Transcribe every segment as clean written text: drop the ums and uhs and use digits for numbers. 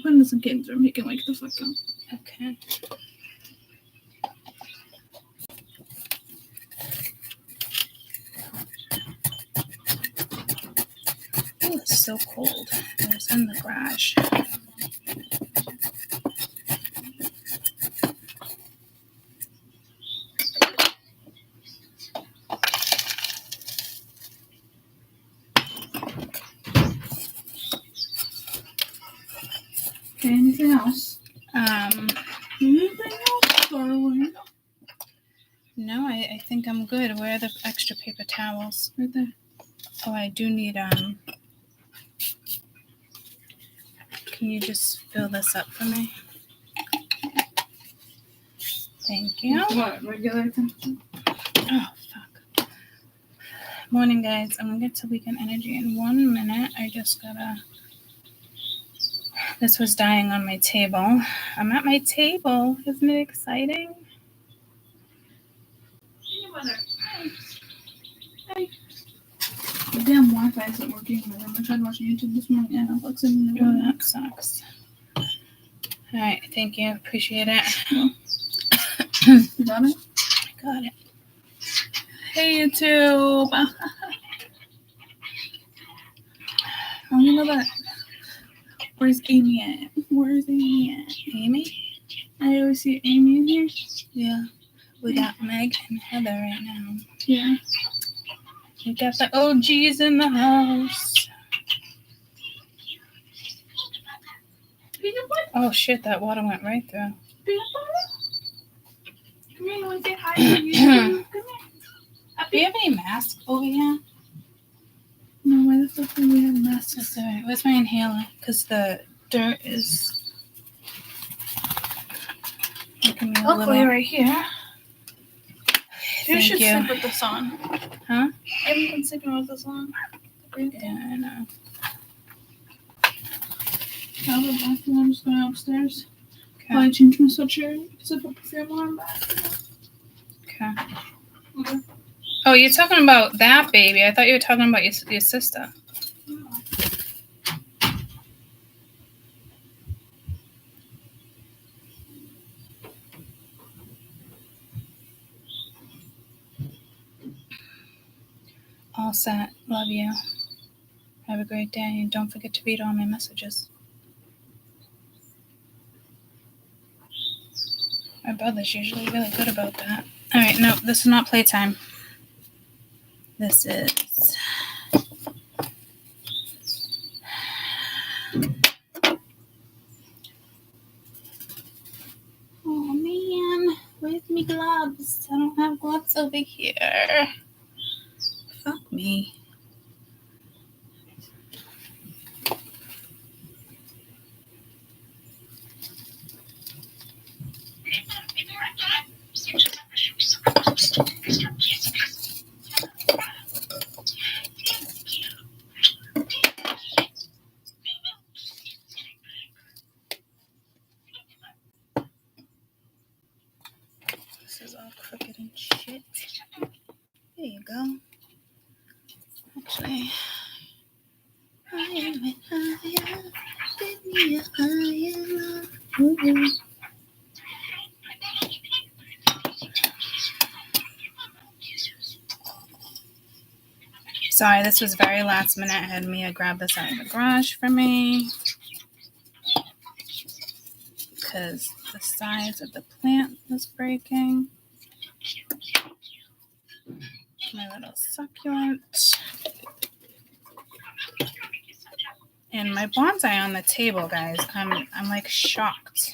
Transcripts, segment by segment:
put in some kids room. He can wake the fuck up. Okay. Oh, it's so cold. It was in the garage. Okay, anything else? Anything else, darling? No, I think I'm good. Where are the extra paper towels? Right there. Oh, I do need, can you just fill this up for me? Thank you. What, regular temperature? Oh, fuck. Morning, guys. I'm gonna get to weekend energy in 1 minute. I just gotta... This was dying on my table. I'm at my table. Isn't it exciting? Hey. The damn Wi-Fi isn't working. I tried watching YouTube this morning and Netflix and Oh, that sucks. All right, thank you. Appreciate it. You got it? I got it. Hey, YouTube. Oh, you know that. Where's Amy at? Where's Amy at? Amy? I always see Amy in here. Yeah. We got Meg and Heather right now. Yeah. We got the OGs in the house. Peanut butter? Oh, shit, that water went right through. Peanut butter? Come here, you want to say hi to YouTube? Come here. Do you have any masks over here? No, why the fuck do we have masks? That's all right. Where's my inhaler? Because the dirt is making me a Luckily, little... right here. You Thank should you. sleep with this on. Huh? I haven't been sleeping with this on. Yeah, I know. I'll go back and I'm just going upstairs. Okay. While I change my sweatshirt, because I put perfume on back. Okay. Okay. Oh, you're talking about that baby. I thought you were talking about your sister. All set. Love you. Have a great day. And don't forget to read all my messages. My brother's usually really good about that. All right, no, this is not playtime. This is... Oh, man. Where's my gloves? I don't have gloves over here. Fuck me. This is all crooked and shit. There you go. Actually, higher and higher, give me a higher love. Ooh. Sorry, this was very last minute. I had Mia grab this out of the garage for me because the size of the plant was breaking. My little succulent. And my bonsai on the table, guys. I'm like shocked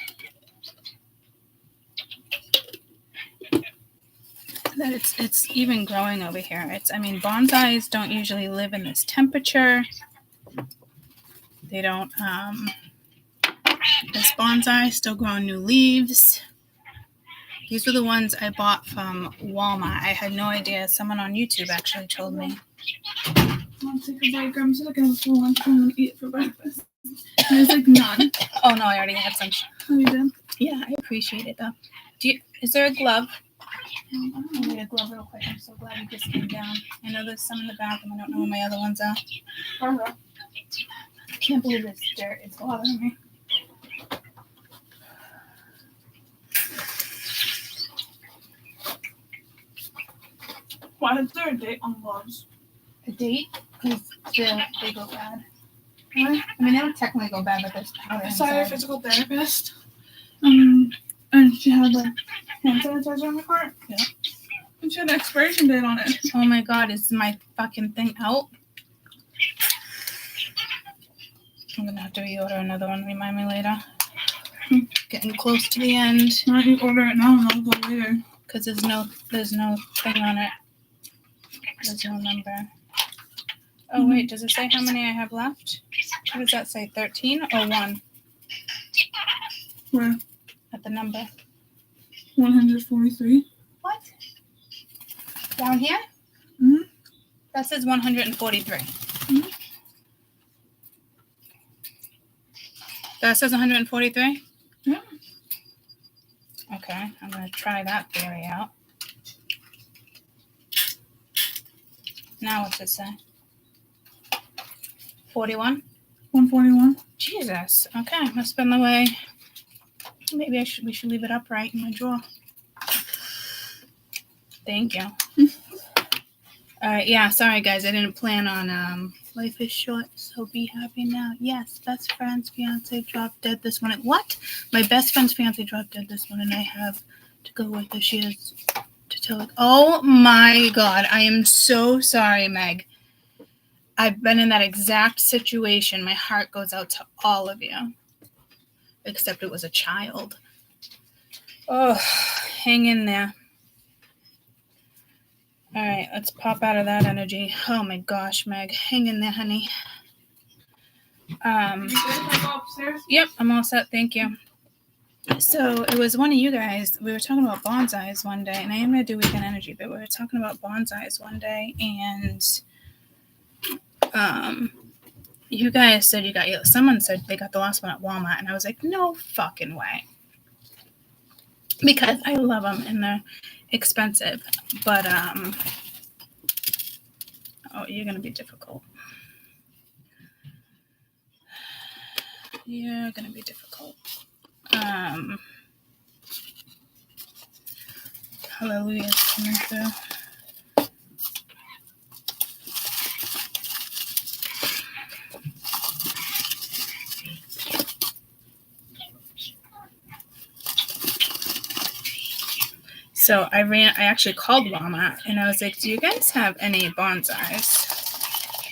that it's even growing over here. Bonsais don't usually live in this temperature. They don't, this bonsai still growing new leaves. These were the ones I bought from Walmart. I had no idea. Someone on YouTube actually told me. I'll take a break. I'm just looking for lunch. I'm going to eat it for breakfast. There's like none. Oh, no, I already had some. Oh, you did? Yeah, I appreciate it, though. Is there a glove? I need a glove real quick. I'm so glad you just came down. I know there's some in the bathroom. I don't know where my other ones are. I can't believe this dirt is bothering me. Why is there a date on gloves? A date? Because they go bad. I mean, they don't technically go bad, but there's powder I saw your inside. physical therapist. And she had like hand sanitizer on the cart. Yeah. And she had an expiration date on it. Oh my god, is my fucking thing out? I'm gonna have to reorder another one. Remind me later. Getting close to the end. Why don't you order it now and I'll go later? Because there's no thing on it. There's no number. Oh wait, does it say how many I have left? What does that say? 13 or 1? Where? At the number. 143. What? Down here? Mm-hmm. That says 143. Mm-hmm. That says 143? Yeah. Okay, I'm going to try that theory out. Now what's it say? 41? 141. Jesus. Okay, must have been the way. Maybe we should leave it upright in my drawer. Thank you. All right, yeah, sorry guys, I didn't plan on life is short, so be happy now. Yes, best friend's fiance dropped dead this morning. What? My best friend's fiance dropped dead this morning. I have to go with her. She is to tell it. Oh my god, I am so sorry, Meg. I've been in that exact situation. My heart goes out to all of you. Except it was a child. Oh, hang in there. All right, let's pop out of that energy. Oh my gosh, Meg, hang in there, honey. Yep, I'm all set. Thank you. So it was one of you guys. We were talking about bonsais one day, and I am gonna do weekend energy, but we were talking about bonsais one day, and you guys said someone said they got the last one at Walmart, and I was like, no fucking way, because I love them and they're expensive, but oh, you're gonna be difficult. You're gonna be difficult. Hallelujah's coming through. So I actually called Walmart and I was like, do you guys have any bonsais?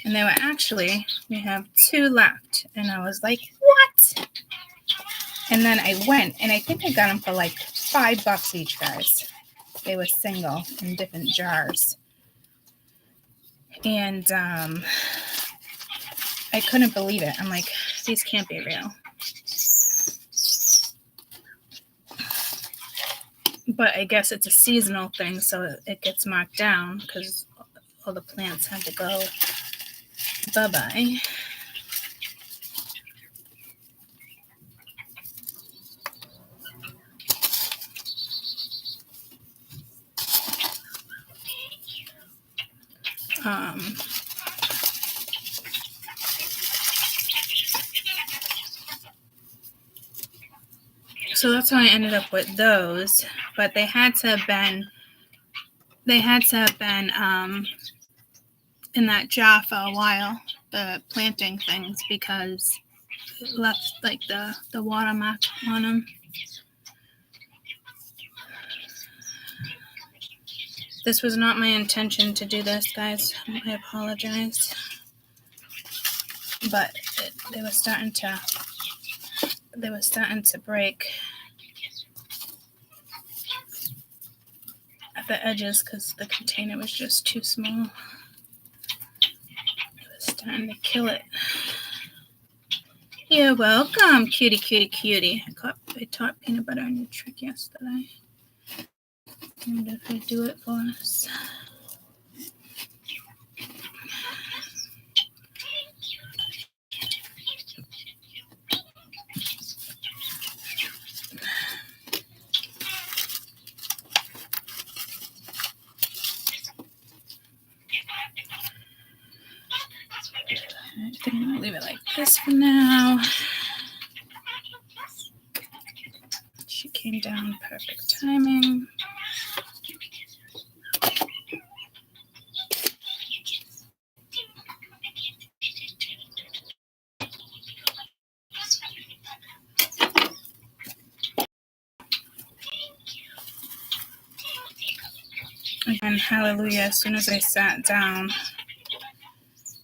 And they were actually, we have 2 left. And I was like, what? And then I went and I think I got them for like $5 each, guys. They were single in different jars. And I couldn't believe it. I'm like, these can't be real. But I guess it's a seasonal thing, so it gets marked down because all the plants had to go bye-bye. So that's how I ended up with those, but they had to have been in that jar for a while, the planting things, because it left like the watermark on them. This was not my intention to do this, guys. I apologize. But they were starting to break at the edges because the container was just too small. It was starting to kill it. You're welcome, cutie, cutie, cutie. I taught Peanut Butter a new trick yesterday. I wonder if he'd do it for us. I think I'm gonna leave it like this for now. She came down perfect timing. And hallelujah as soon as I sat down.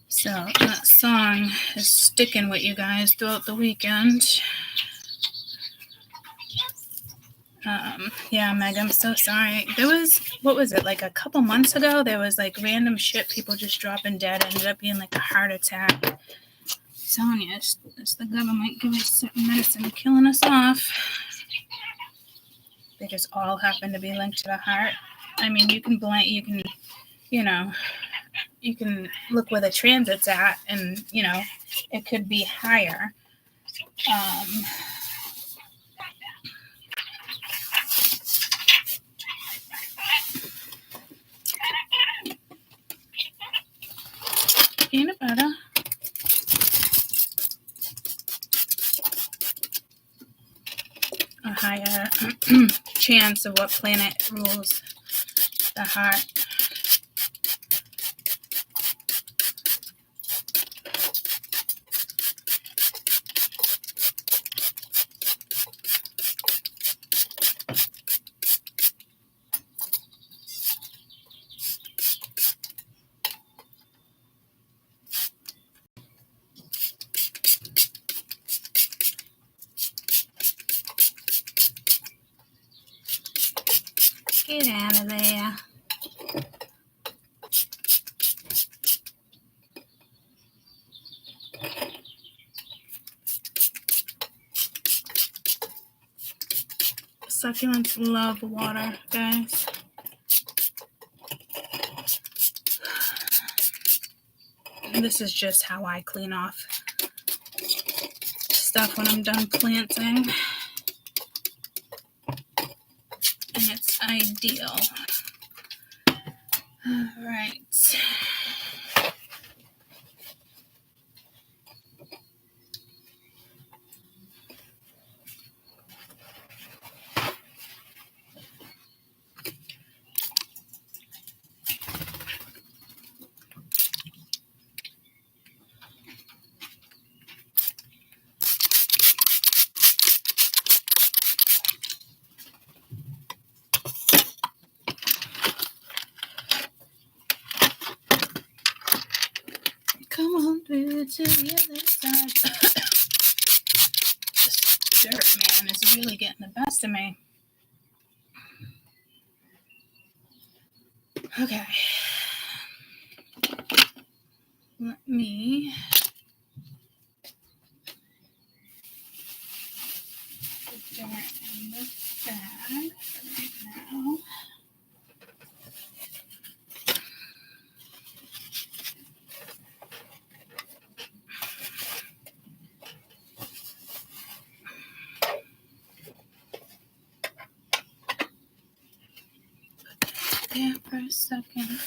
So that song is sticking with you guys throughout the weekend. Yeah, Meg, I'm so sorry. There was, what was it, like a couple months ago? There was like random shit, people just dropping dead. It ended up being like a heart attack. I'm telling you, it's the government giving us certain medicine and killing us off. They just all happen to be linked to the heart. I mean, you can look where the transit's at, and it could be higher. Peanut butter. A higher chance of what planet rules the heart. Get out of there. Succulents love water, guys. This is just how I clean off stuff when I'm done planting. And it's ideal. All right. Come on through to the other side. This dirt, man, is really getting the best of me. Okay. Let me put dirt in this bag right now. There for a second.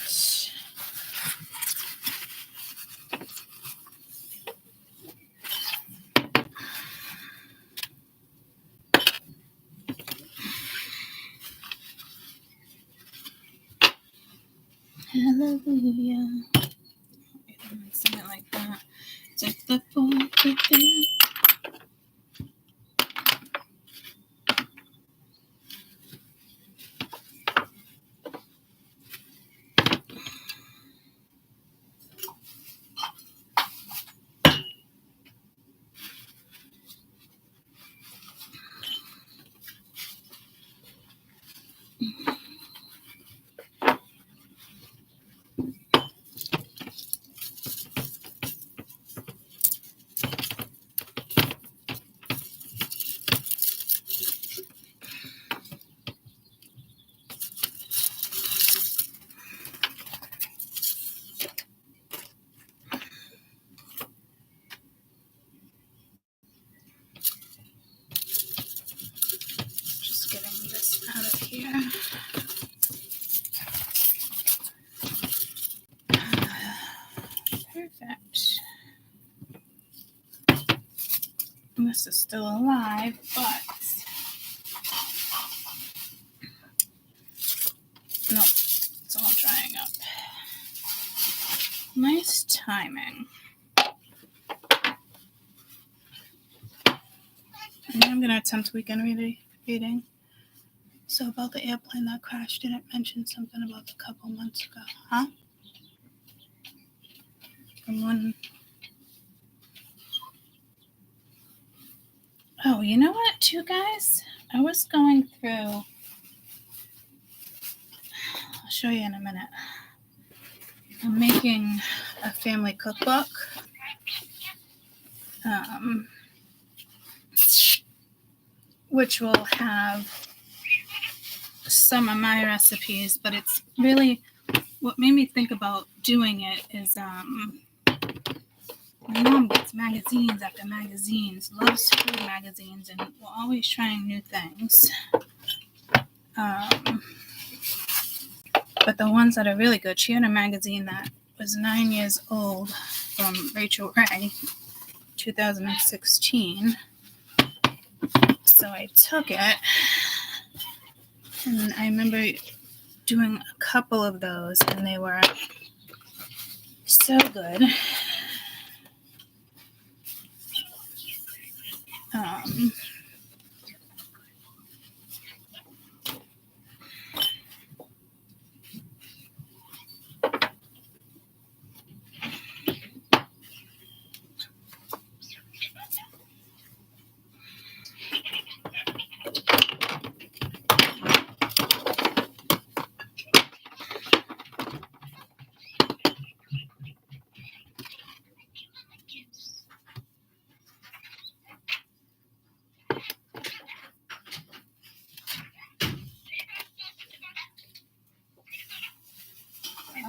Hallelujah. Wait, I'm gonna sing it like that. Take the boy to bed. Just getting this out of here. Perfect. This is still alive, but nope, it's all drying up. Nice timing. And I'm going to attempt weekend reading. So about the airplane that crashed, didn't mention something about a couple months ago, huh? From when... Oh, you know what, too, guys? I was going through... I'll show you in a minute. I'm making a family cookbook. Which will have some of my recipes, but it's really what made me think about doing it is my mom gets magazines after magazines, loves food magazines, and we're always trying new things. But the ones that are really good, she had a magazine that was 9 years old from Rachel Ray, 2016. So I took it, and I remember doing a couple of those, and they were so good.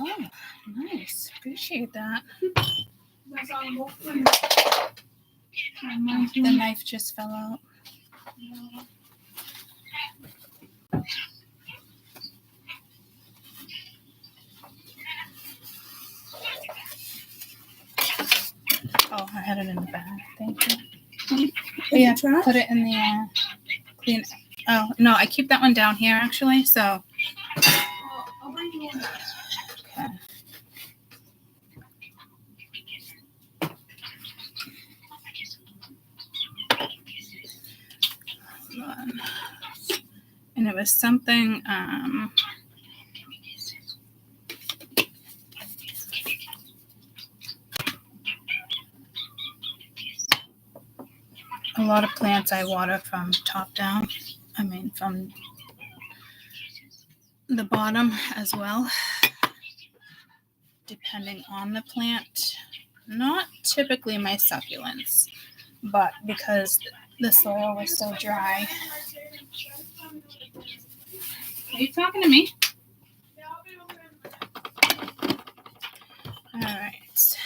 Oh, nice. Appreciate that. The knife just fell out. Oh, I had it in the bag. Thank you. Yeah, put it in the clean. Oh, no, I keep that one down here, actually, so. I'll bring you one. Okay. Hold on. And it was something, a lot of plants I water from top down. I mean, from the bottom as well, depending on the plant. Not typically my succulents, but because the soil was so dry. Are you talking to me? All right.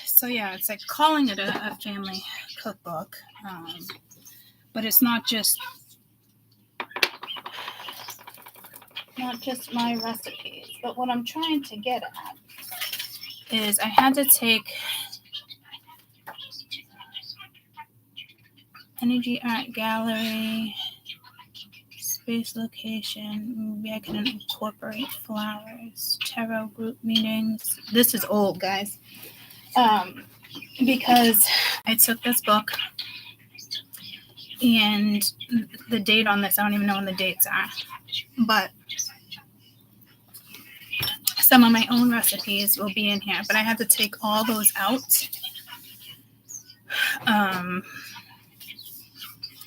So yeah, it's like calling it a family cookbook, but it's not just my recipes. But what I'm trying to get at is I had to take energy art gallery, space location. Maybe I can incorporate flowers, tarot group meetings. This is old, guys. Because I took this book, and the date on this, I don't even know when the dates are, but some of my own recipes will be in here, but I had to take all those out.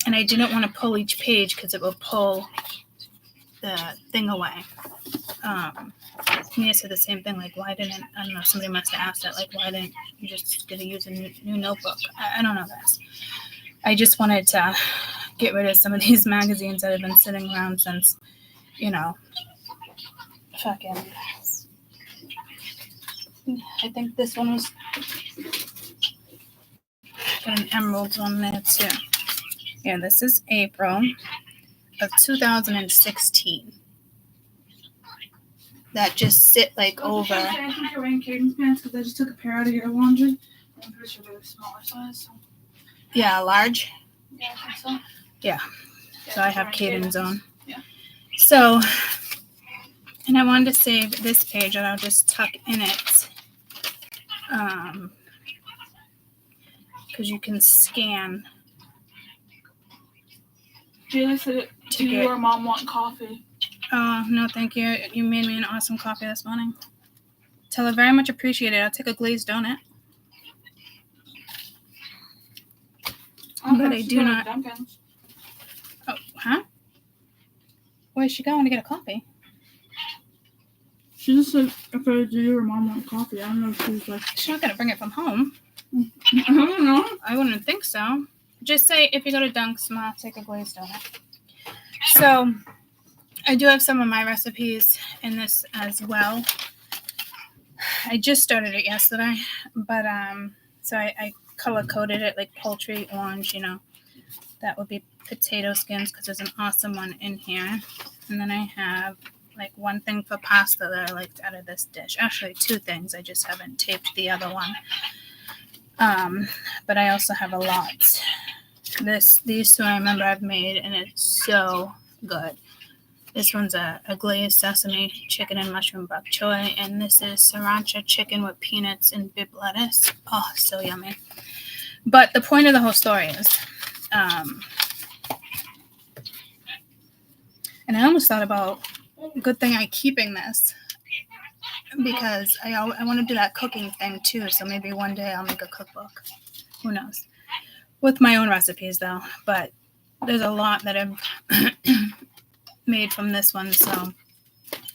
And I didn't want to pull each page because it will pull the thing away. Me said the same thing, like, why didn't, I don't know, somebody must have asked that, like, why didn't you just get to use a new notebook? I don't know, guys. I just wanted to get rid of some of these magazines that have been sitting around since, fucking, I think this one was, got an emerald on there too. Yeah, this is April of 2016. That just sit like over. I think you're wearing Caden's pants because I just took a pair out of your laundry. I'm pretty sure they're the smaller size. So. Yeah, large. Yeah, I think so. Yeah. So I have Caden's on. Yeah. So, and I wanted to save this page, and I'll just tuck in it. Because you can scan Jayla said, do you or mom want coffee? Oh, no, thank you. You made me an awesome coffee this morning. Tell her very much appreciated. I'll take a glazed donut. But I do not. Dunkin's. Oh, huh? Where's she going to get a coffee? She just said if I do you or mom want coffee. I don't know if she was like... She's not going to bring it from home. I don't know. I wouldn't think so. Just say if you go to Dunk's, Ma, take a glazed donut. So, I do have some of my recipes in this as well. I just started it yesterday, but so I color-coded it like poultry, orange, you know. That would be potato skins because there's an awesome one in here. And then I have like one thing for pasta that I liked out of this dish. Actually, two things. I just haven't taped the other one. But I also have a lot. These two I remember I've made, and it's so good. This one's a glazed sesame chicken and mushroom bok choy, and this is sriracha chicken with peanuts and bib lettuce. Oh, so yummy. But the point of the whole story is, and I almost thought about, good thing I'm keeping this, because I want to do that cooking thing too, so maybe one day I'll make a cookbook. Who knows? With my own recipes, though. But there's a lot that I've made from this one, so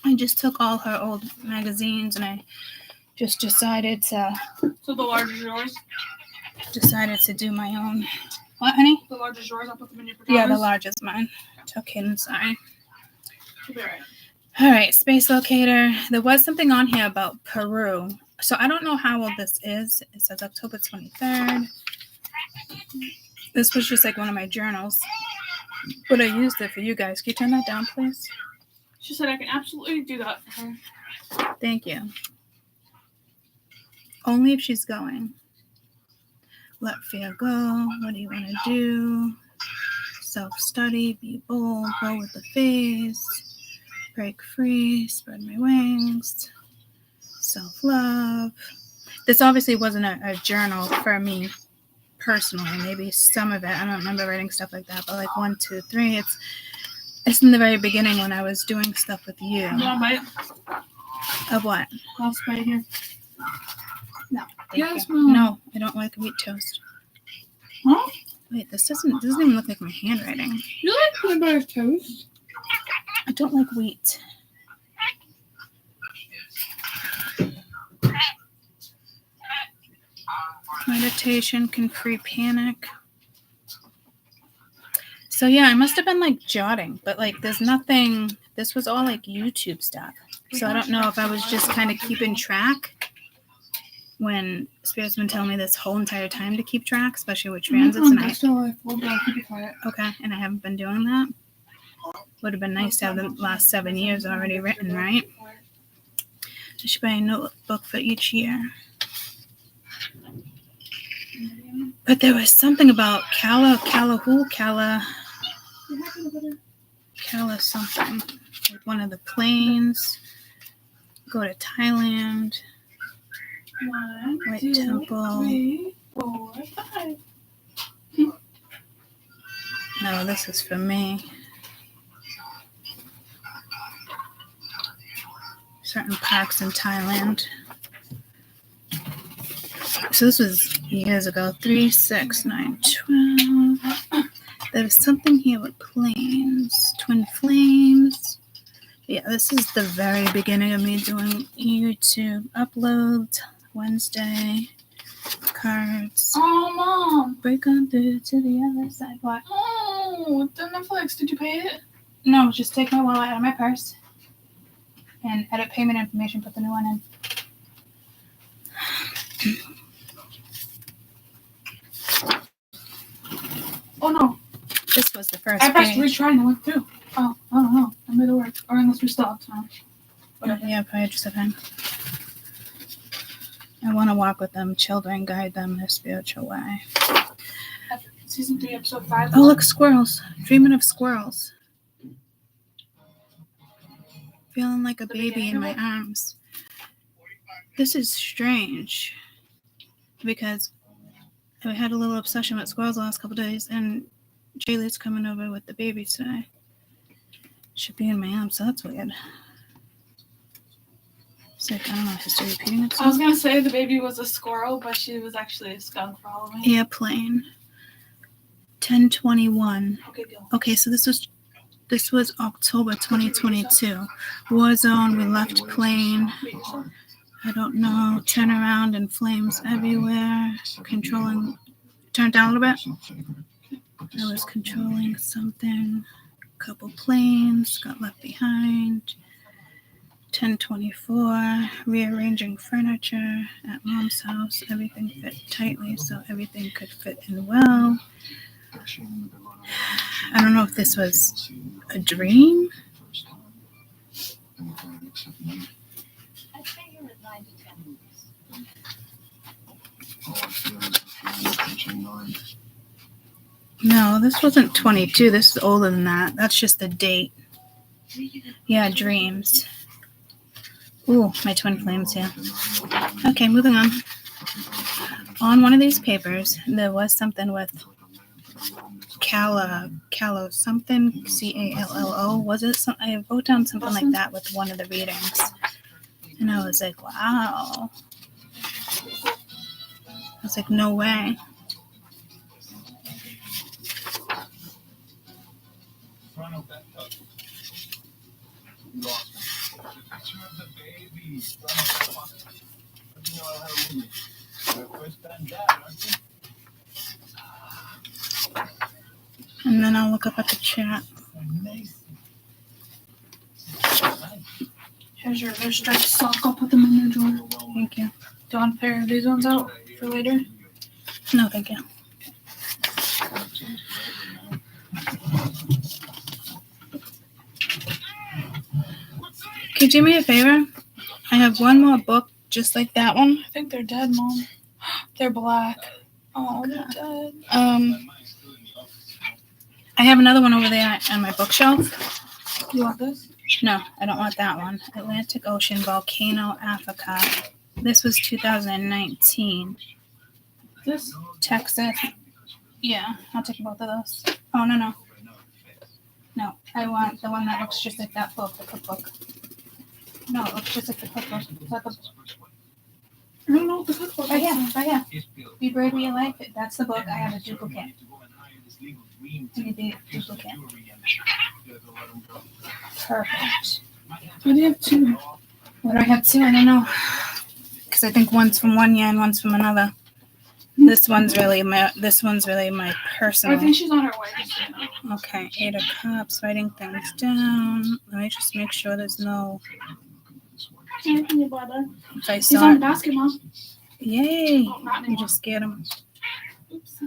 I just took all her old magazines and I just decided to... So the large is yours? Decided to do my own... What, honey? The large is yours? I'll put them in your pajamas? Yeah, the large is mine. Okay, I'm sorry. You'll be alright. All right, space locator. There was something on here about Peru. So I don't know how old this is. It says October 23rd. This was just like one of my journals. But I used it for you guys. Can you turn that down, please? She said I can absolutely do that for her. Thank you. Only if she's going. Let fear go. What do you want to do? Self-study. Be bold. Go with the phase. Break free. Spread my wings. Self-love. This obviously wasn't a journal for me personally. Maybe some of it. I don't remember writing stuff like that. But like 1, 2, 3. It's in the very beginning when I was doing stuff with you. You want a bite? Of what? I'll spray here. No. Yes, Mom. No, I don't like wheat toast. Huh? Wait, this doesn't even look like my handwriting. You like peanut butter toast? I don't like wheat. Meditation can free panic. So yeah, I must have been like jotting, but like there's nothing. This was all like YouTube stuff. So I don't know if I was just kind of keeping track when Spirit's been telling me this whole entire time to keep track, especially with transits. And okay, and I haven't been doing that. Would have been nice to have the last 7 years already written, right? I should buy a notebook for each year. But there was something about Kala something. Like one of the planes. Go to Thailand. 1, White 2, Temple. 3, 4, 5. No, this is for me. Certain parks in Thailand. So this was years ago. 3, 6, 9, 12. There's something here with planes. Twin flames. Yeah, this is the very beginning of me doing YouTube uploads. Wednesday. Cards. Oh, Mom. Break on through to the other side. What? Oh, the Netflix. Did you pay it? No, just take my wallet out of my purse. And edit payment information. Put the new one in. Oh, no. This was the first I pressed page. retry and it went through. Oh, I don't know. I made it work. Or unless we still have time. Yeah, probably just have time. I want to walk with them, children, guide them in their spiritual way. Season 3, episode 5. Oh, look, squirrels. Dreaming of squirrels. Feeling like a baby in my arms. This is strange because I had a little obsession with squirrels the last couple of days, and Jaylee's coming over with the baby today. Should be in my arms, so that's weird. It's like, I don't know, history repeating itself. I was gonna say the baby was a squirrel, but she was actually a skunk for Halloween. Airplane. 10/21. Okay, go. Okay, so this was October 2022. Warzone, we left plane. I don't know. Turn around and flames everywhere. Controlling. Turn it down a little bit. I was controlling something. Couple planes got left behind. 10/24. Rearranging furniture at mom's house. Everything fit tightly so everything could fit in well. I don't know if this was a dream. No, this wasn't 22. This is older than that. That's just the date. Yeah, dreams. Ooh, my twin flames here. Okay, moving on. On one of these papers, there was something with Callo something, Callo. Was it some? I wrote down something like that with one of the readings. And I was like, wow. I was like, no way. And then I'll look up at the chat. Here's your striped sock. I'll put them in your drawer. Thank you. Do you want a pair of these ones out for later? No, thank you. Could you do me a favor? I have one more book just like that one. I think they're dead, Mom. They're black. Oh, they're dead. I have another one over there on my bookshelf. You want this? No, I don't want that one. Atlantic Ocean, Volcano, Africa. This was 2019. This? Texas. Yeah, I'll take both of those. Oh, no. No, I want the one that looks just like that book, the cookbook. No, it looks just like the cookbook. I don't know what the cookbook Right here. Be Brave Be Your Life. That's the book. I have a duplicate. I need the duplicate. Perfect. Why do you have two? What do I have two? I don't know. Because I think one's from one year and one's from another. This one's really my personal. I think she's on her way. Just so you know. Okay, 8 of Cups, writing things down. Let me just make sure there's no. Can you bother? If I He's saw on the it. basket, Mom. Yay! Oh, not You anymore. just scared him. Oops.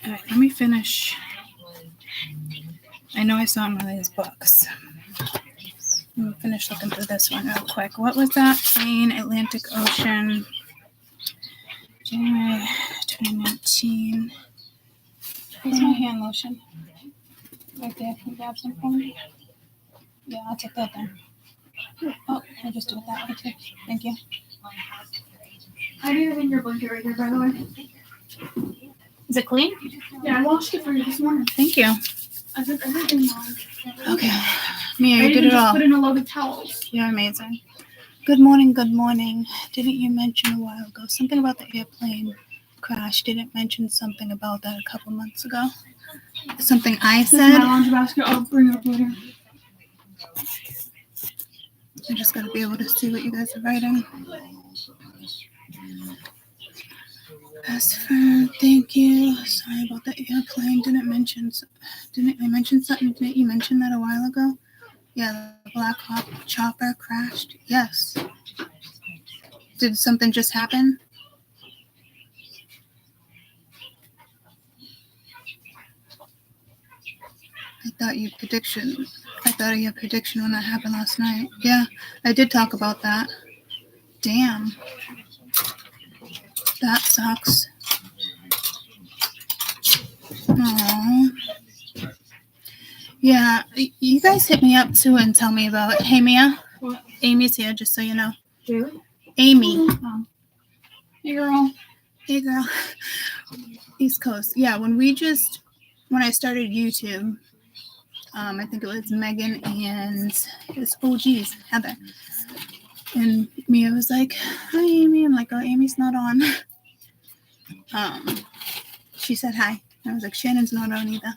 All right, let me finish. I know I saw it in one of these books. Let me finish looking through this one real quick. What was that? Plane, Atlantic Ocean, January 2019. Where's my hand lotion? Right there. Can you grab some for me? Yeah, I'll take that then. Oh, I'll just do it that way too. Thank you. I need it in your blanket right there, by the way. Is it clean? Yeah, I washed it for you this morning. Thank you. I did everything, Mom. Okay. Mia, I you did even it just all. put in a load of towels. You're amazing. Good morning, good morning. Didn't you mention a while ago something about the airplane crash? Didn't mention something about that a couple months ago? Something I This is said? my lunch basket. I'll bring it up later. I just gotta be able to see what you guys are writing. Best friend, thank you. Sorry about the airplane. Didn't I mention something? Didn't you mention that a while ago? Yeah, the Black Hawk chopper crashed. Yes. Did something just happen? I thought of your prediction when that happened last night. Yeah, I did talk about that. Damn. That sucks. Aww. Yeah, you guys hit me up too and tell me about it. Hey, Mia. What? Amy's here, just so you know. Really? Amy. Oh. Hey, girl. Hey, girl. East Coast. Yeah, when I started YouTube, I think it was Megan and it was, Heather. And Mia was like, hi, Amy. I'm like, oh, Amy's not on. She said hi. I was like, Shannon's not on either.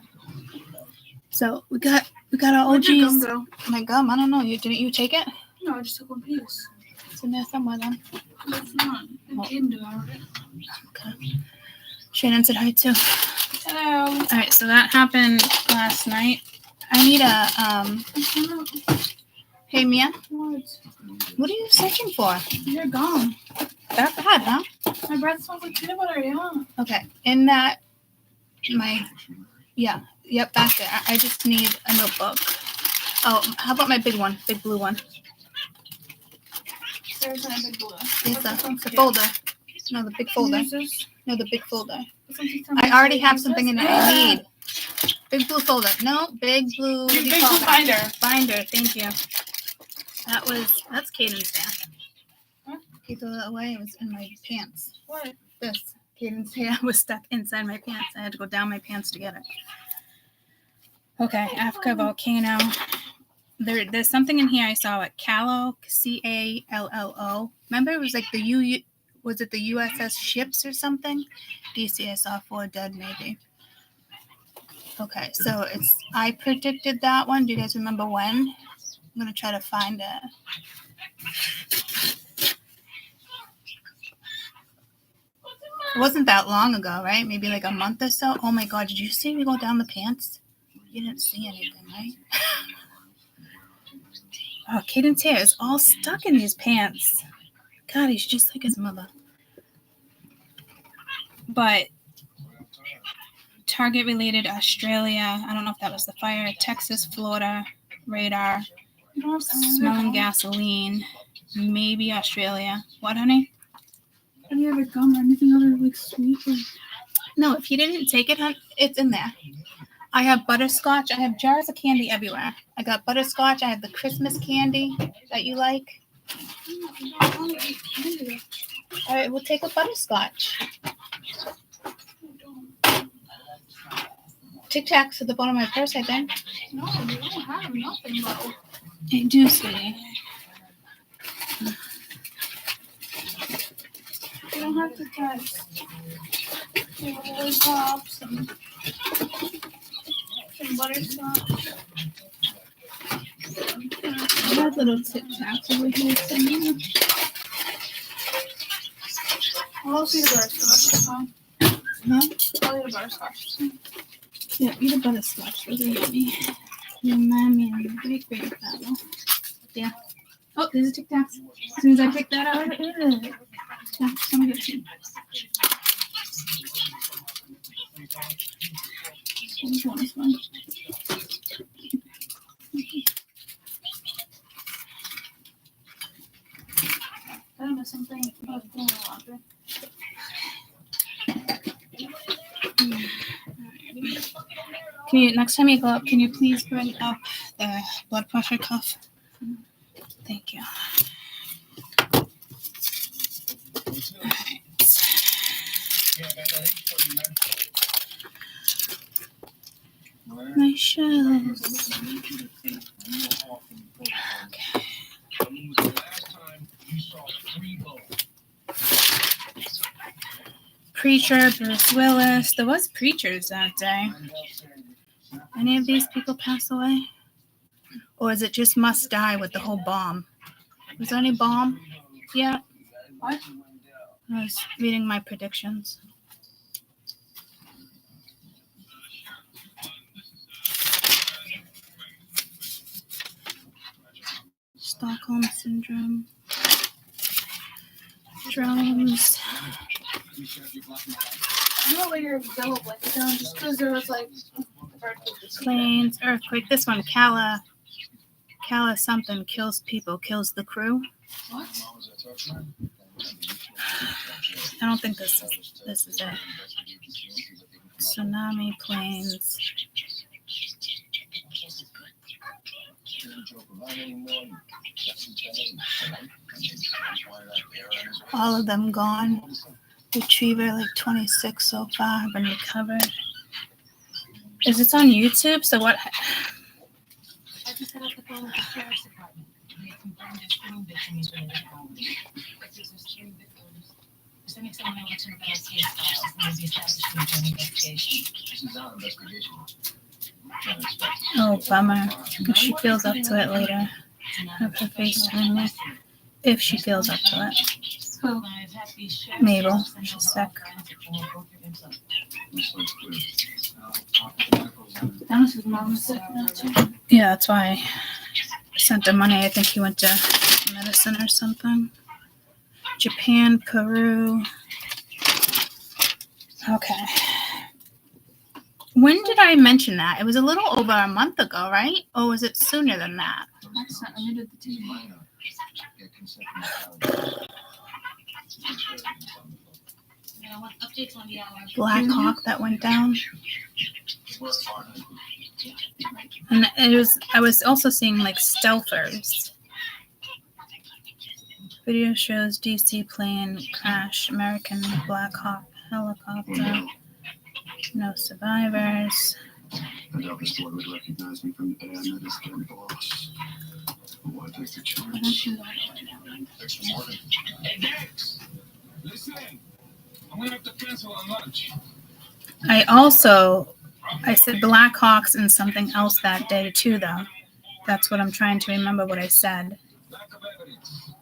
So we got our Where'd your gum OGs. go? My gum, I don't know. Didn't you take it? No, I just took one piece. It's in there somewhere then. That's not. I can do it. Okay. Shannon said hi too. Hello. All right, so that happened last night. I need a Hey Mia, what are you searching for? Your gum. That bad, huh? My breath smells like peanut butter, yeah. Okay, in that yep, back there. I just need a notebook. Oh, how about my big one, big blue one? There's a big blue. Yes, the folder. No, the big folder. This? No, the big folder. I I already have something in there I need. Big blue folder. No, big blue. What do you Big call blue that? binder. Binder, thank you. That's Caden's hair. Huh? He threw it away. It was in my pants. What? This. Caden's hair was stuck inside my pants. I had to go down my pants to get it. Okay, Africa volcano. There's something in here I saw at Callo, Callo. Remember it was like was it the USS ships or something? DC, I saw 4 dead maybe. Okay, so I predicted that one. Do you guys remember when? I'm gonna try to find it. It wasn't that long ago, right? Maybe like a month or so. Oh my God, did you see me go down the pants? You didn't see anything, right? Oh, Caden's hair is all stuck in these pants. God, he's just like his mother. But target related Australia. I don't know if that was the fire. Texas, Florida, radar. Smelling gasoline. Maybe Australia. What, honey? Any other gum or anything other like sweet? No, if you didn't take it, honey, it's in there. I have butterscotch. I have jars of candy everywhere. I got butterscotch. I have the Christmas candy that you like. All right, we'll take a butterscotch. Tic Tacs at the bottom of my purse, I think. No, you don't have nothing though. I do, sweetie. You don't have to touch. Lollipops and butterscotch. I have little Tic Tacs over here somewhere. I'll see the butterscotch. Huh? I'll eat a butterscotch. Yeah, eat a butterscotch. Those are yummy. Your mommy and your great grandfather. Yeah. Oh, there's a Tic Tac. As soon as I pick that up, yeah, come get you. Which one is one? I don't know something about going water. Can you, next time you go up, can you please bring up the blood pressure cuff? Thank you. All right. My shells. Okay. Preacher, Bruce Willis. There was preachers that day. Any of these people pass away? Or is it just must die with the whole bomb? Was there any bomb? Yeah. What? I was reading my predictions. Stockholm Syndrome. Drones. I know later yellow blanket down just because there was like Planes, earthquake. This one, Cala something kills people, kills the crew. What? I don't think this is it. Tsunami, planes. All of them gone. Retriever like 26 so far have been recovered. Is this on YouTube? So what? I just set up the phone with the sheriff's department. They confirmed there's 2 victims in the home. There's 3 victims. We're sending someone over to look at case files and we'll be establishing a joint investigation. This is our investigation. Oh, bummer. If she feels up to it later, have her FaceTime me. If she feels up to it. Who? Mabel. She's sick. Dennis's mom was sick now too. Yeah, that's why I sent him money. I think he went to medicine or something. Japan, Peru. Okay. When did I mention that? It was a little over a month ago, right? Or was it sooner than that? I accidentally did the TV. I want updates on the hour. Black Hawk that went down. And I was also seeing like stealthers. Video shows DC plane crash, American Black Hawk helicopter. No survivors. I doubt this boy would recognize me from the day I met his kid boss. Why take the chance? Next morning. Hey, Dex! Listen, I'm gonna have to cancel on lunch. I said Blackhawks and something else that day too, though. That's what I'm trying to remember what I said. Lack of evidence.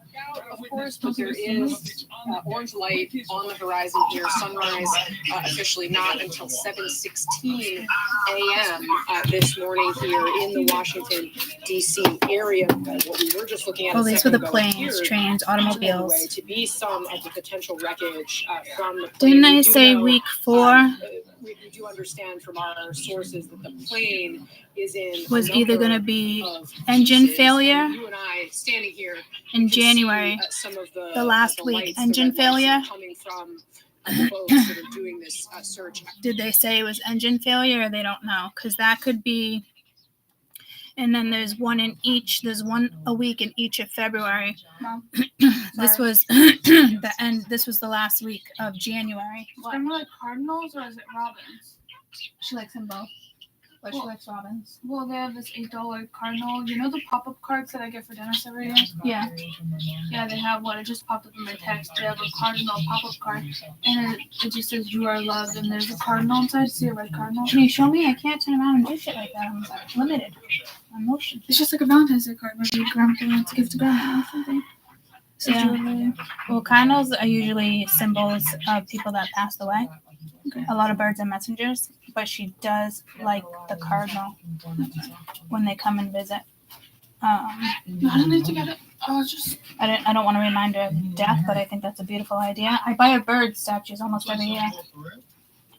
Of course, but there is orange light on the horizon here. Sunrise officially not until 7:16 a.m. This morning here in the Washington, D.C. area. What we were just looking at. Oh, these were the planes, trains, automobiles. To be some of the potential wreckage from the plane. Didn't I say week 4? We do understand from our sources that the plane is in was either going to be engine failure you and I standing here in January, some of the last week, engine failure. Coming from the folks that are doing this search. Did they say it was engine failure or they don't know? Because that could be. And then there's one a week in each of February. Mom. This was the end. This was the last week of January. Is it more like Cardinals or is it Robins? She likes them both. But she likes Robins. Well, they have this $8 Cardinal. You know the pop-up cards that I get for Dennis every year? Yeah. Yeah, they have one. It just popped up in my text. They have a Cardinal pop-up card. And it just says, "You are loved." And there's a Cardinal inside. See a red Cardinal? Can you show me? I can't turn around and do shit like that. I'm limited. I'm motion. It's just like a Valentine's Day card. Maybe grandpa wants to give to grandma or something. So Yeah. Well, cardinals are usually symbols of people that passed away. Okay. A lot of birds are messengers, but she does like the cardinal when they come and visit. I don't need to get it. I don't want to remind her of death, but I think that's a beautiful idea. I buy her bird statues almost every year.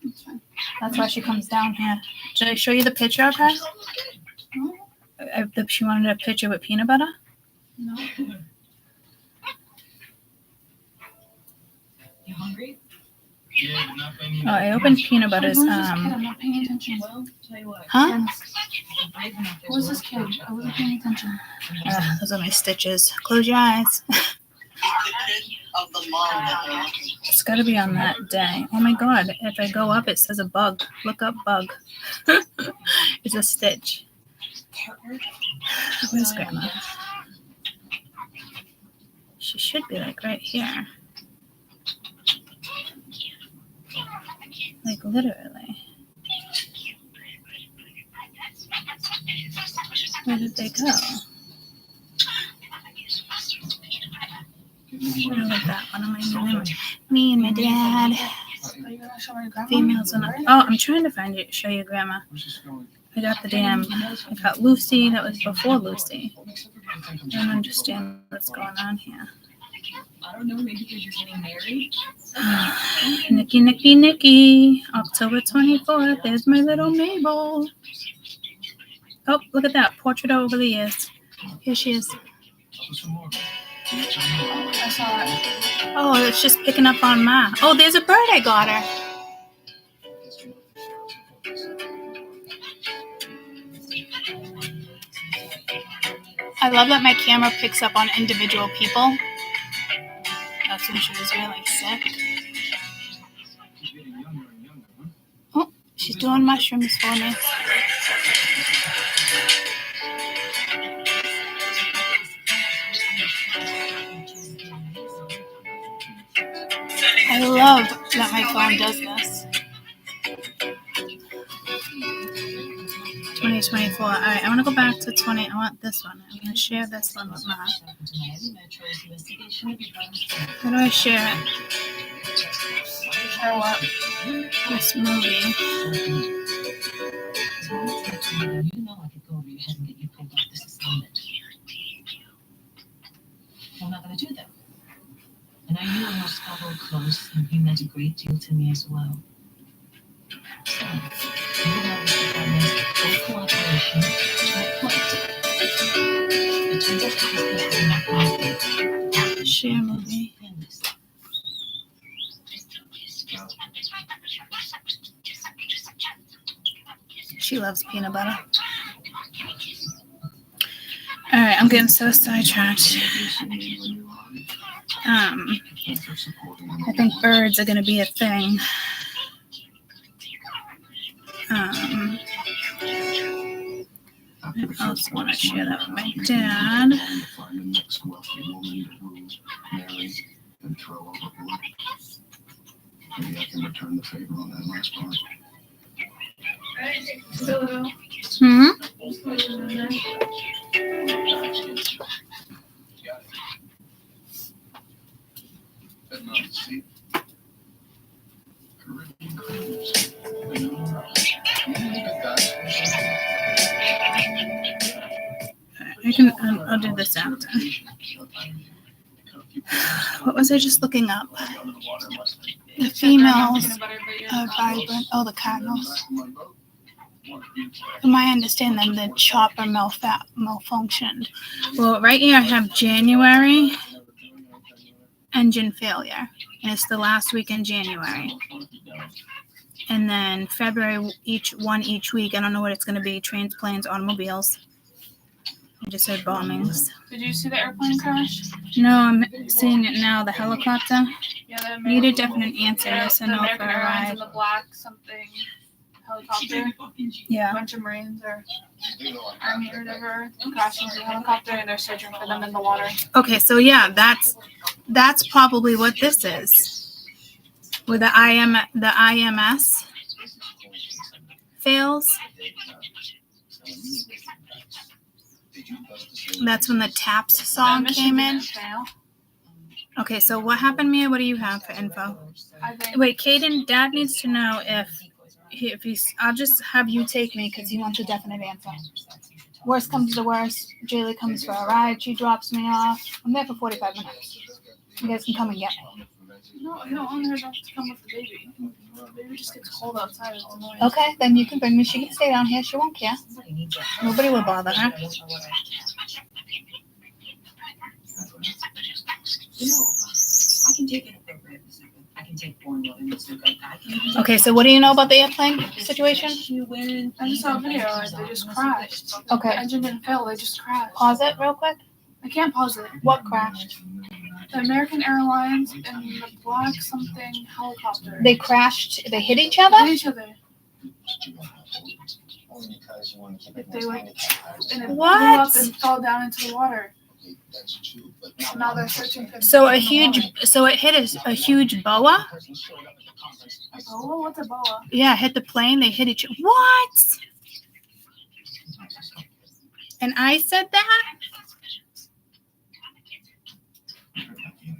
That's fine. That's why she comes down here. Should I show you the picture of her? She wanted a picture with peanut butter. No. You hungry? Oh, I opened peanut butter's. Who's this kid? I'm not paying attention. Well, tell you what. Huh? Dennis. Who is this kid? I wasn't paying attention. Those are my stitches. Close your eyes. It's got to be on that day. Oh my god! If I go up, it says a bug. Look up bug. It's a stitch. Where's Grandma? She should be like right here. Like literally. Where did they go? I like that one. Me and my dad. Are you gonna show my grandma? Females and I'm trying to find it. Show you Grandma. I got I got Lucy. That was before Lucy. I don't understand what's going on here. I don't know, maybe because you're getting married? Nikki. October 24th. There's my little Mabel. Oh, look at that. Portrait over the years. Here she is. I saw it. Oh, it's just picking up on Ma. Oh, there's a bird I got her. I love that my camera picks up on individual people. That's when she was really sick. Oh, she's doing mushrooms for me. I love that my phone does this. 2024. All right, I want to go back to 20. I want this one. I'm going to share this one with Matt. How do I share it? Or what? This movie. You know I could go over your head and get you pulled off this assignment. I'm not going to do that. And I knew and Scorpio close, and he meant a great deal to me as well. So, you have this department's full cooperation to a point. It turns out that this is not my Share movie. She loves peanut butter. All right, I'm getting so sidetracked. I think birds are going to be a thing. I also want to share that with my dad. Maybe I can return the favor on that last part. I'll do this after. What was I just looking up? The females are vibrant. Oh, the cardinals. From my understanding, the chopper malfunctioned. Well, right here I have January engine failure, and it's the last week in January. And then February, each week. I don't know what it's going to be. Trains, planes, automobiles. I just heard bombings. Did you see the airplane crash? No, I'm seeing it now. The helicopter. Yeah, Need a definite answer. Yes or no for a ride. And the black something helicopter. Yeah. A bunch of Marines or Army or whatever crashed into the helicopter, and they're searching for them in the water. Okay, so yeah, that's probably what this is. Where the IMS fails. That's when the Taps song came in. Okay, so what happened, Mia? What do you have for info? Wait, Caden, Dad needs to know if he's. I'll just have you take me because he wants a definite answer. Worst comes to worst, Jaylee comes for a ride. She drops me off. I'm there for 45 minutes. You guys can come and get me. No, I don't want her to come with the baby. The baby just gets cold outside. It's annoying. Okay, then you can bring me. She can stay down here. She won't care. Nobody will bother her. You know, I can take inappropriate Mazooka. I can take formula in Mazooka. Okay, so what do you know about the airplane situation? I just saw a video. They just crashed. Okay. The engine didn't fail. They just crashed. Pause it real quick. I can't pause it. What crashed? The American Airlines and the black something helicopter. They crashed. They hit each They other? hit each other. They like, and it blew up and fell down into the water. So now they're searching for. So it hit a huge boa? A boa? What's a boa? Yeah, it hit the plane. They hit each other. What? And I said that?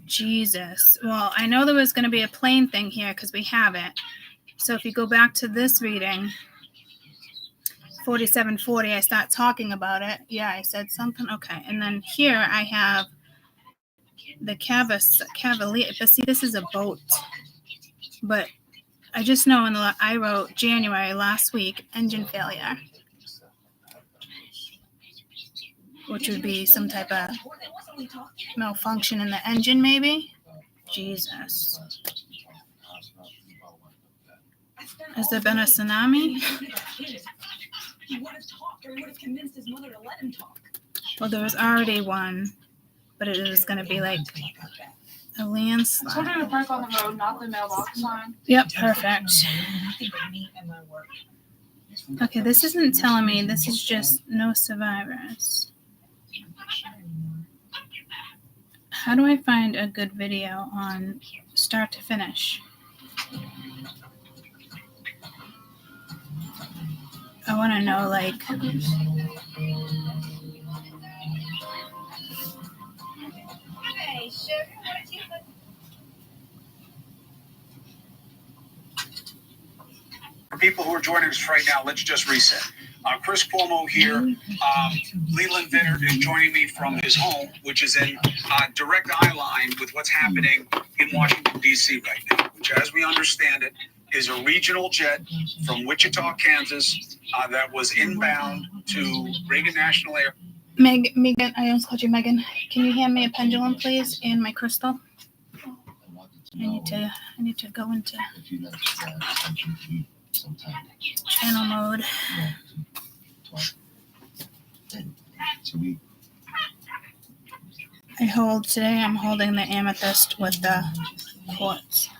Jesus. Well, I know there was going to be a plane thing here because we have it. So if you go back to this reading, 4740, I start talking about it. Yeah, I said something. Okay. And then here I have the Cavalier. But see, this is a boat. But I just know I wrote January last week, engine failure. Which would be some type of malfunction in the engine, maybe? Jesus. Has there been a tsunami? He would have talked, or he would have convinced his mother to let him talk. Well, there was already one, but it was going to be like a I told landslide. her to park on the road, not the mailbox sign. Yep, perfect. Okay, this isn't telling me. This is just no survivors. How do I find a good video on start to finish? I want to know, like, Hey, sugar, what you For people who are joining us right now, let's just reset. Chris Cuomo here. Leland Vinner is joining me from his home, which is in direct eye line with what's happening in Washington, D.C. right now, which, as we understand it, is a regional jet from Wichita, Kansas, that was inbound to Reagan National Air. Megan, I almost called you Megan. Can you hand me a pendulum, please, and my crystal? I need to go into channel mode. I'm holding the amethyst with the quartz.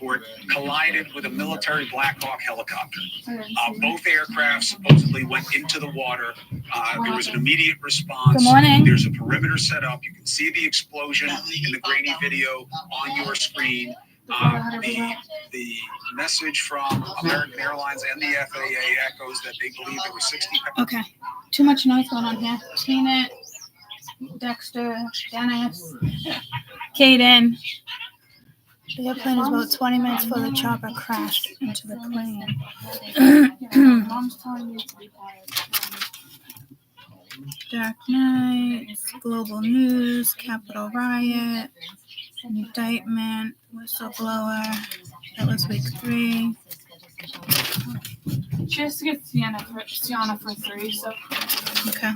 Where it collided with a military Black Hawk helicopter. Both aircraft supposedly went into the water. There was an immediate response. Good morning. There's a perimeter set up. You can see the explosion in the grainy video on your screen. The message from American Airlines and the FAA echoes that they believe there were 60. Okay, too much noise going on here. Tina, Dexter, Dennis, Kaden. The airplane was about 20 minutes before the chopper crashed into the plane. Mom's telling me to be quiet. Dark Knight, Global News, Capitol Riot, Indictment, Whistleblower. That was week 3. She has to get Sienna for 3, so. Okay.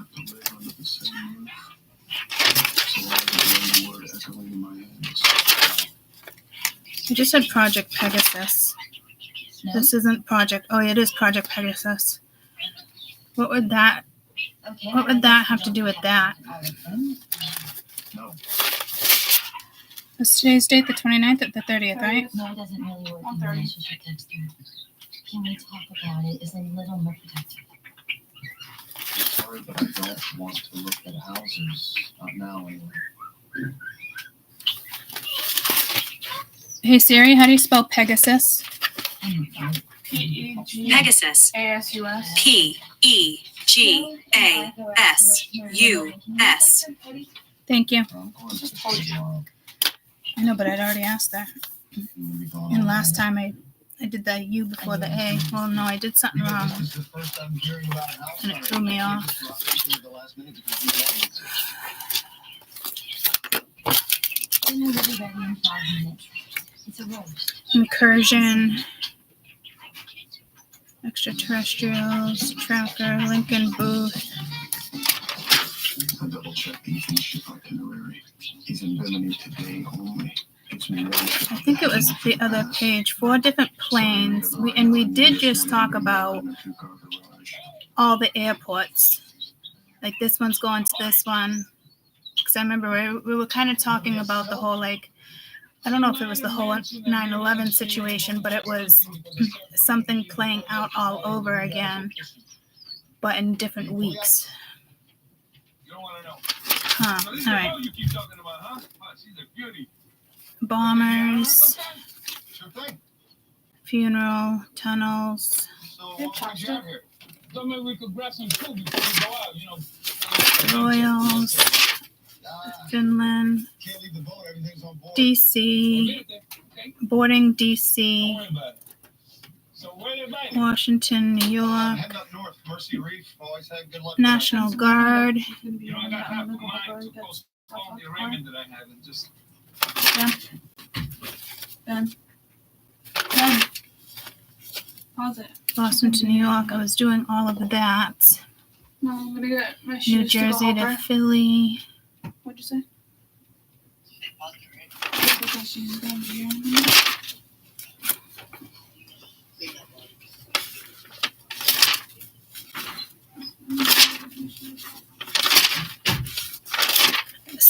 I just said Project Pegasus. No? This isn't Project. Oh, it is Project Pegasus. What would that have to do with that? What's today's date? The 29th or the 30th, right? No, it doesn't really work in 1:30. relationship text. Can we talk about it? Is a little more protective. Sorry, but I don't want to look at houses. Not now, anyway. Hey Siri, how do you spell Pegasus? Pegasus. Pegasus. Thank you. I know, but I'd already asked that. And last time I did the U before the A. Well, no, I did something wrong. And it threw me off. It's a roast. Incursion. Extraterrestrials. Tracker. Lincoln Booth. I double-checked Ethan's ship itinerary. He's in Bimini today only. I think it was the other page. 4 different planes. We did just talk about all the airports. Like this one's going to this one. Because I remember we were kind of talking about the whole, like, I don't know if it was the whole 9/11 situation, but it was something playing out all over again, but in different weeks. Huh. All right. Bombers, funeral, tunnels, Royals, Finland, DC, boarding DC, Washington, New York, National Guard. Ben. Pause it. Boston to New York. I was doing all of that. No, I'm gonna get my shoes. New Jersey to Philly. What'd you say?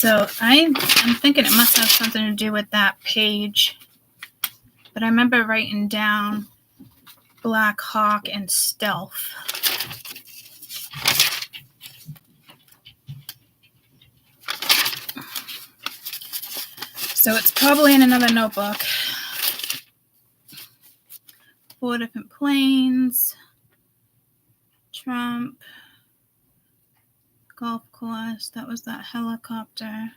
So I'm thinking it must have something to do with that page. But I remember writing down Black Hawk and Stealth. So it's probably in another notebook. 4 different planes. Trump. Golf course. That was that helicopter.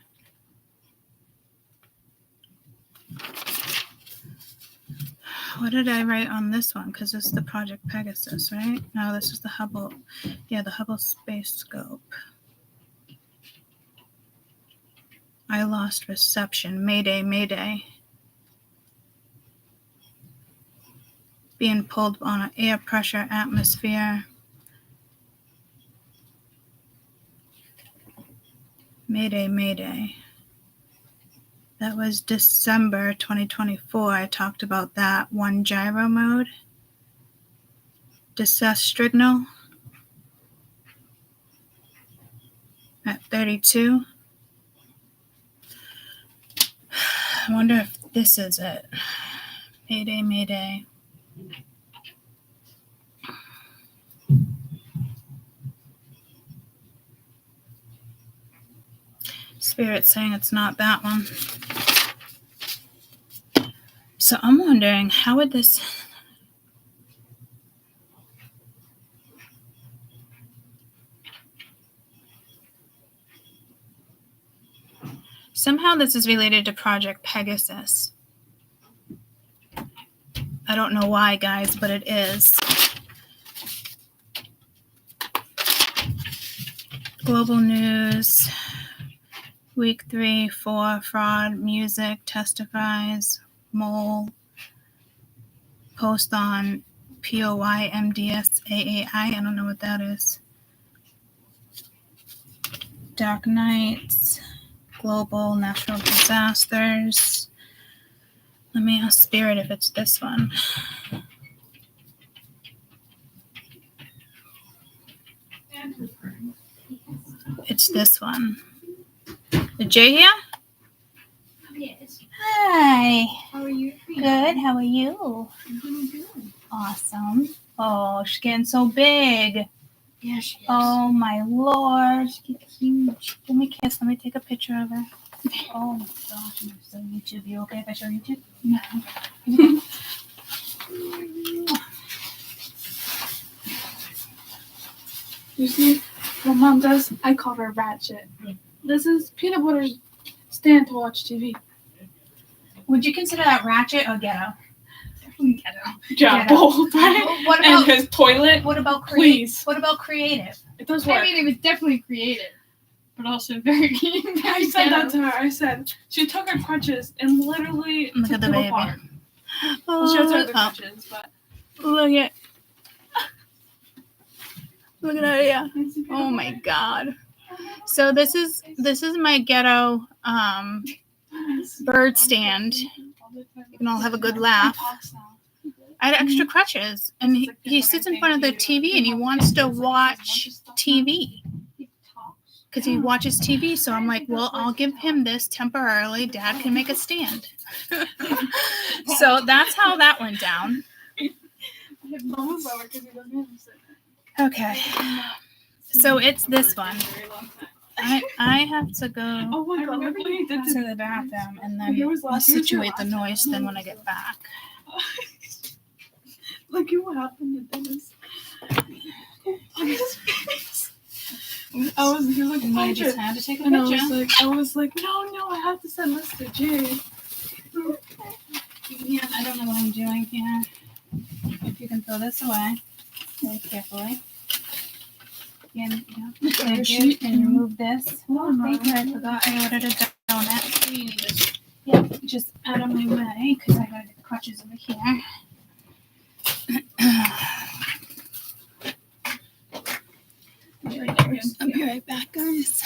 What did I write on this one? Because it's the Project Pegasus, right? No, this is the Hubble. Yeah, the Hubble Space Scope. I lost reception. Mayday, mayday. Being pulled on an air pressure atmosphere. Mayday, mayday. That was December 2024. I talked about that. 1 gyro mode. Distress signal at 32. I wonder if this is it. Mayday, mayday. Spirit saying it's not that one. So I'm wondering, how would this... Somehow this is related to Project Pegasus. I don't know why, guys, but it is. Global news. Week 3, 4, fraud, music, testifies, mole, post on POY, MDS, AAI. I don't know what that is. Dark nights, global natural disasters. Let me ask Spirit if it's this one. It's this one. Is Jay here? Yes. Hi. How are you? Good. How are you? I'm doing good. Awesome. Oh, she's getting so big. Yeah, she is. Oh my lord. She's huge. Give me a kiss. Let me take a picture of her. Oh my gosh. I'm so YouTube. You okay if I show YouTube? No. You see, what Mom does, I call her Ratchet. This is Peanut Butter's stand to watch TV. Would you consider that ratchet or ghetto? Ghetto. Ghetto. Yeah, both, right? What And about his toilet. what about Please. What about creative? It does work. I mean, it was definitely creative, but also very, I very said ghetto. that to her. I said, she took her crutches and literally Look took at the them baby. apart. Well, she has her other Oh, crutches, but. look at that, yeah. Oh my god. So this is my ghetto bird stand. You can all have a good laugh. I had extra crutches, and he sits in front of the TV and he wants to watch TV because he watches TV. So I'm like, well, I'll give him this temporarily. Dad can make a stand. So that's how that went down. Okay. So it's this one. I have to go Oh my god, look what he did to the bathroom and then I'll situate the noise then when I get back. Look at what happened to Dennis. Look at his face. He looked And I like just had to take a and picture. I was like, no, I have to send this to Jay. Yeah, I don't know what I'm doing here. If you can throw this away very carefully. And you can remove this. Oh, thank you. I forgot I ordered a donut. So you need this. Yeah, just out of my way because I gotta get the crutches over here. I'll be right back, guys.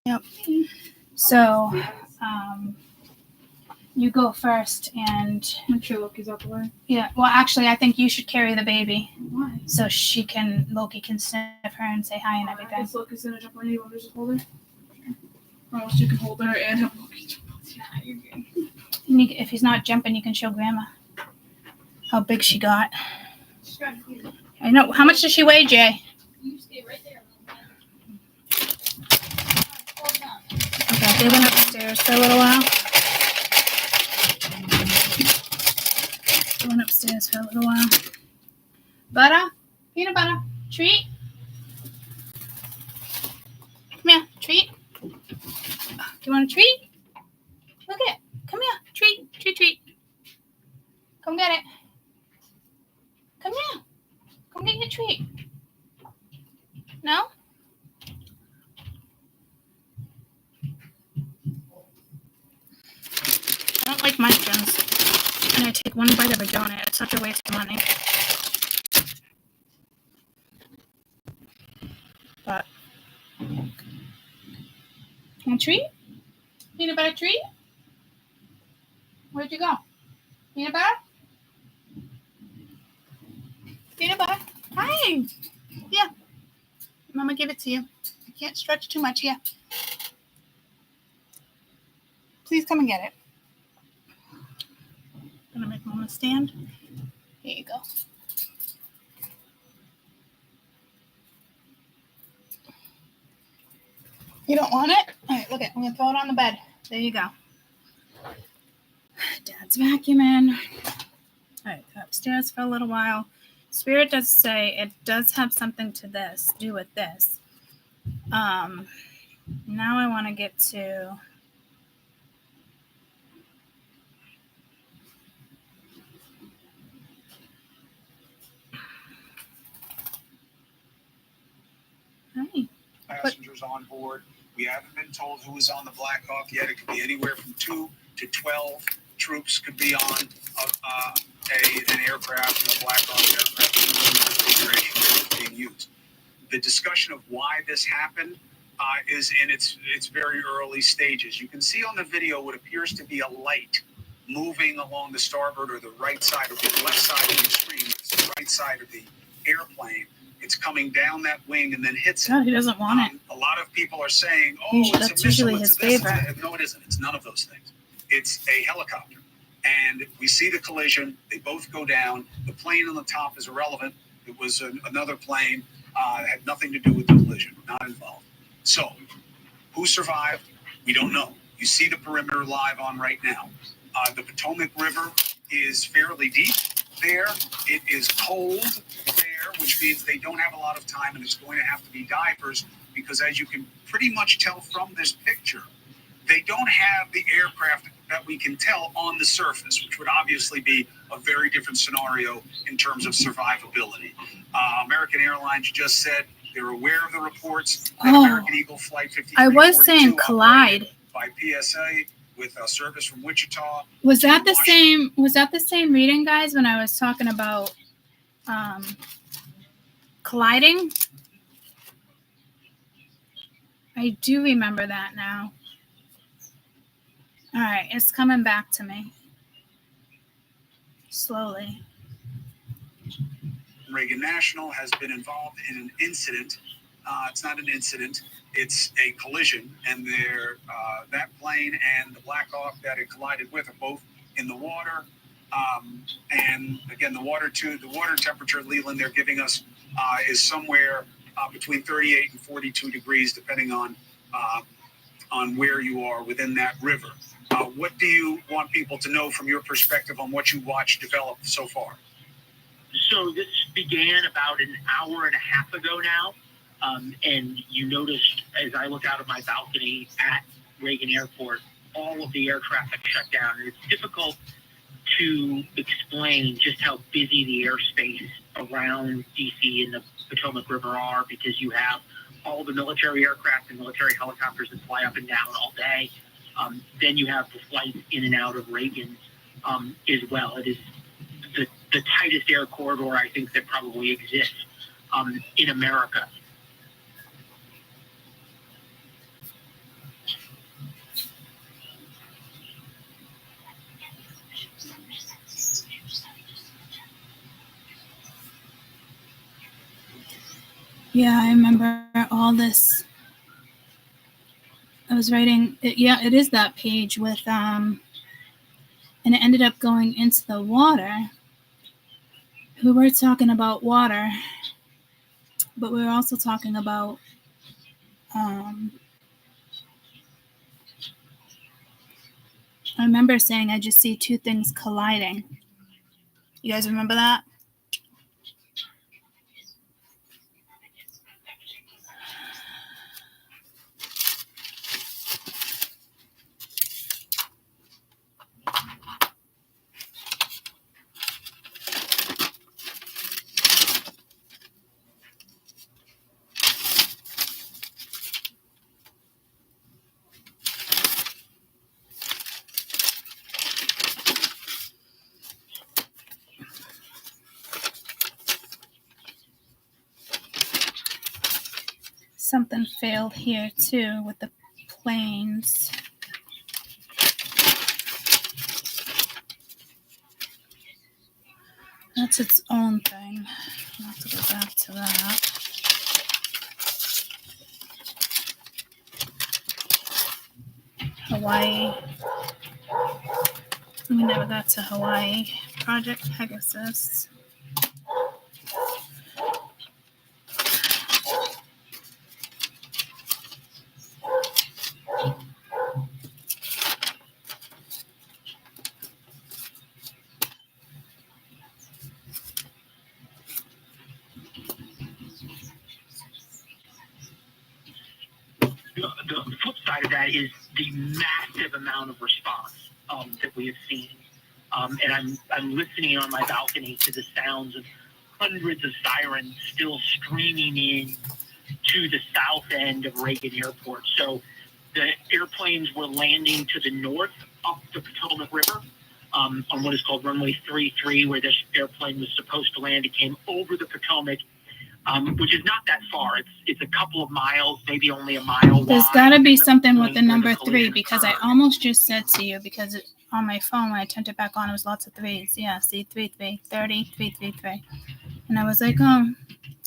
Yep. So, you go first, and Make sure Loki's out the way. yeah. Well, actually, I think you should carry the baby Why? so Loki can sniff her and say hi and I everything. guess Loki's gonna jump on you. Want to just hold her? Or else you can hold her and have Loki jump on you. Yeah, you're good. If he's not jumping, you can show Grandma how big she got. I know. How much does she weigh, Jay? You stay right there. Okay, they went upstairs for a little while. They went upstairs for a little while. Butter? Peanut butter? Treat? Come here, treat. Do you want a treat? Look at it. Come here, treat, treat, treat. Come get it. Come here. Come get your treat. No? I don't like munchkins. And I take one bite of a donut. It's such a waste of money. But want a treat? Peanut butter treat? Where'd you go? Peanut butter? Peanut butter? Hi. Yeah. Mama, give it to you. I can't stretch too much here. Please come and get it. Gonna make Mama stand. Here you go. You don't want it? All right, look it. I'm gonna throw it on the bed. There you go. Dad's vacuuming. All right, go upstairs for a little while. Spirit does say it does have something to do with this. Now I want to get to Passengers on board. We haven't been told who is on the Black Hawk yet. It could be anywhere from 2 to 12 troops could be on an aircraft, a Black Hawk aircraft, configuration that is being used. The discussion of why this happened is in its very early stages. You can see on the video what appears to be a light moving along the starboard or the right side or the left side of the screen. It's the right side of the airplane. It's coming down that wing and then hits it. God, he doesn't want it. A lot of people are saying, Usually, it's that's a missile, usually it's his a this, favorite. it's a-" No, it isn't. It's none of those things. It's a helicopter. And we see the collision. They both go down. The plane on the top is irrelevant. It was another plane. Had nothing to do with the collision. Not involved. So, who survived? We don't know. You see the perimeter live on right now. The Potomac River is fairly deep there. It is cold there, which means they don't have a lot of time, and it's going to have to be divers because, as you can pretty much tell from this picture, they don't have the aircraft that we can tell on the surface, which would obviously be a very different scenario in terms of survivability. American Airlines just said they're aware of the reports that American Eagle Flight 5342 I was saying collide by PSA with a service from Wichita. Was that the same? Was that the same reading, guys? When I was talking about colliding, I do remember that now. All right, it's coming back to me slowly. Reagan National has been involved in an incident. It's not an incident. It's a collision, and that plane and the Black Hawk that it collided with are both in the water. And again, the water temperature, Leland, they're giving us is somewhere between 38 and 42 degrees, depending on where you are within that river. What do you want people to know from your perspective on what you watched develop so far? So this began about an hour and a half ago now. And you noticed as I look out of my balcony at Reagan Airport, all of the air traffic shut down. And it's difficult to explain just how busy the airspace around DC and the Potomac River are, because you have all the military aircraft and military helicopters that fly up and down all day. Then you have the flights in and out of Reagan as well. It is the tightest air corridor, I think, that probably exists in America. Yeah, I remember all this. I was writing, it is that page with, and it ended up going into the water. We were talking about water, but we were also talking about, I remember saying I just see two things colliding. You guys remember that? Something failed here too with the planes. That's its own thing. I'll have to go back to that. Hawaii. We never got to Hawaii. Project Pegasus. The flip side of that is the massive amount of response that we have seen. And I'm listening on my balcony to the sounds of hundreds of sirens still streaming in to the south end of Reagan Airport. So the airplanes were landing to the north up the Potomac River on what is called runway 33, where this airplane was supposed to land. It came over the Potomac, which is not that far. It's a couple of miles, maybe only a mile. There's got to be something with the number 3 because I almost just said to you because on my phone when I turned it back on, it was lots of 3s. Yeah, see, 3, 3, 30, 3, 3, 3. And I was like, oh,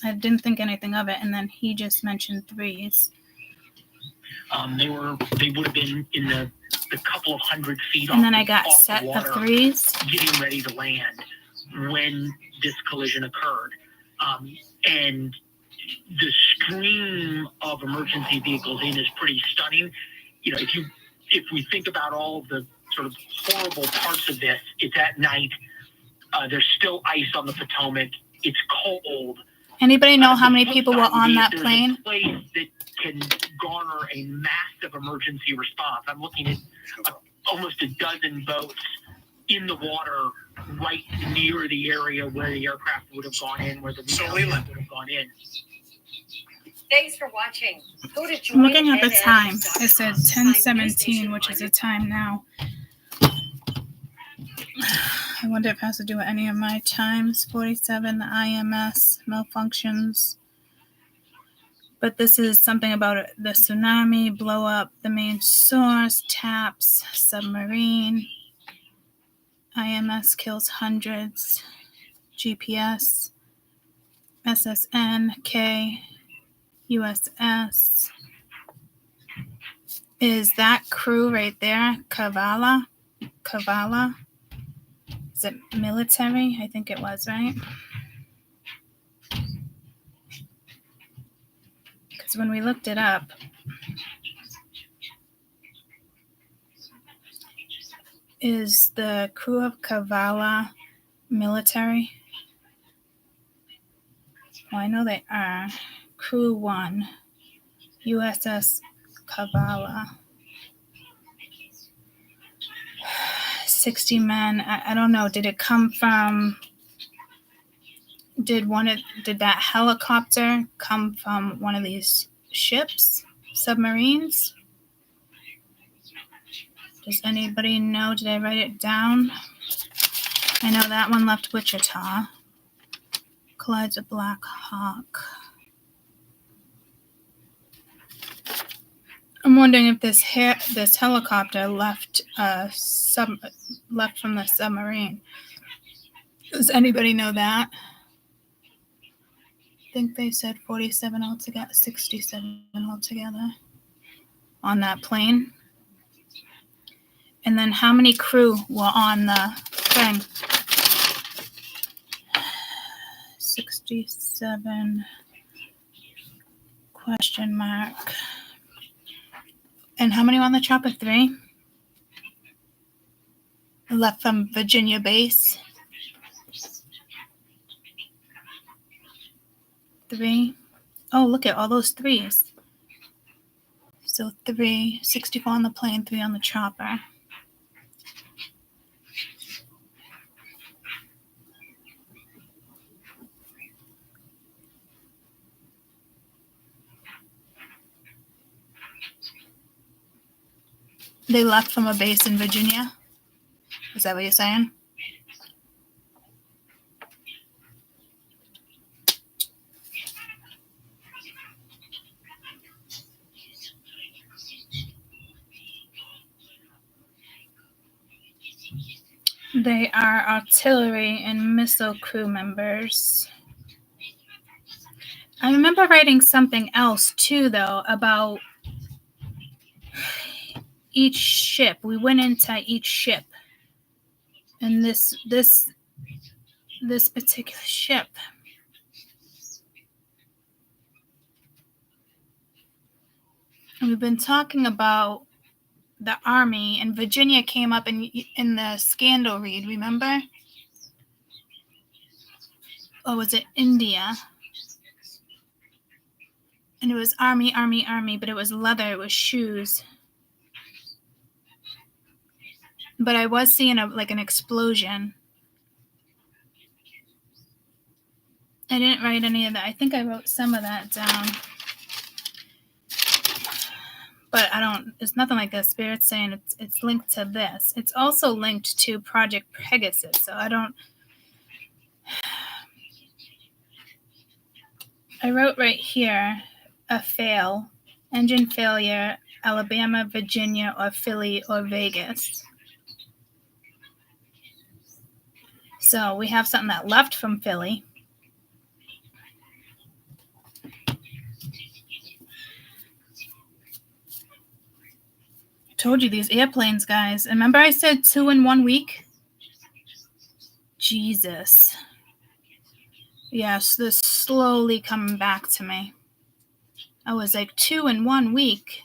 I didn't think anything of it. And then he just mentioned 3s. They would have been in the couple of hundred feet off. And then I got off set the water, of 3s. getting ready to land when this collision occurred. And the stream of emergency vehicles in is pretty stunning. You know, if we think about all of the sort of horrible parts of this, it's at night. There's still ice on the Potomac. It's cold. Anybody know how many people were on that plane? A place that can garner a massive emergency response. I'm looking at almost a dozen boats in the water right near the area where the aircraft would have gone in, where the Leland would have gone in. Thanks for watching. Go to I'm looking at the time. It said 10:17, which is the time now. I wonder if it has to do with any of my times. 47, the IMS malfunctions. But this is something about the tsunami, blow up the main source, taps, submarine. IMS kills hundreds. GPS. SSN, K, USS. Is that crew right there? Kavala? Is it military? I think it was, right? Because when we looked it up, is the crew of Kavala military? Well, I know they are. Crew 1, USS Kavala. 60 men. I don't know. Did it come from? Did that helicopter come from one of these ships, submarines? Does anybody know? Did I write it down? I know that one left Wichita. Collides a Black Hawk. I'm wondering if this helicopter left from the submarine. Does anybody know that? think they said 47 altogether, 67 altogether on that plane. And then how many crew were on the thing? 67 question mark. And how many were on the chopper? 3? Left from Virginia base. 3. Oh, look at all those 3s. So 3, 64 on the plane, 3 on the chopper. They left from a base in Virginia? Is that what you're saying? They are artillery and missile crew members. I remember writing something else too, though, about each ship. We went into each ship, and this particular ship. And we've been talking about the Army, and Virginia came up in the scandal read, remember? Or was it India? And it was Army, but it was leather, it was shoes. But I was seeing an explosion. I didn't write any of that. I think I wrote some of that down. But it's nothing like that. Spirit's saying it's linked to this. It's also linked to Project Pegasus. So I wrote right here, a fail, engine failure, Alabama, Virginia, or Philly, or Vegas. So we have something that left from Philly. Told you these airplanes, guys. Remember I said 2 in 1 week? Jesus. Yes, this slowly coming back to me. I was like 2 in 1 week.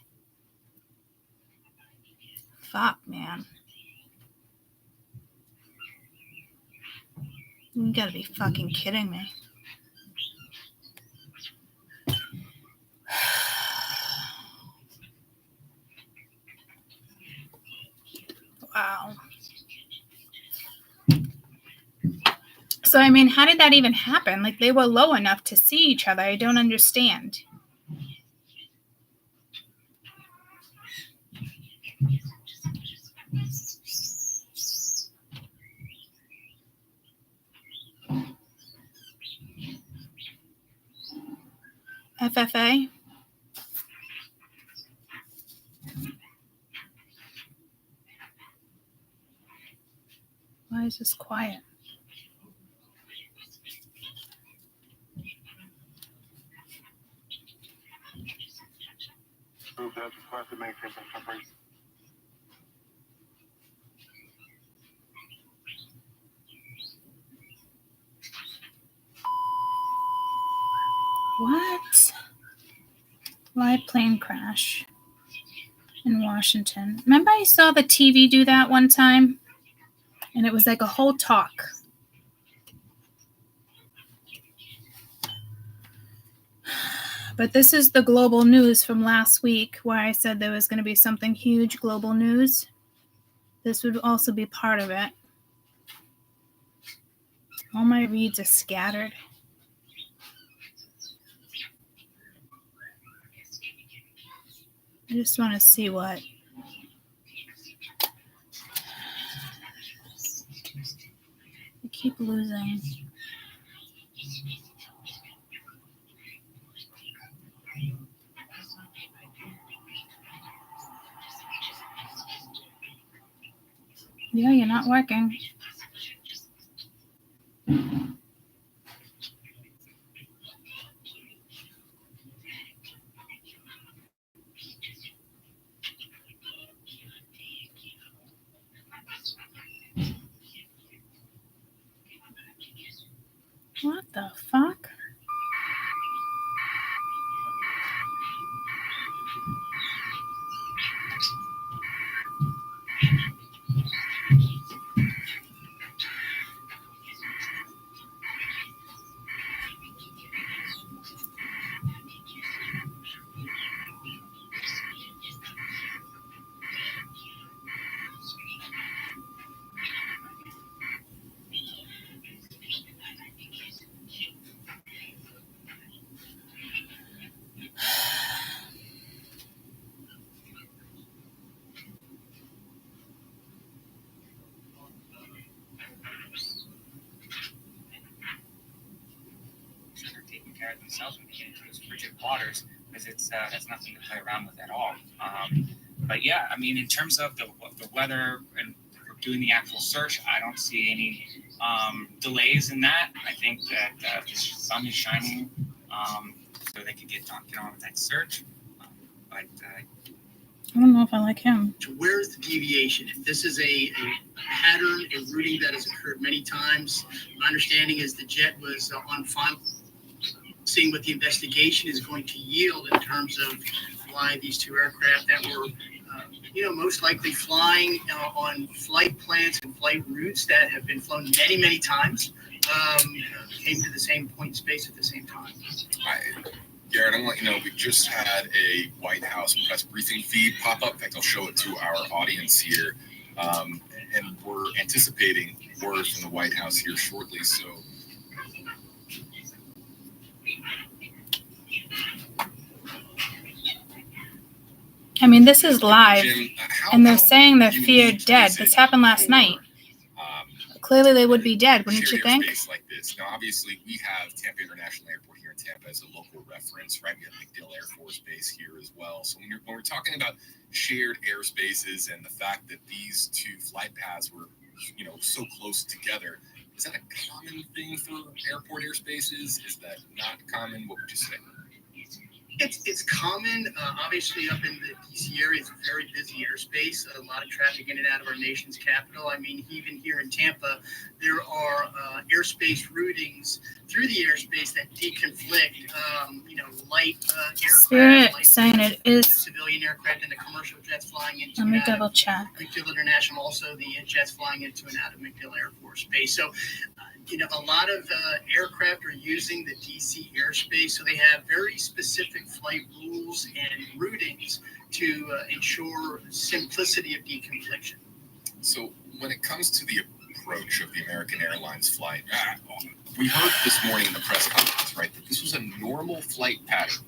Fuck, man. You gotta be fucking kidding me. Wow. So, I mean, how did that even happen? Like, they were low enough to see each other. I don't understand. FFA? Why is this quiet? What? Live plane crash in Washington. Remember I saw the TV do that one time? And it was like a whole talk. But this is the global news from last week where I said there was going to be something huge, global news. This would also be part of it. All my reads are scattered. I just want to see what. I keep losing. Yeah, you're not working. the fuck? They're taking care of themselves when they get into those frigid waters, because it's that's nothing to play around with at all. But yeah, I mean, in terms of the weather and doing the actual search, I don't see any delays in that. I think that the sun is shining, so they could get on with that search. But I don't know if I like him. Where's the deviation? If this is a pattern, a routing that has occurred many times, my understanding is the jet was on final, seeing what the investigation is going to yield in terms of why these two aircraft that were, most likely flying on flight plans and flight routes that have been flown many, many times, came to the same point in space at the same time. Garrett, I want you to know we just had a White House press briefing feed pop up. In fact, I'll show it to our audience here. And we're anticipating word from the White House here shortly. So. I mean, this is live, Jim, and they're saying they're feared dead. This happened last night. Clearly, they would be dead, wouldn't you think? Like this. Now, obviously, we have Tampa International Airport here in Tampa as a local reference, right? We have MacDill Air Force Base here as well. So when we're talking about shared airspaces and the fact that these two flight paths were, so close together, is that a common thing for airport airspaces? Is that not common? What would you say? It's common. Obviously, up in the DC area, it's a very busy airspace. A lot of traffic in and out of our nation's capital. I mean, even here in Tampa, there are airspace routings through the airspace that deconflict, light aircraft, saying it is civilian aircraft, and the commercial jets flying into. Let me double check. MacDill International, also the jets flying into and out of MacDill Air Force Base. So. A lot of aircraft are using the DC airspace, so they have very specific flight rules and routings to ensure simplicity of deconfliction. So when it comes to the approach of the American Airlines flight, we heard this morning in the press conference, right, that this was a normal flight pattern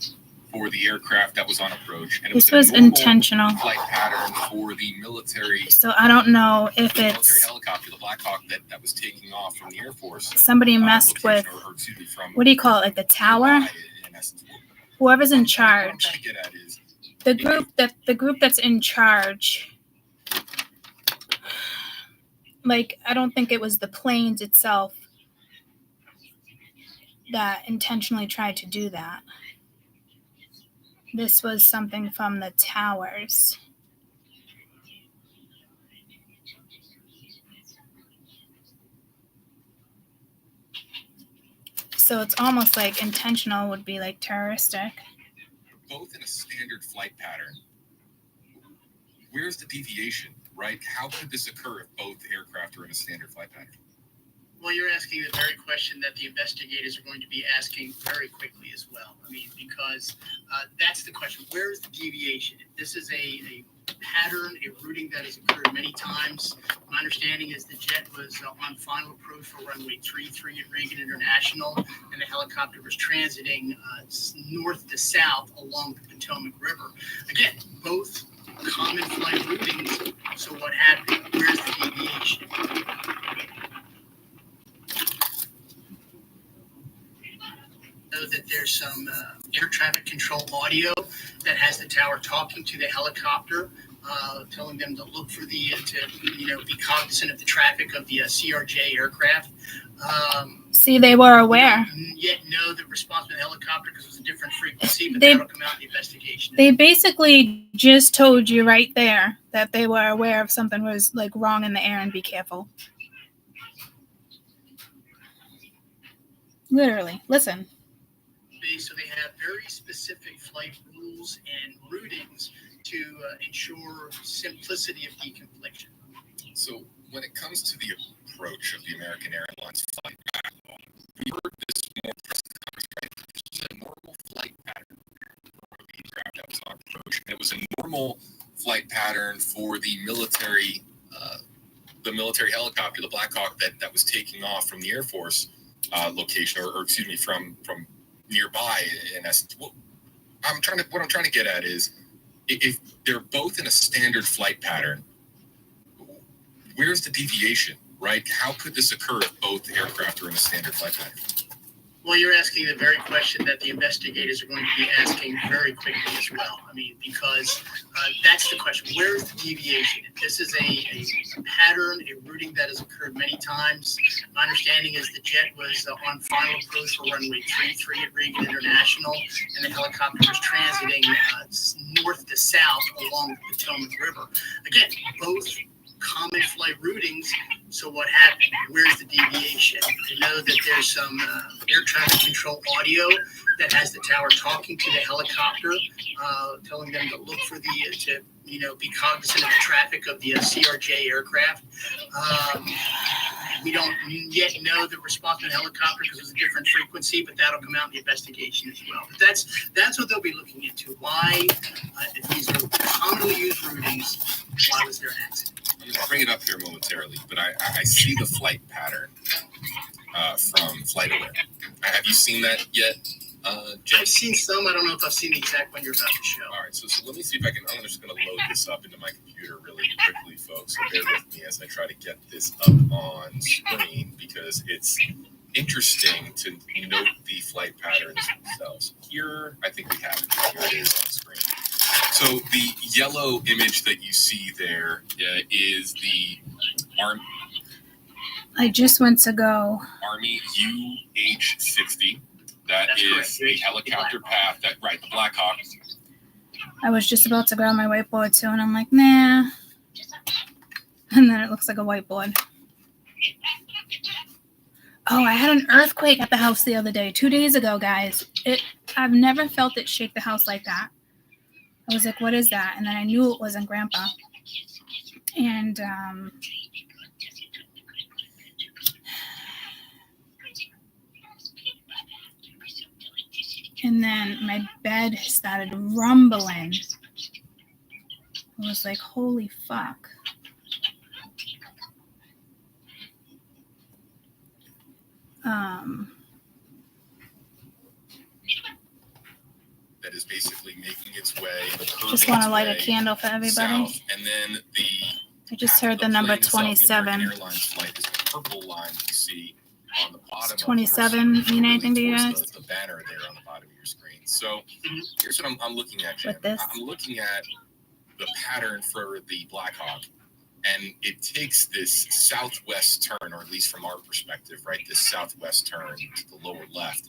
for the aircraft that was on approach. And this was intentional. Flight pattern for the military. So I don't know if it's military helicopter, the Black Hawk that was taking off from the Air Force. Somebody messed with, what do you call it, like the tower? Whoever's in charge. The group that's in charge. Like, I don't think it was the planes itself that intentionally tried to do that. This was something from the towers. So it's almost like intentional would be like terroristic. Both in a standard flight pattern. Where's the deviation, right? How could this occur if both aircraft are in a standard flight pattern? Well, you're asking the very question that the investigators are going to be asking very quickly as well. I mean, because that's the question. Where is the deviation? If this is a pattern, a routing that has occurred many times, my understanding is the jet was on final approach for runway 33 at Reagan International, and the helicopter was transiting north to south along the Potomac River. Again, both common flight routings. So what happened? Where's the deviation? Know that there's some air traffic control audio that has the tower talking to the helicopter, telling them to look for be cognizant of the traffic of the CRJ aircraft. See, they were aware. Yet know the response of the helicopter because it was a different frequency, but that'll come out in the investigation. They basically just told you right there that they were aware of something was like wrong in the air and be careful. Literally. Listen. So they have very specific flight rules and routings to ensure simplicity of deconfliction. So when it comes to the approach of the American Airlines flight, we heard this more press conference, right? This was a normal flight pattern for the aircraft that was on approach. And it was a normal flight pattern for the military helicopter, the Black Hawk that was taking off from the Air Force location, or excuse me, from nearby. In essence, what I'm trying to get at is, if they're both in a standard flight pattern, where's the deviation, right? How could this occur if both aircraft are in a standard flight pattern? Well, you're asking the very question that the investigators are going to be asking very quickly as well. I mean, because that's the question. Where's the deviation? If this is a pattern, a routing that has occurred many times, my understanding is the jet was on final approach for runway 33 at Reagan International, and the helicopter was transiting north to south along the Potomac River. Again, both common flight routings. So what happened? Where's the deviation? I know that there's some air traffic control audio that has the tower talking to the helicopter, telling them to look for to be cognizant of the traffic of the CRJ aircraft. We don't yet know the response of the helicopter because it's a different frequency, but that'll come out in the investigation as well. But that's what they'll be looking into. Why, if these are commonly used routings, why was there an accident? I'll bring it up here momentarily, but I see the flight pattern from FlightAware. Have you seen that yet, Jay? I've seen some. I don't know if I've seen the exact one you're about to show. All right, so let me see if I can. I'm just going to load this up into my computer really quickly, folks. So bear with me as I try to get this up on screen, because it's interesting to note the flight patterns themselves. Here, I think we have it. Here it is on screen. So the yellow image that you see there is the Army. I just went to go. Army UH-60. That is correct. The helicopter path. The Black Hawk. I was just about to grab my whiteboard too, and I'm like, nah. And then it looks like a whiteboard. Oh, I had an earthquake at the house the other day, 2 days ago, guys. I've never felt it shake the house like that. I was like, what is that? And then I knew it wasn't Grandpa. And then my bed started rumbling. I was like, holy fuck. That is basically making its way. Just want to light a candle for everybody. South, and then I just heard the number 27. Airlines flight is the purple line you see on the bottom. 27 mean anything to you guys? The banner there on the bottom of your screen. So here's what I'm looking at, Jim. With this? I'm looking at the pattern for the Black Hawk, and it takes this southwest turn, or at least from our perspective, right? This southwest turn to the lower left.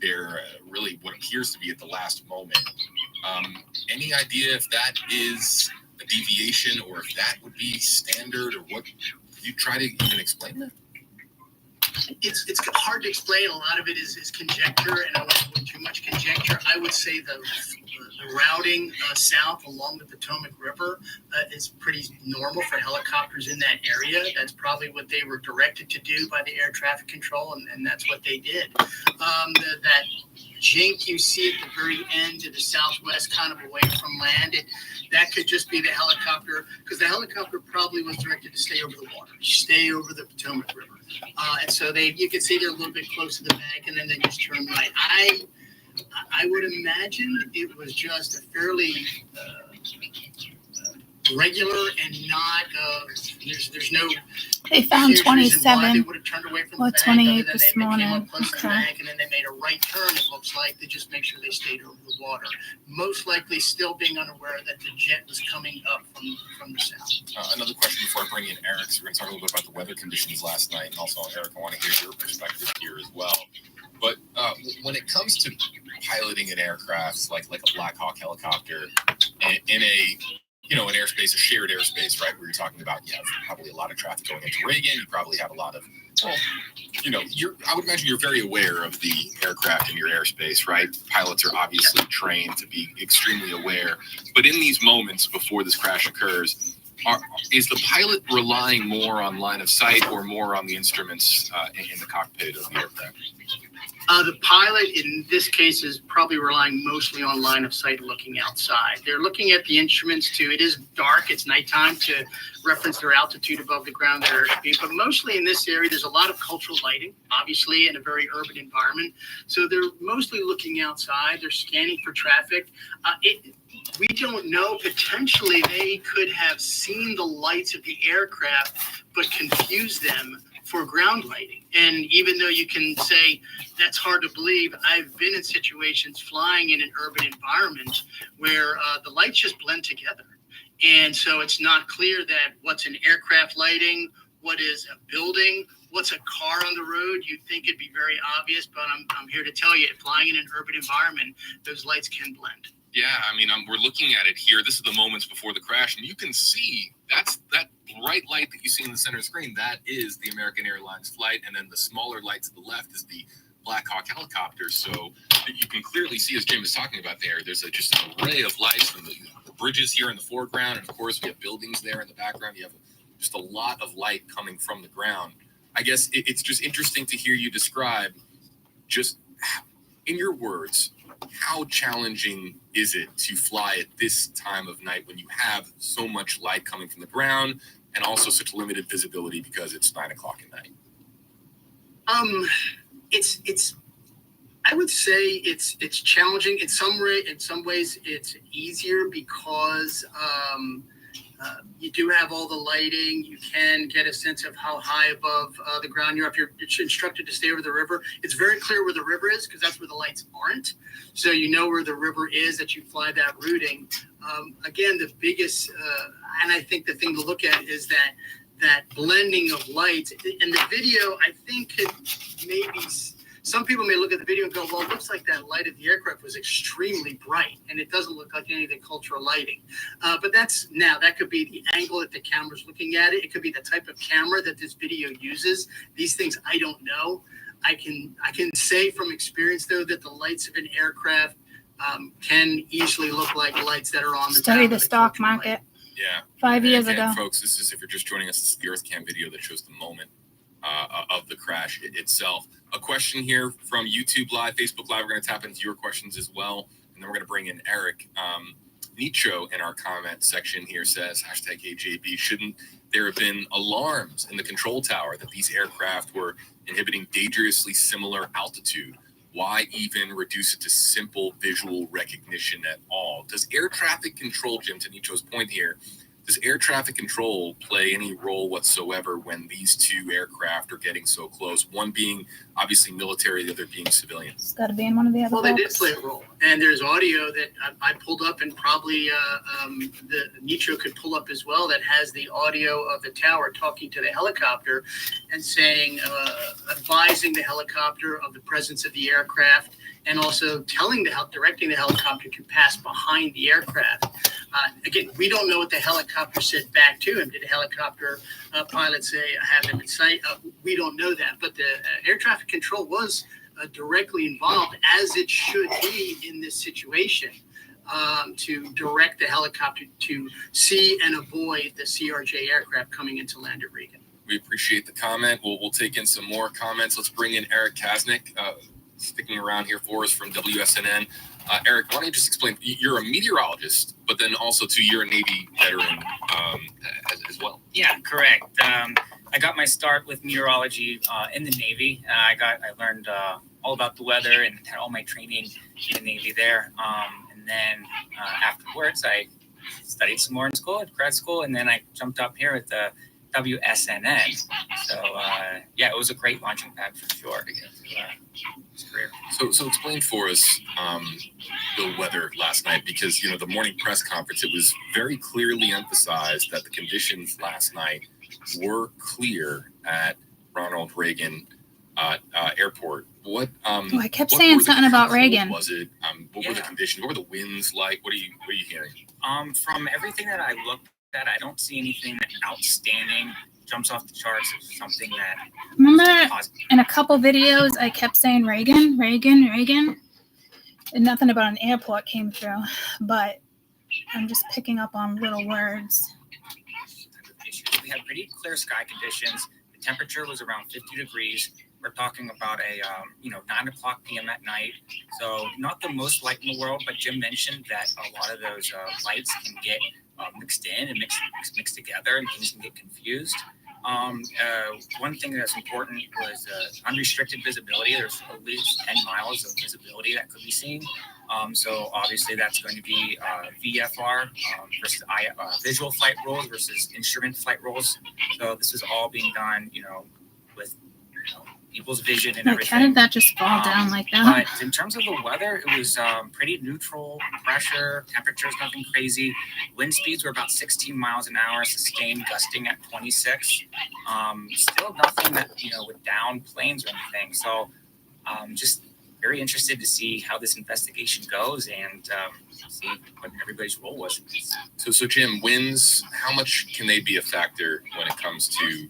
They're really what appears to be at the last moment. Any idea if that is a deviation, or if that would be standard, or what? Could you try to even explain that? It's hard to explain. A lot of it is conjecture, and I don't want to put too much conjecture. I would say the routing south along the Potomac River is pretty normal for helicopters in that area. That's probably what they were directed to do by the air traffic control, and that's what they did. That jink you see at the very end to the southwest, kind of away from land, that could just be the helicopter, because the helicopter probably was directed to stay over the water, stay over the Potomac River. And so you can see they're a little bit close to the bank, and then they just turn right. I would imagine it was just a fairly regular and not. There's no. They found 27 they would have turned away from or the bank, 28 they this came morning. up close to the Okay. bank, and then they made a right turn. It looks like to just make sure they stayed over the water. Most likely, still being unaware that the jet was coming up from the south. Another question before I bring in Eric. So we're going to talk a little bit about the weather conditions last night, and also Eric, I want to hear your perspective here as well. But when it comes to piloting an aircraft like a Black Hawk helicopter in a an airspace, a shared airspace, right, where you're talking about, you have probably a lot of traffic going into Reagan, you probably have a lot of I would imagine you're very aware of the aircraft in your airspace, right? Pilots are obviously trained to be extremely aware. But in these moments before this crash occurs, is the pilot relying more on line of sight or more on the instruments in the cockpit of the aircraft? The pilot in this case is probably relying mostly on line of sight looking outside. They're looking at the instruments too. It is dark, it's nighttime, to reference their altitude above the ground, their airspeed. But mostly in this area, there's a lot of cultural lighting, obviously in a very urban environment. So they're mostly looking outside. They're scanning for traffic. We don't know. Potentially, they could have seen the lights of the aircraft, but confused them for ground lighting. And even though you can say that's hard to believe, I've been in situations flying in an urban environment where the lights just blend together. And so it's not clear that what's an aircraft lighting, what is a building, what's a car on the road. You'd think it'd be very obvious, but I'm here to tell you, flying in an urban environment, those lights can blend. Yeah, I mean, we're looking at it here. This is the moments before the crash, and you can see that bright light that you see in the center of the screen. That is the American Airlines flight, and then the smaller light to the left is the Black Hawk helicopter. So you can clearly see, as Jim is talking about there's just an array of lights from the bridges here in the foreground, and of course we have buildings there in the background. You have just a lot of light coming from the ground. I guess it's just interesting to hear you describe, just in your words, how challenging is it to fly at this time of night when you have so much light coming from the ground and also such limited visibility because it's 9 o'clock at night? It's I would say it's challenging. In some ways it's easier because you do have all the lighting. You can get a sense of how high above the ground you are. If you're instructed to stay over the river, it's very clear where the river is because that's where the lights aren't. So you know where the river is that you fly that routing. Again, the biggest, and I think the thing to look at is that blending of lights. And the video, I think, could maybe... Some people may look at the video and go, well, it looks like that light of the aircraft was extremely bright, and it doesn't look like any of the cultural lighting. But that could be the angle that the camera's looking at it. It could be the type of camera that this video uses. These things I don't know. I can say from experience, though, that the lights of an aircraft can easily look like lights that are on the study the stock market. Light. Yeah. 5 years ago. Folks, this is, if you're just joining us, this is the EarthCam video that shows the moment of the crash itself. A question here from YouTube Live, Facebook Live. We're going to tap into your questions as well. And then we're going to bring in Eric. Nicho in our comment section here says, #AJB, shouldn't there have been alarms in the control tower that these aircraft were inhibiting dangerously similar altitude? Why even reduce it to simple visual recognition at all? Does air traffic control, Jim, to Nicho's point here, does air traffic control play any role whatsoever when these two aircraft are getting so close? One being obviously military, the other being civilian. It's got to be in one of the other Well, they did play a role. And there's audio that I pulled up, and probably the Nicho could pull up as well, that has the audio of the tower talking to the helicopter and saying, advising the helicopter of the presence of the aircraft, and also directing the helicopter to pass behind the aircraft. Again, we don't know what the helicopter said back to him. Did the helicopter pilot say, I have them in sight? We don't know that. But the air traffic control was directly involved, as it should be in this situation, to direct the helicopter to see and avoid the CRJ aircraft coming into land at Reagan. We appreciate the comment. We'll take in some more comments. Let's bring in Eric Kasnick, sticking around here for us from WSNN. Eric, why don't you just explain? You're a meteorologist, but then also too, you're a Navy veteran as well. Yeah, correct. I got my start with meteorology in the Navy. I learned all about the weather and had all my training in the Navy there. And then afterwards, I studied some more in school, at grad school, and then I jumped up here at the WSNN. So it was a great launching pad for sure to get into his career. So explain for us the weather last night, because the morning press conference, it was very clearly emphasized that the conditions last night were clear at Ronald Reagan Airport. I kept saying something about Reagan. Was it? What were the conditions? What were the winds like? What are you hearing? From everything that I looked at, I don't see anything outstanding. jumps off the charts as something that Remember positive. in a couple videos I kept saying Reagan, Reagan, Reagan, and nothing about an airport came through, but I'm just picking up on little words. We had pretty clear sky conditions. The temperature was around 50 degrees. We're talking about a 9 o'clock p.m. at night. So not the most light in the world, but Jim mentioned that a lot of those lights can get mixed in and mixed together, and things can get confused. One thing that's important was unrestricted visibility. There's at least 10 miles of visibility that could be seen. So obviously that's going to be VFR versus visual flight rules versus instrument flight rules. So this is all being done, with people's vision and Like, everything. how did that just fall down like that? But in terms of the weather, it was pretty neutral. Pressure, temperatures, nothing crazy. Wind speeds were about 16 miles an hour, sustained gusting at 26. Still nothing that, would down planes or anything. So just very interested to see how this investigation goes and see what everybody's role was. So Jim, winds, how much can they be a factor when it comes to?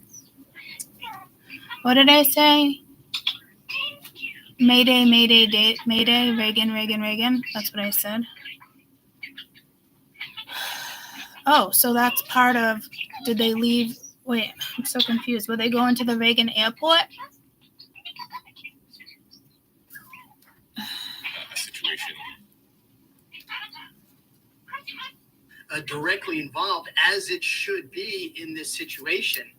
What did I say? Mayday, Mayday, Mayday, Reagan, Reagan, Reagan. That's what I said. Oh, so that's part of, did they leave? Wait, I'm so confused. Were they going to the Reagan airport? A situation. Directly involved, as it should be in this situation,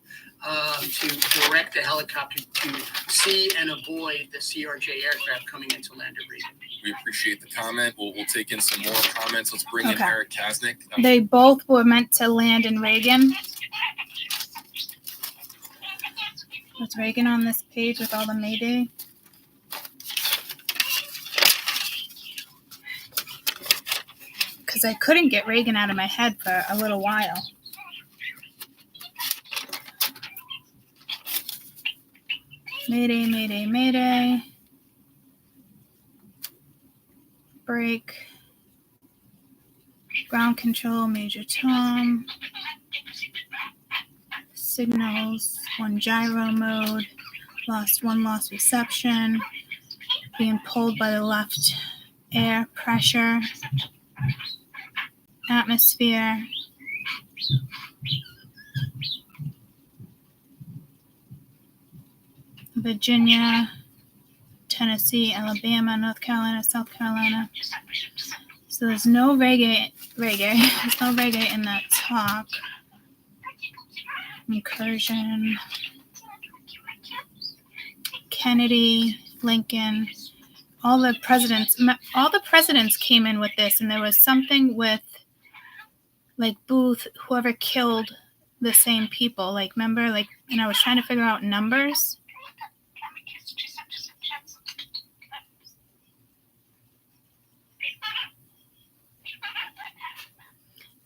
to direct the helicopter to see and avoid the CRJ aircraft coming into land at Reagan. We appreciate the comment. We'll take in some more comments. Let's bring in Okay. Eric Kasnick. They both were meant to land in Reagan. Was Reagan on this page with all the Mayday? Because I couldn't get Reagan out of my head for a little while. Mayday, Mayday, Mayday. Break. Ground control, Major Tom. Signals, 1 gyro mode. Lost reception. Being pulled by the left air pressure. Atmosphere. Virginia, Tennessee, Alabama, North Carolina, South Carolina. So there's no reggae. There's no reggae in that talk. Incursion. Kennedy, Lincoln, all the presidents came in with this, and there was something with like Booth, whoever killed the same people. Like, remember, like, and I was trying to figure out numbers.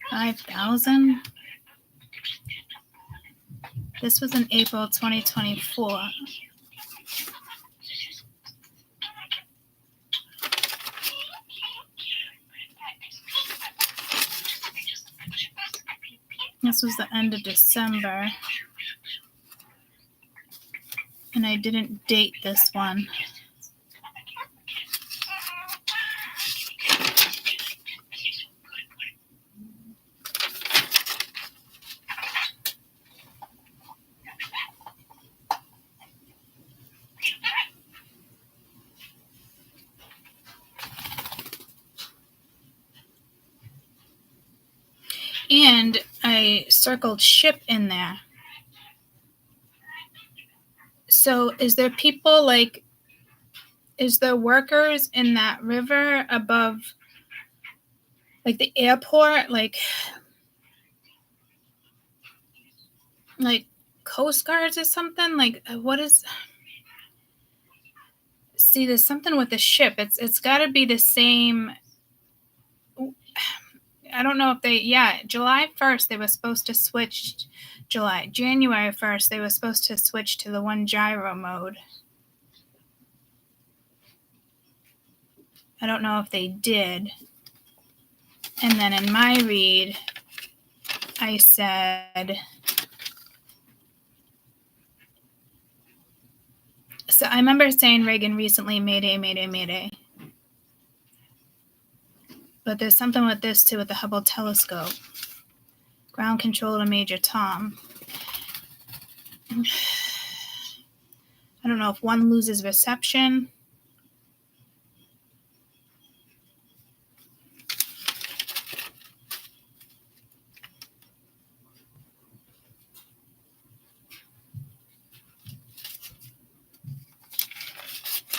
$5,000. This was in April 2024. This was the end of December. And I didn't date this one. And I circled ship in there. So is there people like, is there workers in that river above, like the airport, like Coast Guards or something? Like, what is, see, there's something with the ship. It's got to be the same. I don't know if July 1st, they were supposed to switch. January 1st, they were supposed to switch to the 1 gyro mode. I don't know if they did. And then in my read, I said So I remember saying Reagan recently, Mayday, Mayday, Mayday. But there's something with this too with the Hubble telescope. Ground control to Major Tom. I don't know if one loses reception.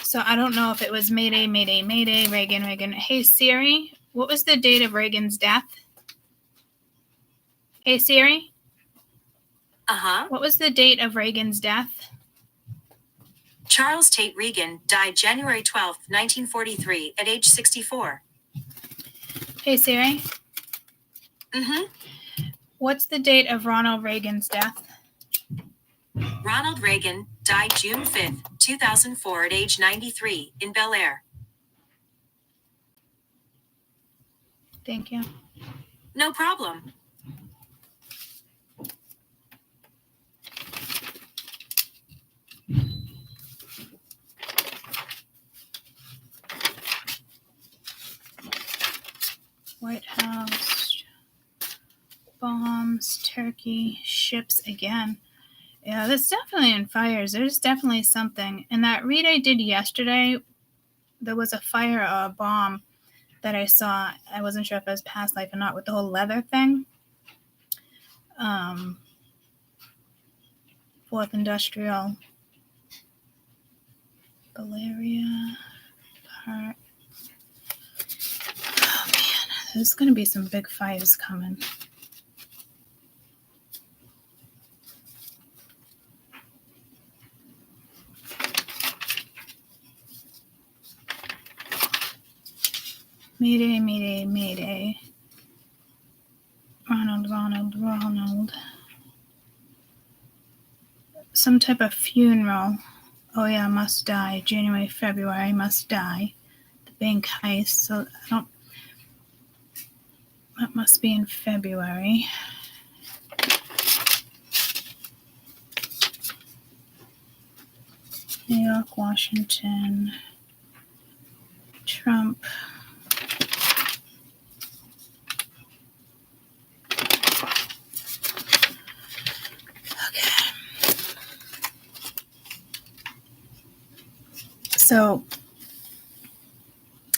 So I don't know if it was Mayday, Mayday, Mayday, Reagan, Reagan. Hey Siri, what was the date of Reagan's death? Hey Siri? What was the date of Reagan's death? Charles Tate Reagan died January 12, 1943, at age 64. Hey Siri? What's the date of Ronald Reagan's death? Ronald Reagan died June 5, 2004, at age 93, in Bel Air. Thank you. No problem. White House, bombs, Turkey, ships again. Yeah, that's definitely in fires. There's definitely something. In that read I did yesterday, there was a fire or a bomb that I saw. I wasn't sure if it was past life or not with the whole leather thing. Fourth Industrial, Valeria, Part. Oh man, there's going to be some big fires coming. Mayday, Mayday, Mayday. Ronald, Ronald, Ronald. Some type of funeral. Oh yeah, must die. January, February, must die. The bank heist. So I don't. That must be in February. New York, Washington. Trump. So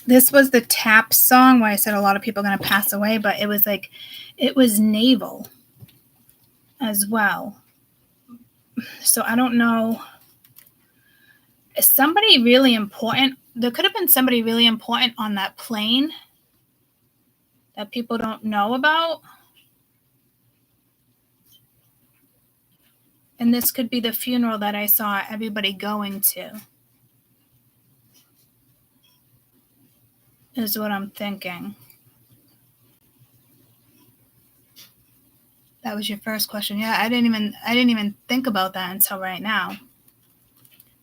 this was the TAP song where I said a lot of people are going to pass away, but it was like, it was naval as well. So I don't know. Is somebody really important? There could have been somebody really important on that plane that people don't know about. And this could be the funeral that I saw everybody going to. Is what I'm thinking. That was your first question. Yeah, I didn't even think about that until right now.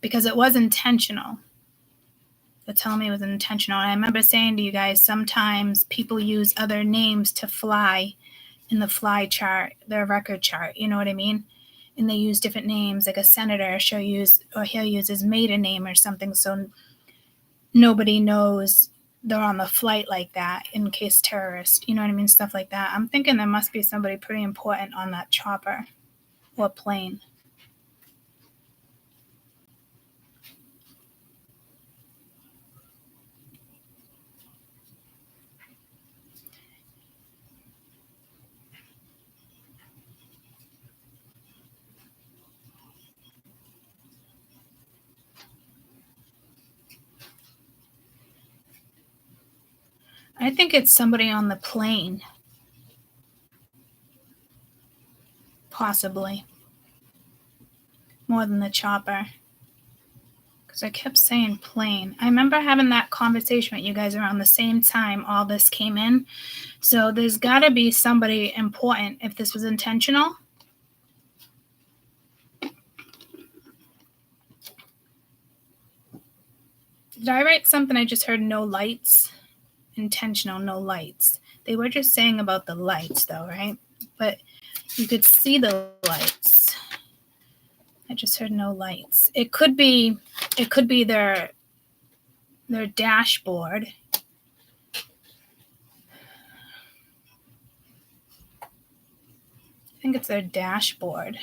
Because it was intentional. They're telling me it was intentional. And I remember saying to you guys, sometimes people use other names to fly in the fly chart, their record chart. You know what I mean? And they use different names, like a senator, he'll use his maiden name or something, so nobody knows they're on the flight like that in case terrorist, you know what I mean? Stuff like that. I'm thinking there must be somebody pretty important on that chopper or plane. I think it's somebody on the plane. Possibly. More than the chopper. Because I kept saying plane. I remember having that conversation with you guys around the same time all this came in. So there's got to be somebody important if this was intentional. Did I write something? I just heard no lights. Intentional, no lights. They were just saying about the lights though, right? But you could see the lights. I just heard no lights. It could be their dashboard. I think it's their dashboard.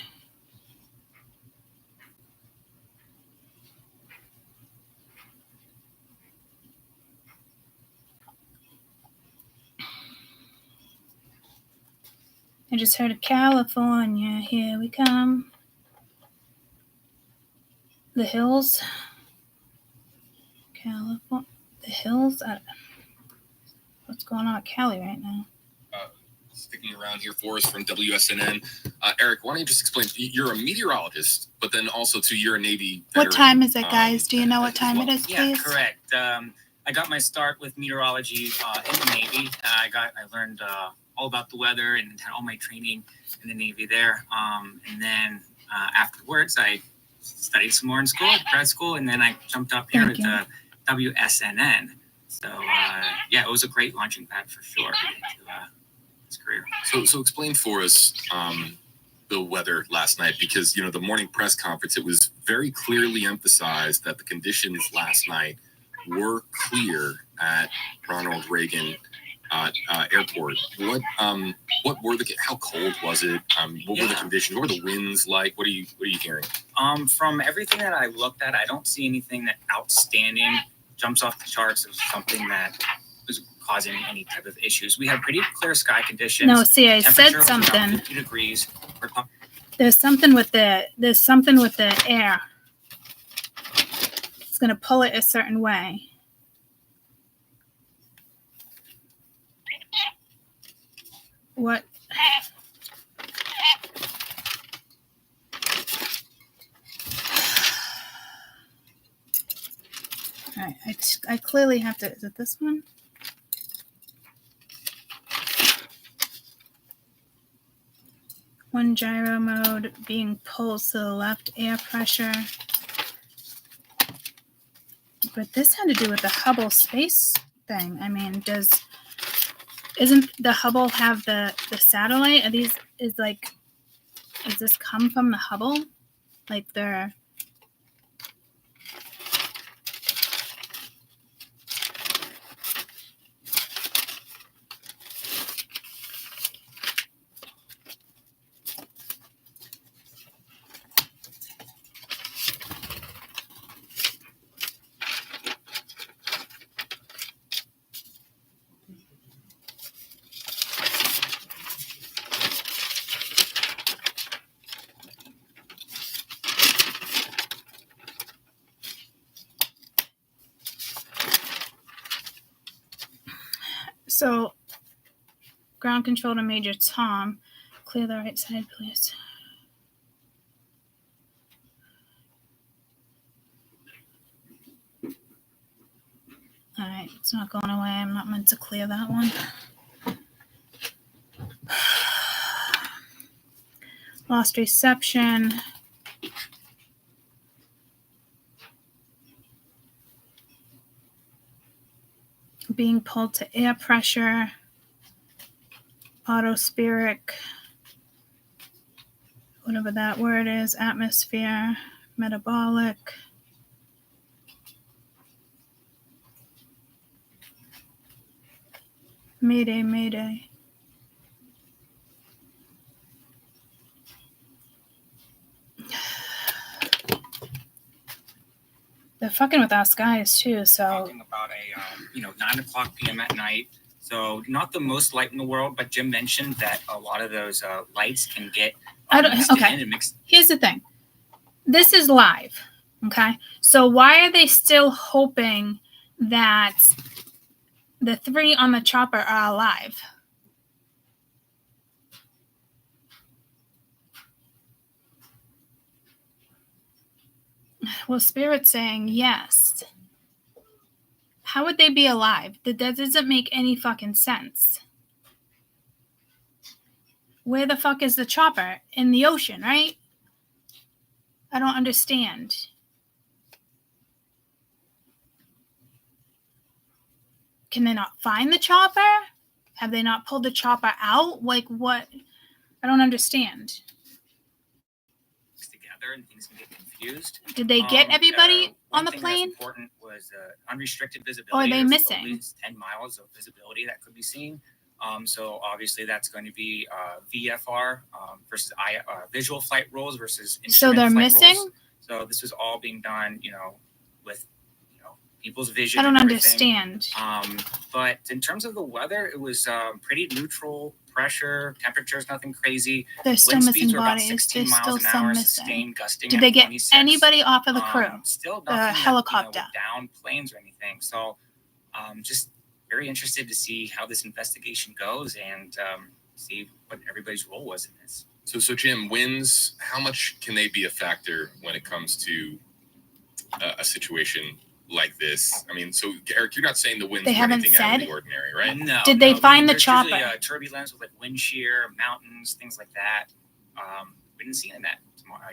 I just heard of California. Here we come. The hills. California. The hills. What's going on with Cali right now? Sticking around here for us from WSNN. Eric, why don't you just explain? You're a meteorologist, but then also, too, you're a Navy veteran. What time is it, guys? Do you know what time it is, please? Yeah, correct. I got my start with meteorology in the Navy. I learned all about the weather and had all my training in the Navy there. And then afterwards, I studied some more in school, grad school, and then I jumped up here at WSNN. So, it was a great launching pad for sure into his career. So explain for us the weather last night, because, the morning press conference, it was very clearly emphasized that the conditions last night were clear at Ronald Reagan Airport. What were how cold was it? What were the conditions? What were the winds like? What are you hearing? From everything that I looked at, I don't see anything that outstanding jumps off the charts of something that was causing any type of issues. We had pretty clear sky conditions. No, see, I said something. 50 degrees. There's something with the air. It's gonna pull it a certain way. What? All right, I clearly have to. Is it this one? One gyro mode being pulled to the left, air pressure. But this had to do with the Hubble space thing. I mean, isn't the Hubble have the satellite? Does this come from the Hubble? Like they're... So, ground control to Major Tom. Clear the right side, please. All right, it's not going away. I'm not meant to clear that one. Lost reception. Being pulled to air pressure, autospheric, whatever that word is, atmosphere, metabolic. Mayday, mayday. They're fucking with our skies too, so. Talking about 9:00 p.m. at night. So not the most light in the world, but Jim mentioned that a lot of those lights can get mixed. Here's the thing. This is live, okay? So why are they still hoping that the three on the chopper are alive? Well, Spirit's saying yes. How would they be alive? That doesn't make any fucking sense. Where the fuck is the chopper? In the ocean, right? I don't understand. Can they not find the chopper? Have they not pulled the chopper out? Like what? I don't understand. weather and things can get confused. Did they get everybody on the One thing plane? that's important was unrestricted Or visibility. are they There's missing? At least 10 miles of visibility that could be seen. So obviously that's going to be VFR versus visual flight rules versus So instrument they're flight missing? rules. So this was all being done, with people's vision. I don't and everything. understand. But in terms of the weather, it was pretty neutral. Pressure, temperatures, nothing crazy. They're still Wind missing speeds were about bodies. 16 There's miles still an some hour, missing. sustained gusting Did at they get 26. anybody off of the crew? Still The nothing helicopter. that, down planes or anything. So just very interested to see how this investigation goes and see what everybody's role was in this. So Jim, winds, how much can they be a factor when it comes to a situation like this? I mean, so Eric, you're not saying the winds They were haven't anything out of said? the ordinary, right? No. Did they find the there's chopper? Usually, turbulence with wind shear, mountains, things like that. We didn't see any of that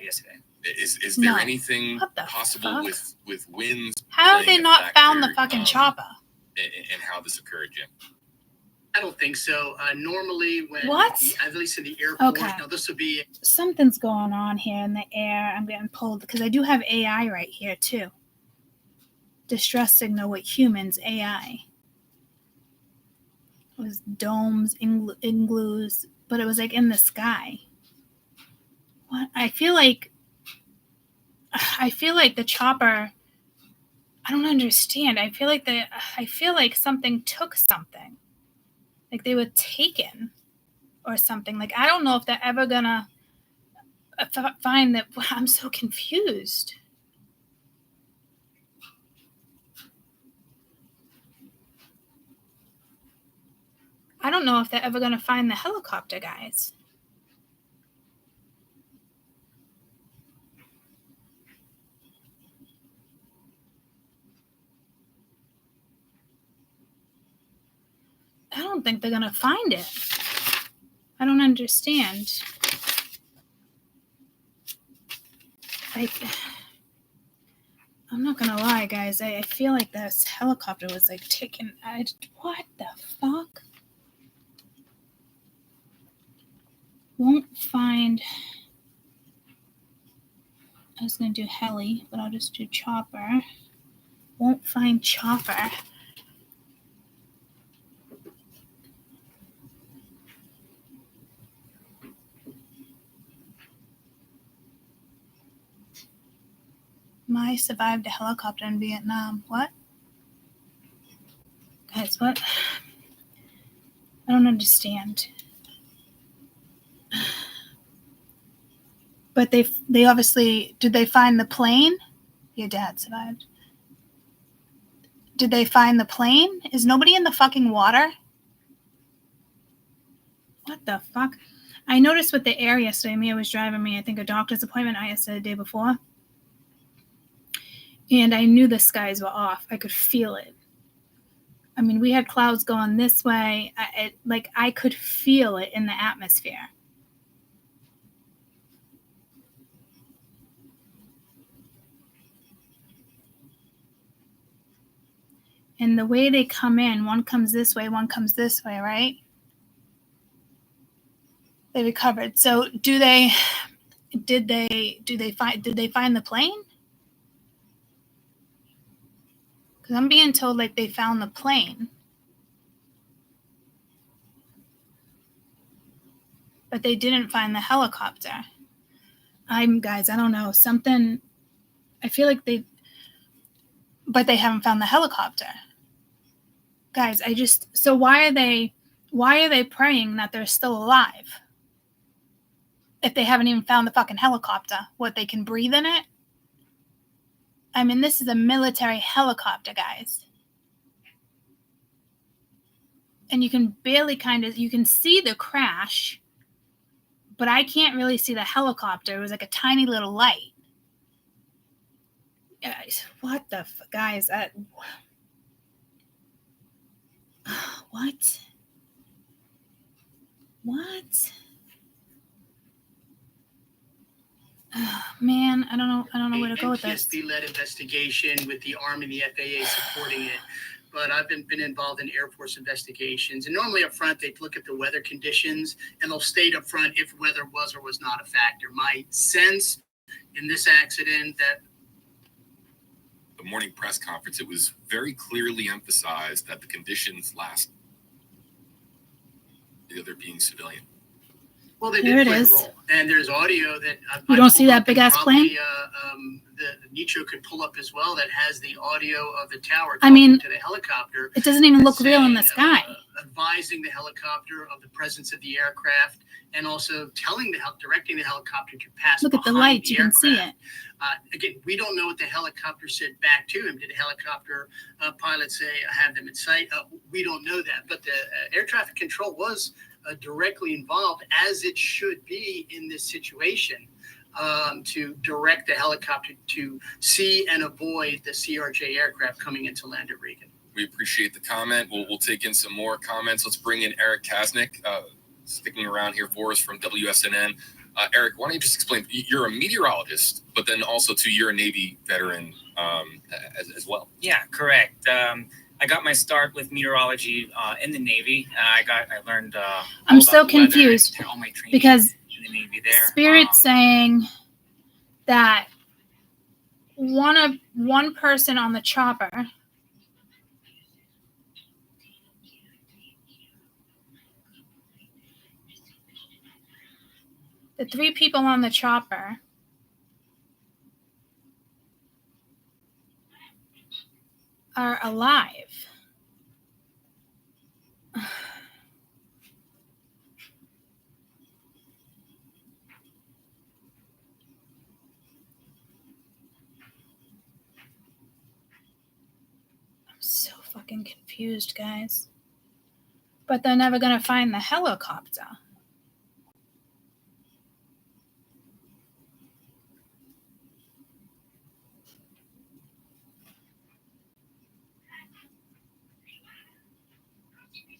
yesterday. Is there No. anything What the possible fuck? with winds? How have playing they a not found the factor, fucking chopper? and how this occurred, Jim? I don't think so. Normally, when What? at least in the Air Force, Okay. now this would be Something's going on here in the air. I'm getting pulled because I do have AI right here too. Distress signal with humans, AI. It was domes, igloos, but it was like in the sky. What? I feel like the chopper. I don't understand. I feel like something took something. Like they were taken or something. Like I don't know if they're ever gonna find that. I'm so confused. I don't know if they're ever gonna find the helicopter guys. I don't think they're gonna find it. I don't understand. I'm not gonna lie, guys. I feel like this helicopter was like taken. What the fuck? Won't find. I was gonna do heli, but I'll just do chopper. Won't find chopper. I survived a helicopter in Vietnam. What? Guys, what? I don't understand. But they obviously, did they find the plane? Your dad survived. Did they find the plane? Is nobody in the fucking water? What the fuck? I noticed with the air yesterday, Mia was driving me, I think, a doctor's appointment yesterday, the day before. And I knew the skies were off. I could feel it. I mean, we had clouds going this way. I could feel it in the atmosphere. And the way they come in, one comes this way, one comes this way, right? They recovered. So did they find the plane? Because I'm being told like they found the plane. But they didn't find the helicopter. Guys, I don't know. Something, I feel like but they haven't found the helicopter. Guys, so why are they praying that they're still alive? If they haven't even found the fucking helicopter, what, they can breathe in it? I mean, this is a military helicopter, guys. And you can barely you can see the crash, but I can't really see the helicopter. It was like a tiny little light. Guys, what the guys? What? Man, I don't know where to go with this. NTSB-led investigation with the Army and the FAA supporting it. But I've been involved in Air Force investigations. And normally up front, they look at the weather conditions, and they'll state up front if weather was or was not a factor. My sense in this accident that The morning press conference, it was very clearly emphasized that the conditions last the other being civilian. well, they There did it play is. a role, and there's audio that You don't see that big ass plane? The Nitro could pull up as well that has the audio of the tower. I mean, to the helicopter. It doesn't even look saying, real in the sky. Advising the helicopter of the presence of the aircraft, and also directing the helicopter to pass. Look at the behind lights; the you can see aircraft. it. Again, we don't know what the helicopter said back to him. Did the helicopter pilot say, "I have them in sight"? We don't know that, but the air traffic control was directly involved, as it should be in this situation, to direct the helicopter to see and avoid the CRJ aircraft coming into land at Reagan. We appreciate the comment. We'll take in some more comments. Let's bring in Eric Kasnick, sticking around here for us from WSNN. Eric, why don't you just explain? You're a meteorologist, but then also too, you're a Navy veteran as well. Yeah, correct. I got my start with meteorology in the Navy. I learned. I'm so confused all my training because in the Navy there. Spirit's saying that one person on the chopper the 3 people on the chopper are alive. I'm so fucking confused, guys. But they're never gonna find the helicopter.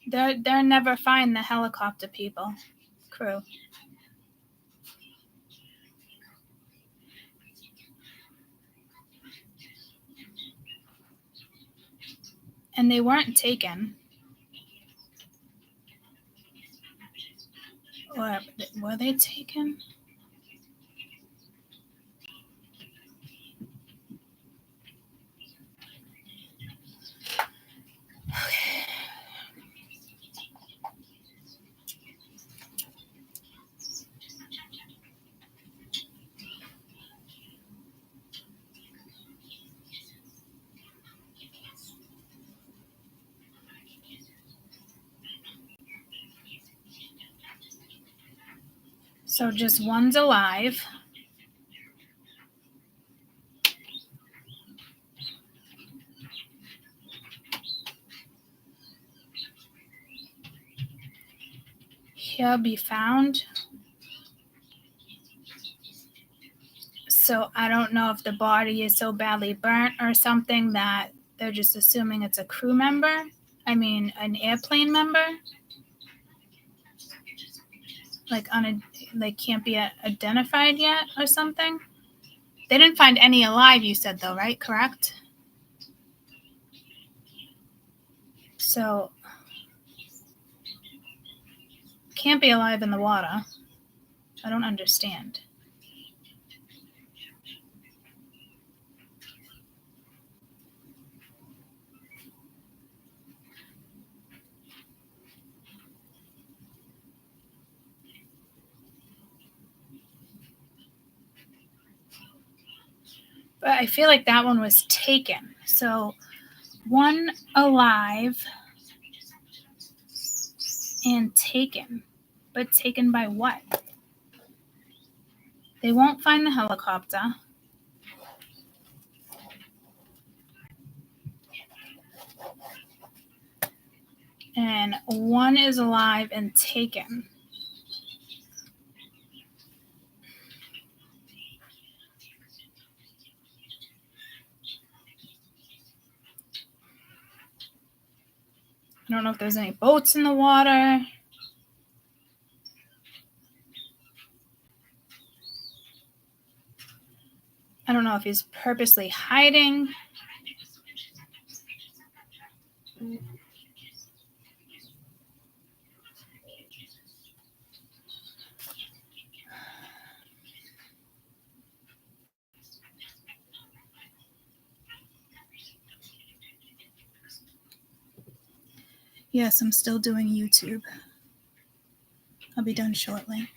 They'll never find the helicopter people, crew. And they weren't taken. Or were they taken? Okay. So just one's alive. He'll be found. So I don't know if the body is so badly burnt or something that they're just assuming it's a crew member. I mean, an airplane member. Like can't be identified yet or something. They didn't find any alive, you said though, right? Correct? So can't be alive in the water. I don't understand. But I feel like that one was taken. So one alive and taken. But taken by what? They won't find the helicopter. And one is alive and taken. I don't know if there's any boats in the water. I don't know if he's purposely hiding. Yes, I'm still doing YouTube. I'll be done shortly.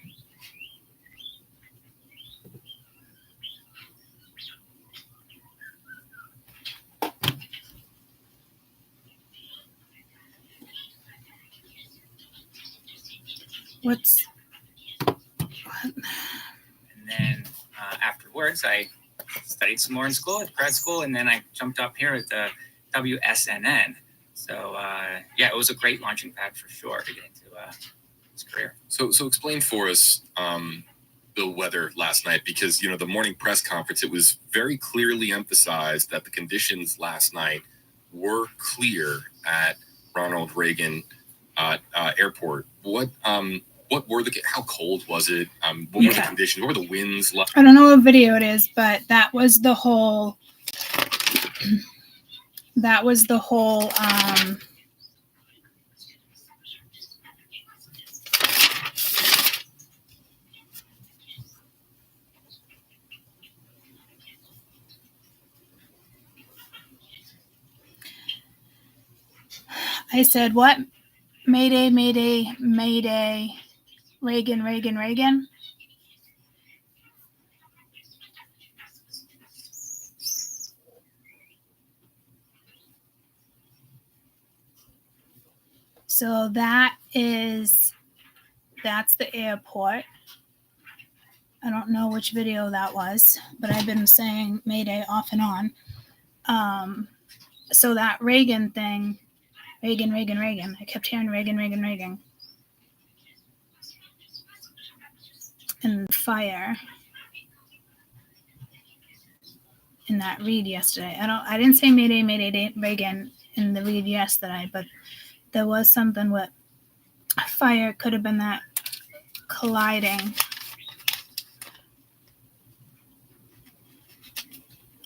What's what? And then afterwards, I studied some more in school, at grad school, and then I jumped up here at the WSNN. So yeah, it was a great launching pad for sure to get into this career. So explain for us the weather last night, because the morning press conference, it was very clearly emphasized that the conditions last night were clear at Ronald Reagan Airport. What were how cold was it? What were the conditions? What were the winds like? I don't know what video it is, but that was the whole. I said, what? Mayday, mayday, mayday. Reagan, Reagan, Reagan. So that's the airport. I don't know which video that was, but I've been saying Mayday off and on. So that Reagan thing, Reagan, Reagan, Reagan. I kept hearing Reagan, Reagan, Reagan. And fire in that read yesterday. I didn't say Mayday, Mayday, Reagan in the read yesterday, but there was something with fire. Could have been that colliding.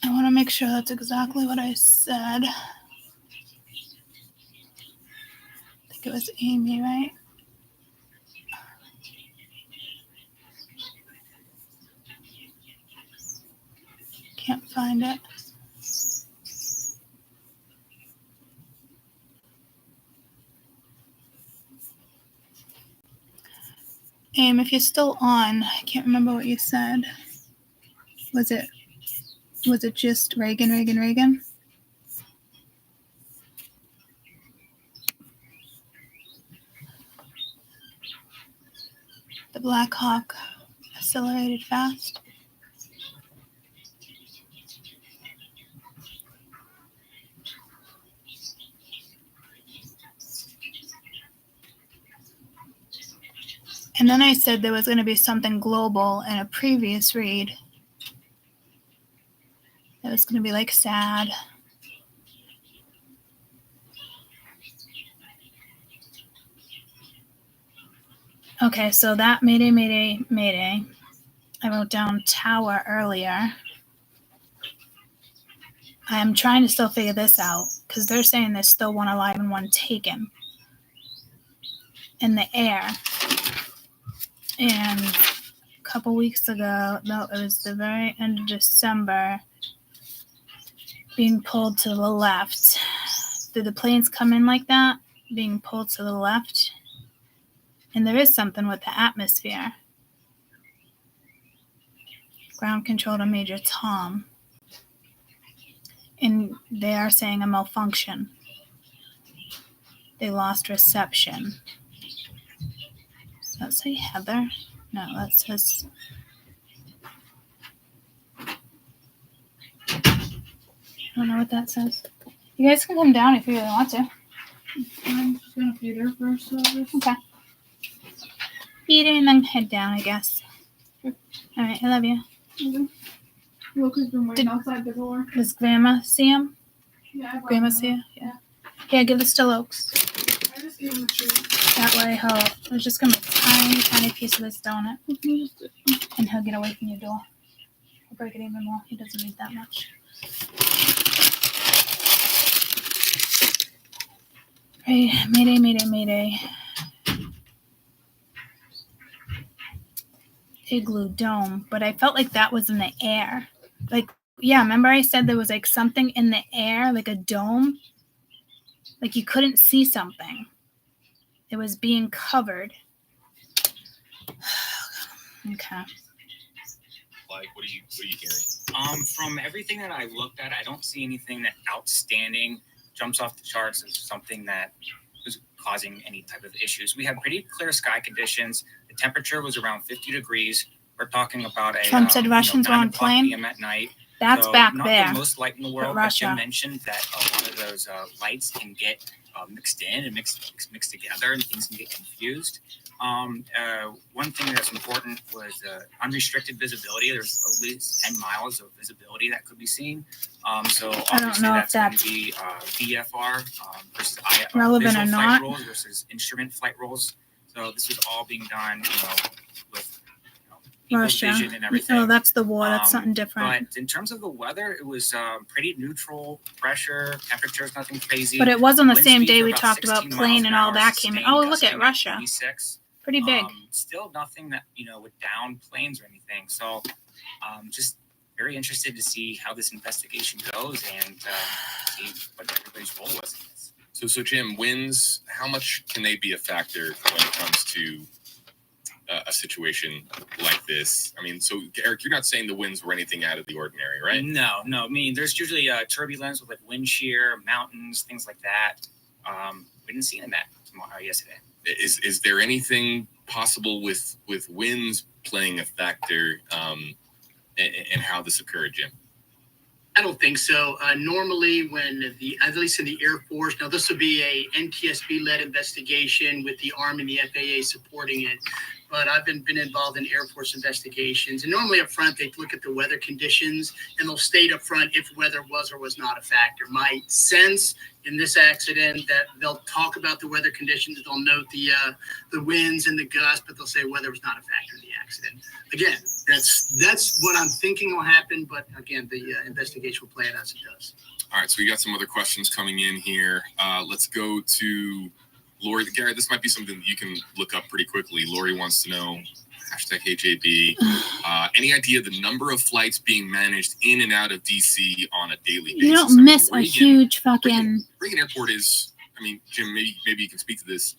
I want to make sure that's exactly what I said. I think it was Amy, right? Can't find it. Aim, if you're still on, I can't remember what you said. Was it just Reagan, Reagan, Reagan? The Black Hawk accelerated fast. And then I said there was going to be something global in a previous read. It was going to be like sad. Okay, so that Mayday, Mayday, Mayday. I wrote down tower earlier. I'm trying to still figure this out because they're saying there's still one alive and one taken in the air. And a couple weeks ago, no, it was the very end of December, being pulled to the left. Did the planes come in like that? Being pulled to the left? And there is something with the atmosphere. Ground control to Major Tom. And they are saying a malfunction. They lost reception. Does that say Heather? No, that says... I don't know what that says. You guys can come down if you really want to. I'm just gonna pay there first. Okay. Eat it and then head down, I guess. Okay. All right, I love you. Mm-hmm. Lucas been waiting outside the door. Does Grandma see him? Yeah, I Grandma see you? Yeah. Yeah, give this to Lokes. I just gave him a treat. That way he'll just give him a tiny, tiny piece of this donut. And he'll get away from your door. He'll break it even more. He doesn't need that much. Right, Mayday, Mayday, Mayday. Igloo dome, but I felt like that was in the air. Like, yeah, remember I said there was like something in the air, like a dome? Like you couldn't see something. It was being covered. Okay. Like, what are you hearing? From everything that I looked at, I don't see anything that outstanding jumps off the charts as something that was causing any type of issues. We had pretty clear sky conditions. The temperature was around 50 degrees. We're talking about a Trump said Russians were on 9 o'clock plane. PM at night. That's So back not there. the most light in the world, But but Jim Russia. mentioned that a lot of those lights can get mixed in and mixed together, and things can get confused. One thing that's important was unrestricted visibility. There's at least 10 miles of visibility that could be seen. So obviously know that's if going that's to be VFR versus relevant visual or flight not. rules versus instrument flight rules. So this is all being done, with equal Russia. vision and everything. Oh, that's the war. That's something different. But in terms of the weather, it was pretty neutral. Pressure, temperatures, nothing crazy. But it was on the Wind same speeds day were we about talked about 16 plane miles and an all hour, that came in. sustained Oh, look gusting at Russia. 26. Pretty big. Still nothing that, would down planes or anything. So just very interested to see how this investigation goes and see what everybody's role was. So Jim, winds, how much can they be a factor when it comes to a situation like this? I mean, so Eric, you're not saying the winds were anything out of the ordinary, right? No. I mean, there's usually turbulence with like wind shear, mountains, things like that. We didn't see any of that yesterday. Is there anything possible with winds playing a factor in how this occurred, Jim? I don't think so. Normally, when at least in the Air Force, now this would be a NTSB-led investigation with the Army and the FAA supporting it. But I've been involved in Air Force investigations, and normally up front they look at the weather conditions and they'll state up front if weather was or was not a factor. My sense in this accident that they'll talk about the weather conditions, they'll note the winds and the gusts, but they'll say weather was not a factor in the accident. Again, that's what I'm thinking will happen, but again, the investigation will play it as it does. All right, so we got some other questions coming in here. Let's go to Lori. Gary, this might be something that you can look up pretty quickly. Lori wants to know, #HAB, any idea the number of flights being managed in and out of DC on a daily basis? You don't miss a huge fucking... Reagan Airport is, I mean, Jim, maybe you can speak to this.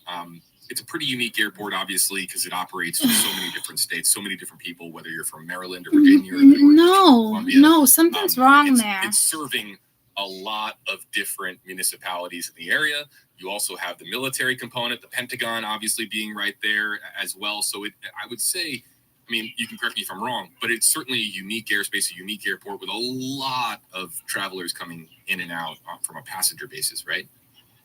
It's a pretty unique airport, obviously, because it operates for so many different states, so many different people, whether you're from Maryland or Virginia. Or No, something's wrong there. It's serving a lot of different municipalities in the area. You also have the military component, the Pentagon obviously being right there as well. So I would say, I mean, you can correct me if I'm wrong, but it's certainly a unique airspace, a unique airport with a lot of travelers coming in and out from a passenger basis, right?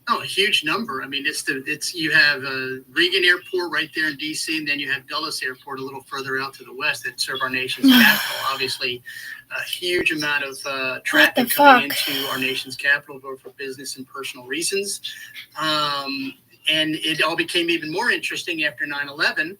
Oh, a huge number. I mean, you have Reagan Airport right there in DC, and then you have Dulles Airport a little further out to the west that serve our nation's capital. Obviously, a huge amount of traffic coming into our nation's capital, both for business and personal reasons. And it all became even more interesting after 9/11.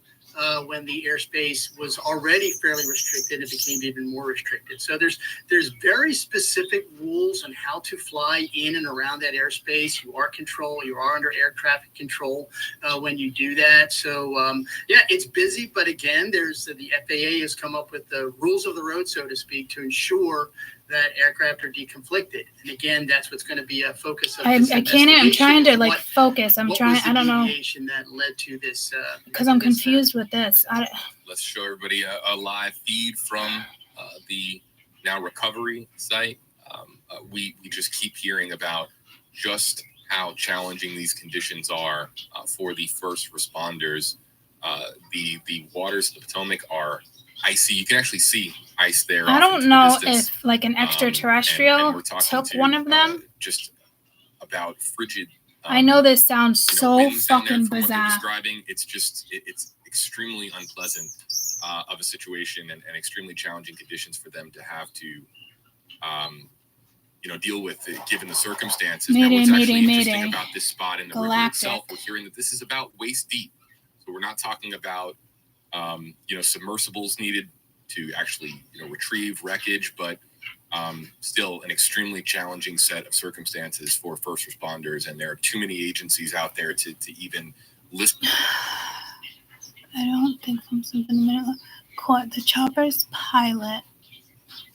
When the airspace was already fairly restricted, it became even more restricted. So there's very specific rules on how to fly in and around that airspace. You are under air traffic control when you do that. So it's busy, but again, the FAA has come up with the rules of the road, so to speak, to ensure that aircraft are deconflicted. And again, that's what's going to be a focus of this investigation. I'm trying to focus. I don't know. That led to this. Because I'm confused with this. Let's show everybody a live feed from the now recovery site. We just keep hearing about just how challenging these conditions are for the first responders. The waters of the Potomac are icy. You can actually see ice there. I don't know if an extraterrestrial took one of them. Just about frigid. I know this sounds so fucking bizarre. Describing it's extremely unpleasant of a situation and extremely challenging conditions for them to have to deal with it, given the circumstances. Now, what's actually interesting about this spot in the river itself, we're hearing that this is about waist deep. So we're not talking about submersibles needed to actually retrieve wreckage, but still an extremely challenging set of circumstances for first responders, and there are too many agencies out there to even list. I don't think from something caught the chopper's pilot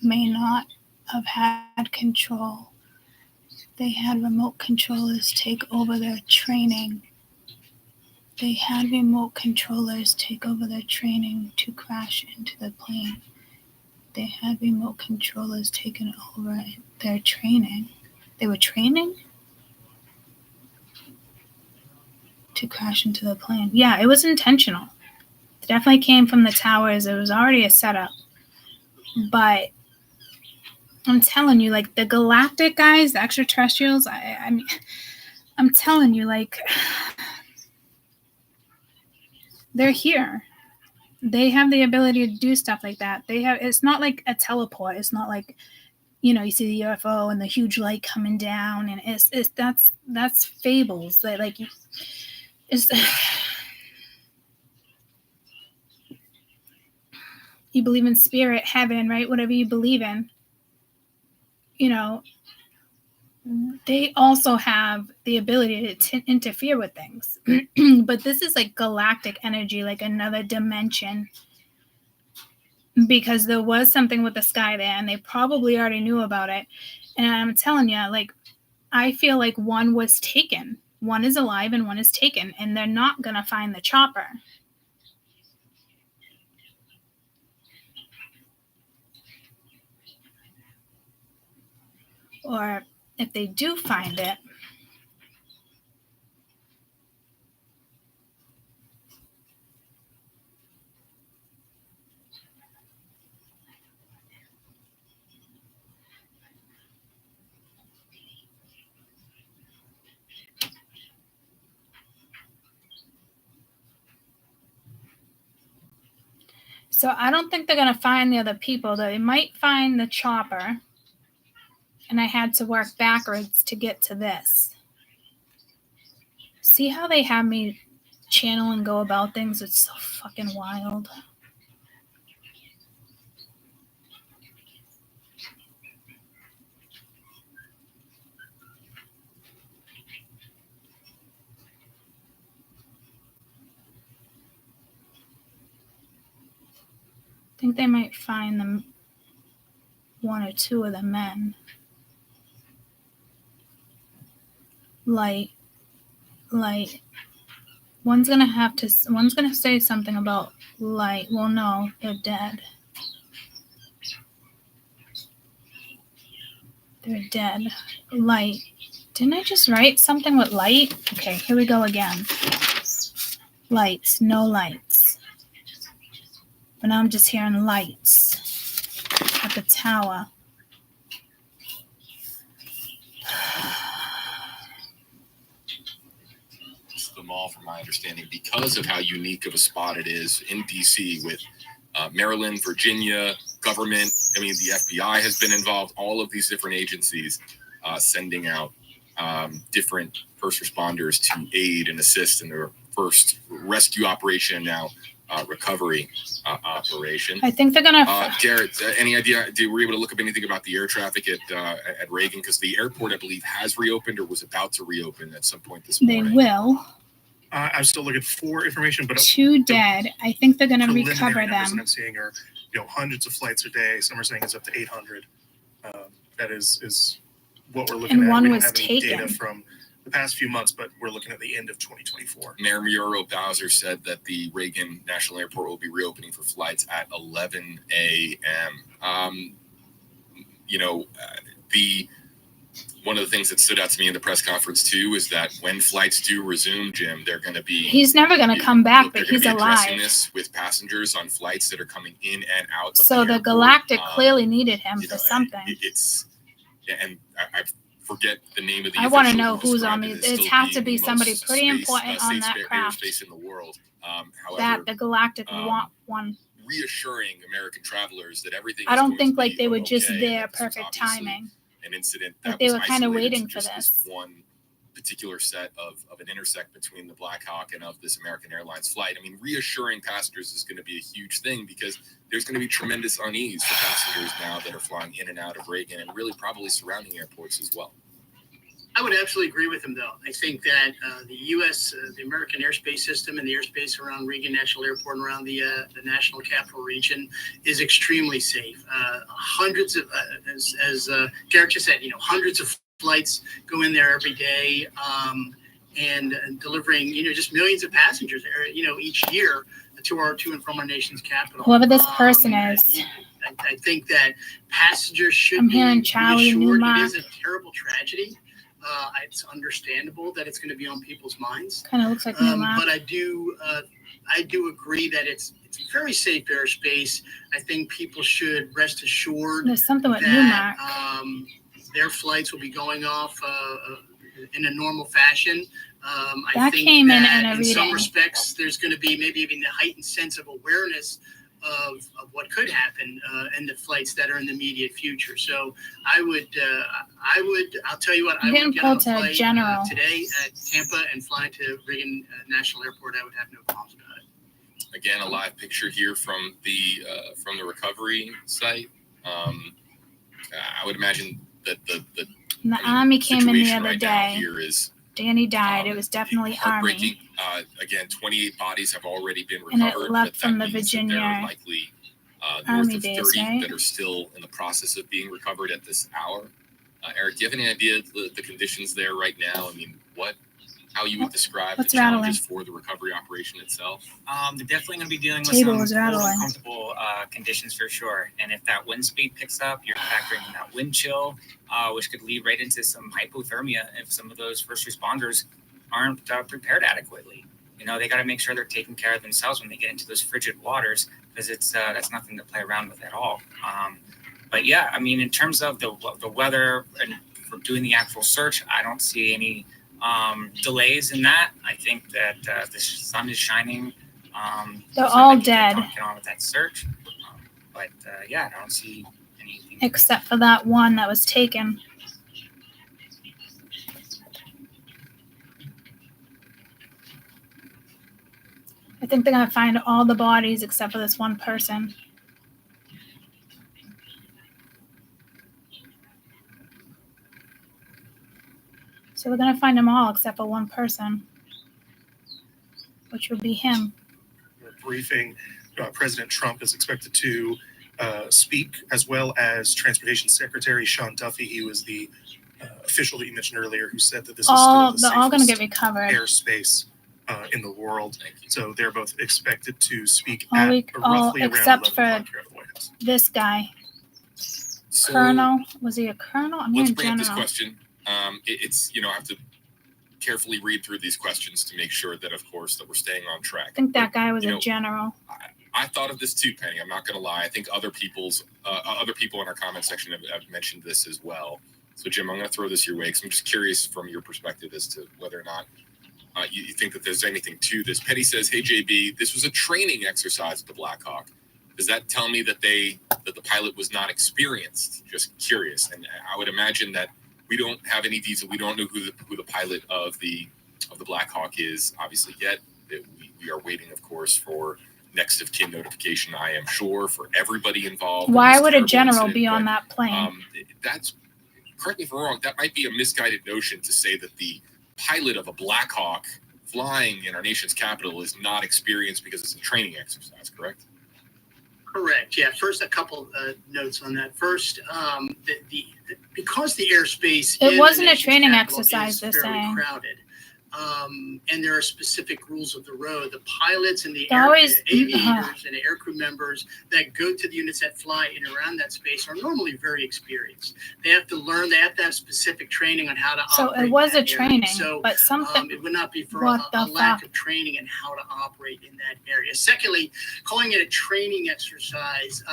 may not have had control. They had remote controllers take over their training. They had remote controllers take over their training to crash into the plane. They had remote controllers taken over their training. They were training to crash into the plane. Yeah, it was intentional. It definitely came from the towers. It was already a setup. But I'm telling you, like, the galactic guys, the extraterrestrials, I mean, I'm telling you, like, they're here. They have the ability to do stuff like that. It's not like a teleport. It's not like, you know, you see the UFO and the huge light coming down, and that's fables. Like, it's you believe in spirit, heaven, right? Whatever you believe in, you know, they also have the ability to interfere with things. But this is like galactic energy, like another dimension, because there was something with the sky there, and they probably already knew about it. And I'm telling you, like, I feel like one was taken. One is alive and one is taken, and they're not going to find the chopper. Or if they do find it, so I don't think they're going to find the other people. They might find the chopper. And I had to work backwards to get to this. See how they have me channel and go about things? It's so fucking wild. I think they might find them, one or two of the men. Light. One's gonna say something about light. Well, no, they're dead. They're dead. Light. Didn't I just write something with light? Okay, here we go again. Lights, no lights. But now I'm just hearing lights at the tower. The mall, from my understanding, because of how unique of a spot it is in DC with Maryland, Virginia, government. I mean, the FBI has been involved, all of these different agencies sending out different first responders to aid and assist in their first rescue operation, now recovery operation. I think they're gonna. Garrett, any idea? Were you able to look up anything about the air traffic at Reagan? Because the airport, I believe, has reopened or was about to reopen at some point this morning. They will. I'm still looking for information, but 2 dead. I think they're going to recover them. I'm seeing are, hundreds of flights a day. Some are saying it's up to 800. That is what we're looking at. And one we was don't have any taken data from the past few months, but we're looking at the end of 2024. Mayor Muriel Bowser said that the Reagan National Airport will be reopening for flights at 11 a.m. One of the things that stood out to me in the press conference too is that when flights do resume, Jim, they're going to be. He's never going to come back, but he's alive. This with passengers on flights that are coming in and out. So the Galactic clearly needed him for something. And I forget the name of the. I want to know who's on these. It has to be somebody pretty important on that craft. Airspace in the world. However, that the Galactic want one. Reassuring American travelers that everything. I don't think like they were just there, perfect timing. An incident that they were kind of waiting for this. One particular set of an intersect between the Black Hawk and of this American Airlines flight. I mean, reassuring passengers is going to be a huge thing because there's going to be tremendous unease for passengers now that are flying in and out of Reagan and really probably surrounding airports as well. I would absolutely agree with him, though. I think that the U.S., the American airspace system and the airspace around Reagan National Airport and around the National Capital Region is extremely safe. Hundreds of, as Garrett just said, hundreds of flights go in there every day. and delivering, just millions of passengers, each year to and from our nation's capital. Whoever this person is. I think that passengers should I'm be hearing Charlie reassured. Newmark. It is a terrible tragedy. It's understandable that it's going to be on people's minds. Kind of looks like Newmark. But I do agree that it's very safe airspace. I think people should rest assured There's something with that Newmark. their flights will be going off in a normal fashion. I That think came in that a in some reading. respects, there's going to be maybe even a heightened sense of awareness of what could happen in the flights that are in the immediate future. So I'll tell you what, I Getting would get on a pulled to flight General. today at Tampa and fly to Reagan National Airport. I would have no qualms about it. Again, a live picture here from the recovery site. I would imagine that the And the Army came in the situation other right now day. here is Danny died. It was definitely heartbreaking. Army. Again, 28 bodies have already been And it recovered. left but from that the means that there Virginia are likely Army north of days, 30 right? that are still in the process of being recovered at this hour. Eric, do you have any idea the conditions there right now? I mean, how you would describe the What's rattling? challenges for the recovery operation itself? They're definitely going to be dealing with Table some was rattling. uncomfortable conditions for sure. And if that wind speed picks up, you're factoring in that wind chill, which could lead right into some hypothermia if some of those first responders aren't prepared adequately. They got to make sure they're taking care of themselves when they get into those frigid waters, because that's nothing to play around with at all. But yeah, I mean, in terms of the weather and for doing the actual search, I don't see any delays in that. I think that the sun is shining. They're so all they can dead. get on with that search. But yeah, I don't see anything. Except for that one that was taken. I think they're going to find all the bodies except for this one person. So they're going to find them all except for one person, which would be him. Briefing, President Trump is expected to speak, as well as Transportation Secretary Sean Duffy. He was the official that you mentioned earlier who said that this is still the They're all going to safest get recovered. airspace in the world. So they're both expected to speak All at except roughly around 11 o'clock for here at the White House. this guy. So Colonel. Was he a colonel? I'm let's hearing bring up this general. question. It's I have to carefully read through these questions to make sure that, of course, that we're staying on track. I think that guy was a general. I thought of this too, Penny. I'm not going to lie. I think other people in our comment section have mentioned this as well. So, Jim, I'm going to throw this your way because I'm just curious from your perspective as to whether or not you think that there's anything to this. Penny says, "Hey, JB, this was a training exercise at the Black Hawk. Does that tell me that the pilot was not experienced? Just curious." And I would imagine that we don't have any detail. We don't know who the pilot of the Black Hawk is obviously yet. We are waiting, of course, for next of kin notification. I am sure for everybody involved. Why would a general be on that plane? That's, correct me if I'm wrong, that might be a misguided notion to say that the pilot of a Black Hawk flying in our nation's capital is not experienced because it's a training exercise, correct? Correct. Yeah. First, a couple notes on that. First, because the airspace It wasn't a nation's training capital exercise, is they're fairly saying. crowded, and there are specific rules of the road. The pilots and the aviators and the aircrew members that go to the units that fly in and around that space are normally very experienced. They have to learn. They have to have specific training on how to So operate. it was in a that training, area. So but something. it would not be for What a the lack fuck? of training in how to operate in that area. Secondly, calling it a training exercise.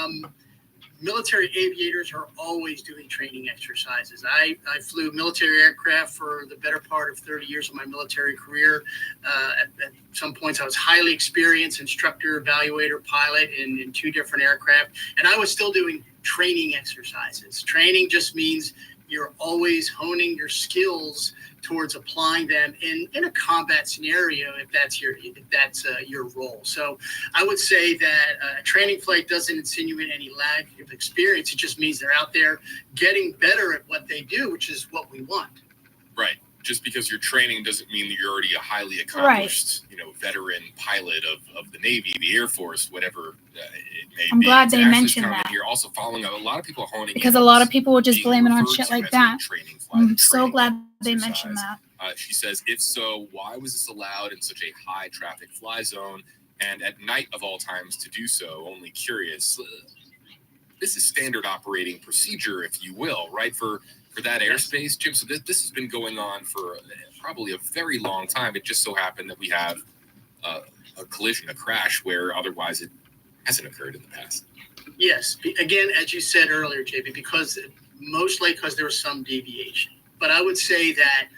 Military aviators are always doing training exercises. I flew military aircraft for the better part of 30 years of my military career. At some points, I was highly experienced instructor, evaluator, pilot in 2 different aircraft, and I was still doing training exercises. Training just means you're always honing your skills towards applying them in a combat scenario if that's your role. So I would say that a training flight doesn't insinuate any lack of experience. It just means they're out there getting better at what they do, which is what we want. Right. Just because you're training doesn't mean that you're already a highly accomplished, veteran pilot of the Navy, the Air Force, whatever it may be. I'm glad they Ashley's mentioned comment that. Here also following up, a lot of people are honing Because in a on lot this of people were just being blaming on referred shit to like as a that. training flight, I'm so training glad they exercise. mentioned that. She says, if so, why was this allowed in such a high traffic fly zone and at night of all times to do so? Only curious. This is standard operating procedure, if you will, right? For that airspace, Jim. So this has been going on for probably a very long time. It just so happened that we have a collision, a crash, where otherwise it hasn't occurred in the past. Yes. Again, as you said earlier, JP, because there was some deviation. But I would say that,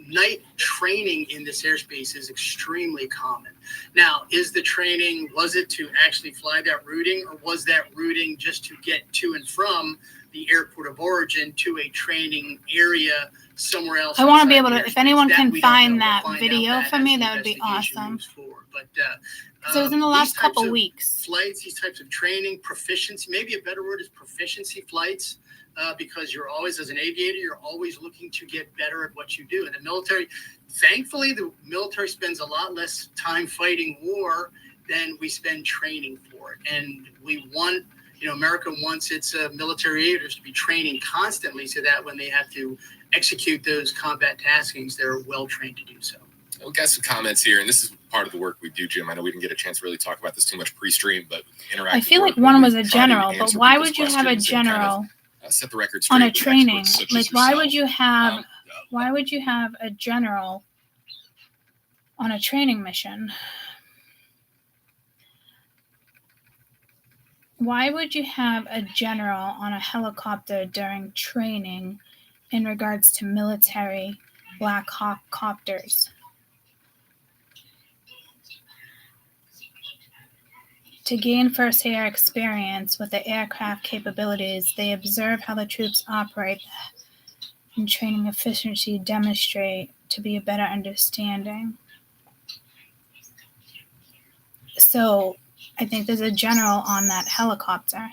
night training in this airspace is extremely common. Now, was it to actually fly that routing, or was that routing just to get to and from the airport of origin to a training area somewhere else? I want to be able to, if anyone can find that video for me, that would be awesome. So it was in the last couple weeks. Flights, these types of training, proficiency, maybe a better word is proficiency flights. Because you're always, as an aviator, you're always looking to get better at what you do. And the military, thankfully, the military spends a lot less time fighting war than we spend training for it. And America wants its military aviators to be training constantly so that when they have to execute those combat taskings, they're well trained to do so. We got some comments here, and this is part of the work we do, Jim. I know we didn't get a chance to really talk about this too much pre-stream, but I feel like one was a general, but why would you have a general? Set the record straight on a training? Like, why yourself. would you have a general on a training mission? Why would you have a general on a helicopter during training in regards to military Black Hawk copters? To gain first-hand experience with the aircraft capabilities, they observe how the troops operate and training efficiency demonstrate to be a better understanding. So I think there's a general on that helicopter.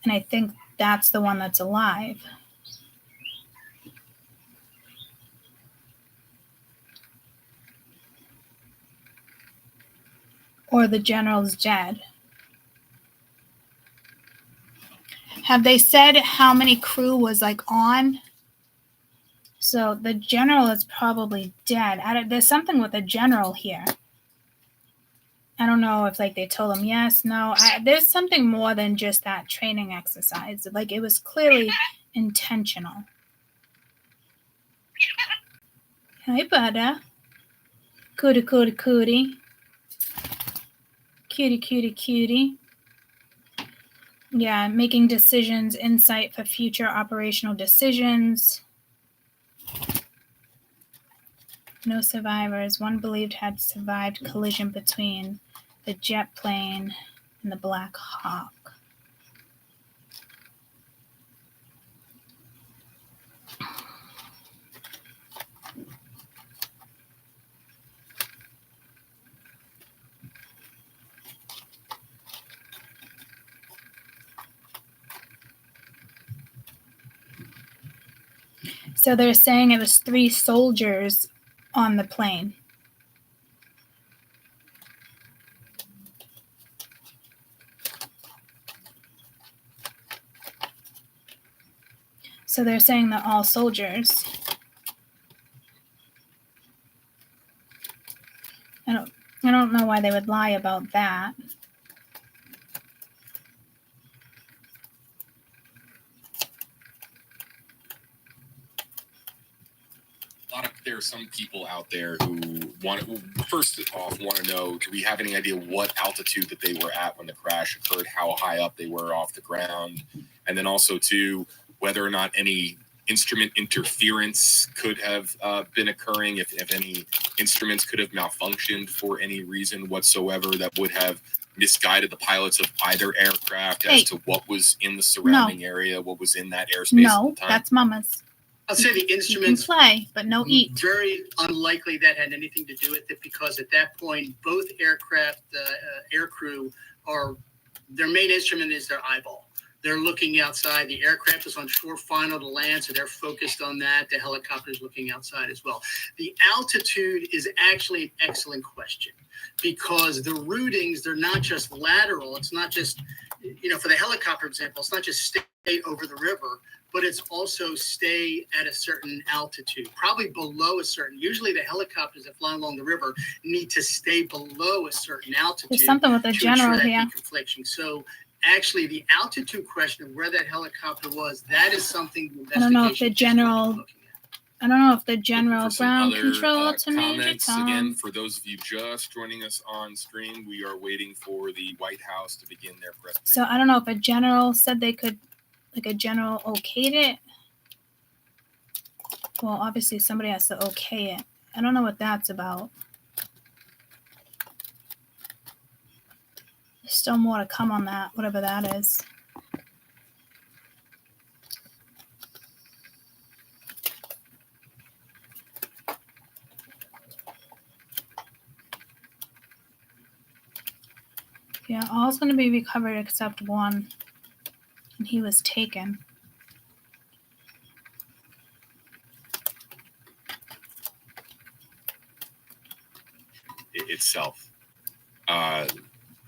And I think that's the one that's alive. Or the general's dead. Have they said how many crew was on? So the general is probably dead. There's something with the general here. I don't know if they told him yes, no. There's something more than just that training exercise. It was clearly intentional. Hi, Butter. Cootie, cootie, cootie. Cutie, cutie, cutie. Yeah, making decisions, insight for future operational decisions. No survivors. One believed had survived collision between the jet plane and the Black Hawk. So they're saying it was 3 soldiers on the plane. So they're saying they're all soldiers. I don't know why they would lie about that. There are some people out there who first off want to know, do we have any idea what altitude that they were at when the crash occurred, how high up they were off the ground, and then also too, whether or not any instrument interference could have been occurring, if any instruments could have malfunctioned for any reason whatsoever that would have misguided the pilots of either aircraft as to what was in the surrounding area, what was in that airspace at the time. That's Mama's. I'll say the instruments you can play, but no eat. Very unlikely that had anything to do with it, because at that point, both aircraft, air crew, their main instrument is their eyeball. They're looking outside. The aircraft is on shore final to land, so they're focused on that. The helicopter is looking outside as well. The altitude is actually an excellent question, because the routings, they're not just lateral. It's not just, for the helicopter example, it's not just stay over the river, but it's also stay at a certain altitude, probably below a certain. Usually the helicopters that fly along the river need to stay below a certain altitude. There's something with the general here. Confliction. So actually the altitude question of where that helicopter was, that is something the I don't know if the investigation general. I don't know if the general For some ground other, control to Major comments. Tom. Again, for those of you just joining us on stream, we are waiting for the White House to begin their press briefing. So I don't know if a general said they could, like a general okayed it. Well, obviously somebody has to okay it. I don't know what that's about. There's still more to come on that, whatever that is. Yeah, all's going to be recovered except one, and he was taken. Itself, the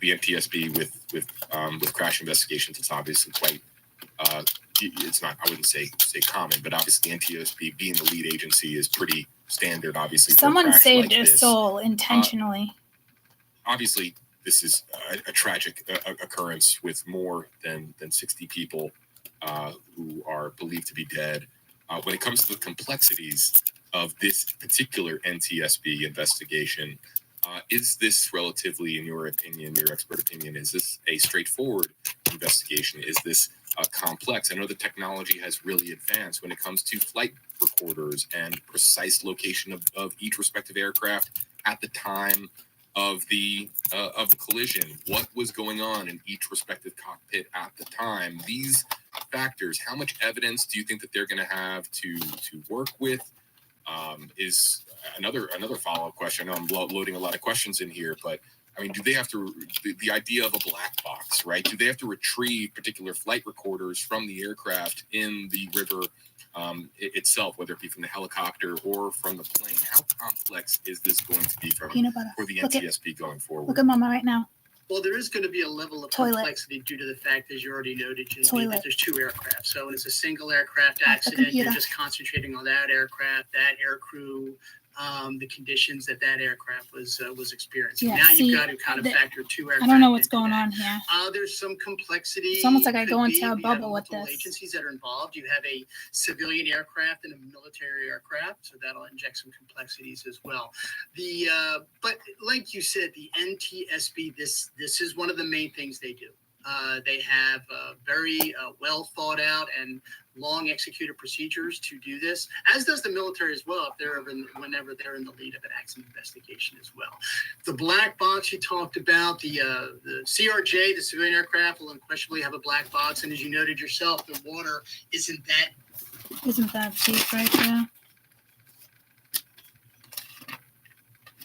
NTSB with crash investigations, it's obviously quite. It's not. I wouldn't say common, but obviously the NTSB being the lead agency is pretty standard. Obviously, Someone saved like a this. soul intentionally. Obviously, this is a tragic occurrence with more than 60 people who are believed to be dead. When it comes to the complexities of this particular NTSB investigation, is this relatively, in your opinion, your expert opinion, is this a straightforward investigation? Is this complex? I know the technology has really advanced when it comes to flight recorders and precise location of each respective aircraft at the time of the collision. What was going on in each respective cockpit at the time? These factors, how much evidence do you think that they're going to have to work with? Is another follow-up question. I know I'm loading a lot of questions in here, but I mean, do they have to, the idea of a black box, right? Do they have to retrieve particular flight recorders from the aircraft in the river itself, whether it be from the helicopter or from the plane? How complex is this going to be for the NTSB going forward? Look at Mama right now. Well, there is going to be a level of complexity due to the fact, as you already noted, that there's two aircraft. So when it's a single aircraft accident, you're just concentrating on that aircraft, that air crew, the conditions that aircraft was experiencing. Yeah, now you've got to kind of factor two aircraft. I don't know what's going on here. There's some complexity. It's almost like I go into a bubble with this. Agencies that are involved. You have a civilian aircraft and a military aircraft, so that'll inject some complexities as well. But like you said, the NTSB, this is one of the main things they do. They have very well thought out and long executed procedures to do this, as does the military as well, whenever they're in the lead of an accident investigation as well. The black box you talked about, the CRJ, the civilian aircraft, will unquestionably have a black box, and as you noted yourself, the water isn't that deep right there?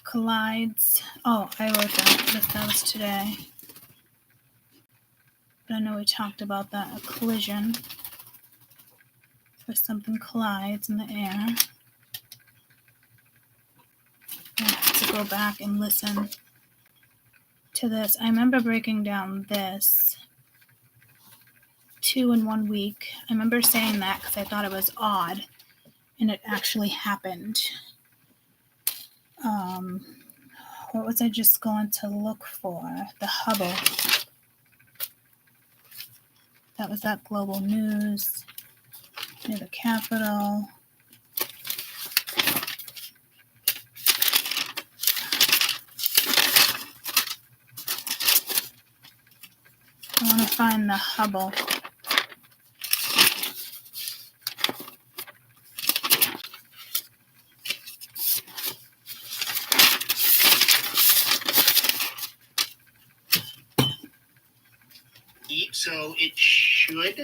Collides. Oh, I wrote that. That was today. But I know we talked about that, a collision where something collides in the air. I have to go back and listen to this. I remember breaking down this 2 in 1 week. I remember saying that because I thought it was odd, and it actually happened. What was I just going to look for? The Hubble. That was that Global News near the Capitol. I want to find the Hubble. So it should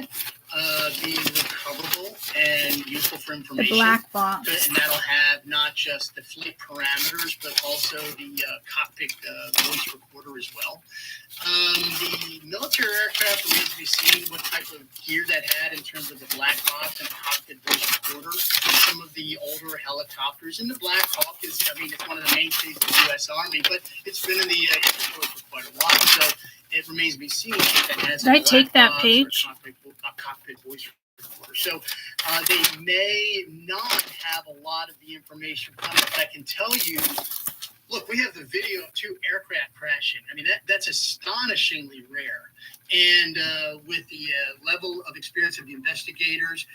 be recoverable and useful for information. The black box. And that'll have not just the flight parameters, but also the cockpit voice recorder as well. The military aircraft remains to be seen what type of gear that had in terms of the black box and cockpit voice recorder. Some of the older helicopters, and the Black Hawk it's one of the main things of the U.S. Army, but it's been in the inventory for quite a while. So it remains to be seen if it has Did I a take black that box or page? a cockpit voice recorder. So they may not have a lot of the information coming, but I can tell you, look, we have the video of 2 aircraft crashing. I mean, that's astonishingly rare. And with the level of experience of the investigators,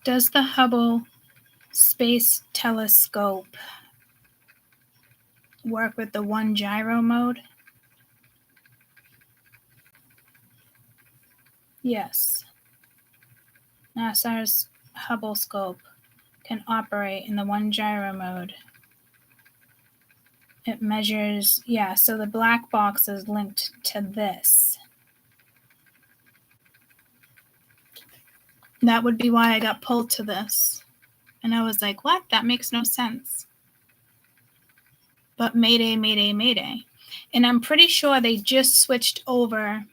Does the Hubble Space Telescope work with the 1 gyro mode? Yes. NASA's Hubble scope can operate in the 1 gyro mode. It measures, yeah, so the black box is linked to this. That would be why I got pulled to this. And I was like, what? That makes no sense. But Mayday, Mayday, Mayday. And I'm pretty sure they just switched over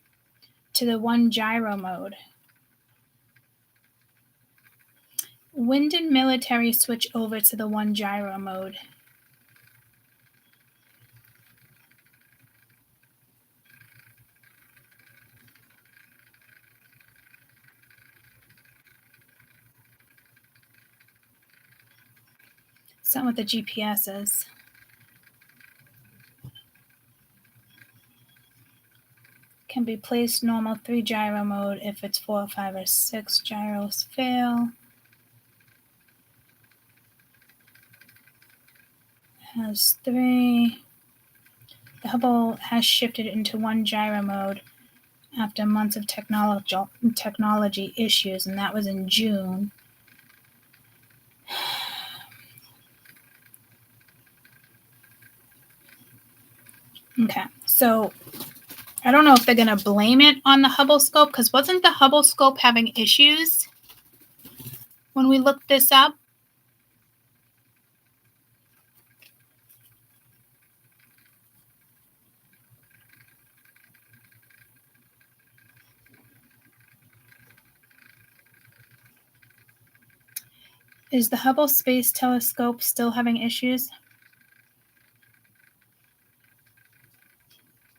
to the 1 gyro mode. When did military switch over to the 1 gyro mode? It's not what the GPS is. Can be placed normal 3 gyro mode if it's 4, 5, or 6 gyros fail. Has 3. The Hubble has shifted into 1 gyro mode after months of technology issues, and that was in June. Okay, so I don't know if they're going to blame it on the Hubble scope, because wasn't the Hubble scope having issues when we looked this up? Is the Hubble Space Telescope still having issues?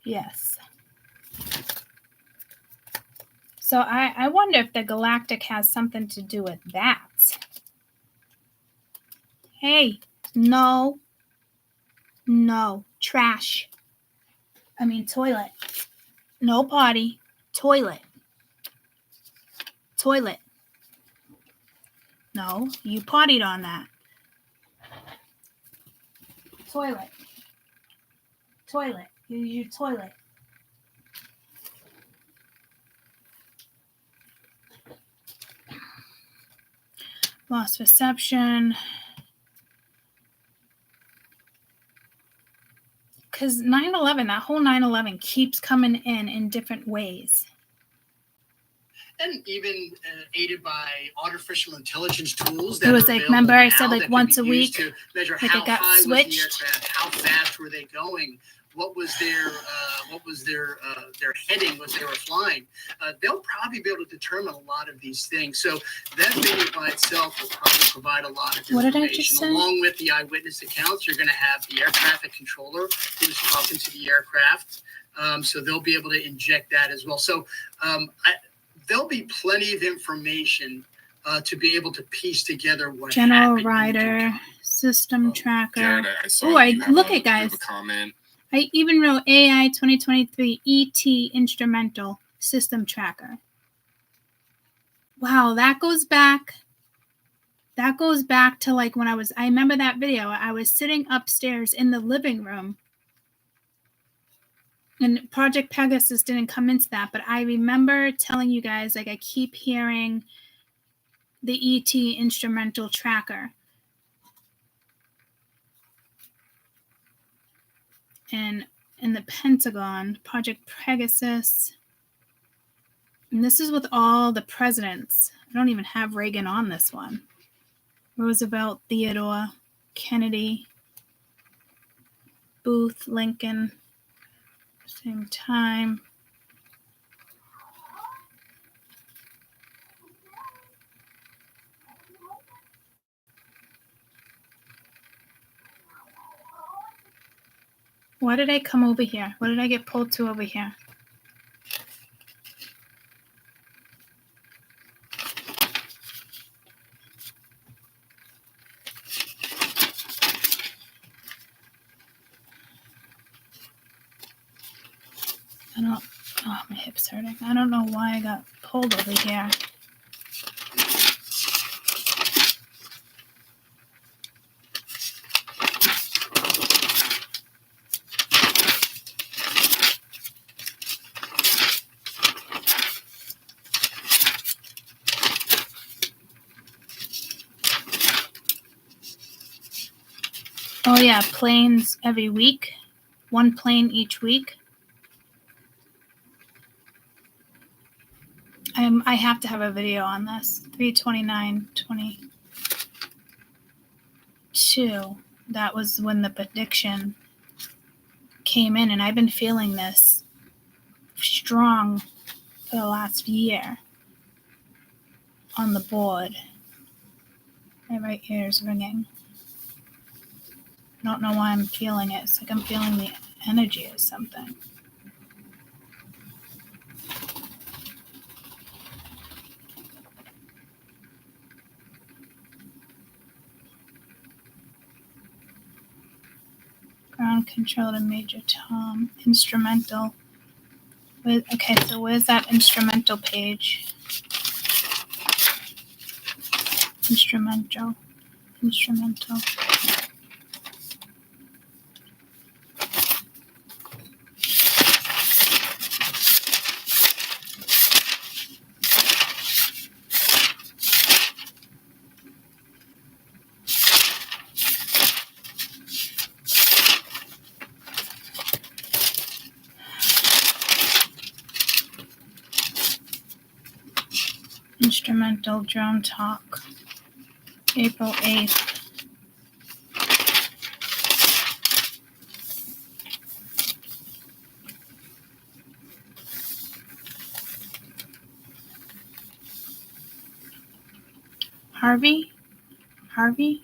Yes. So I wonder if the galactic has something to do with that. Hey, no. No. Trash. I mean, toilet. No potty. Toilet. Toilet. No, you pottied on that. Toilet. Toilet. You toilet. Lost reception. Because 9/11, that whole 9/11 keeps coming in different ways. and even aided by artificial intelligence tools. It was like, remember I said like once a week, to measure like how it got high switched. was the aircraft, how fast were they going, what was their heading when they were flying. They'll probably be able to determine a lot of these things. So that video by itself will probably provide a lot of What did I just information. say? Along with the eyewitness accounts, you're going to have the air traffic controller who's talking to the aircraft. So they'll be able to inject that as well. So there'll be plenty of information to be able to piece together what General happened. Rider, system tracker. Jared, I saw Oh, you have look a, at guys. you have a comment. I even wrote AI 2023 ET instrumental system tracker. Wow, that goes back to like when I remember that video. I was sitting upstairs in the living room. And Project Pegasus didn't come into that, but I remember telling you guys, like, I keep hearing the ET instrumental tracker. And in the Pentagon, Project Pegasus. And this is with all the presidents. I don't even have Reagan on this one. Roosevelt, Theodore, Kennedy, Booth, Lincoln. Same time. Why did I come over here? What did I get pulled to over here? I don't, oh, my hip's hurting. I don't know why I got pulled over here. Oh yeah, planes every week. 1 plane each week. I have to have a video on this. 3/29/22. That was when the prediction came in, and I've been feeling this strong for the last year on the board. My right ear is ringing. I don't know why I'm feeling it. It's like I'm feeling the energy or something. Ground control to Major Tom. Instrumental. Okay, so where's that instrumental page? Instrumental. Instrumental drone talk. April 8th. Harvey,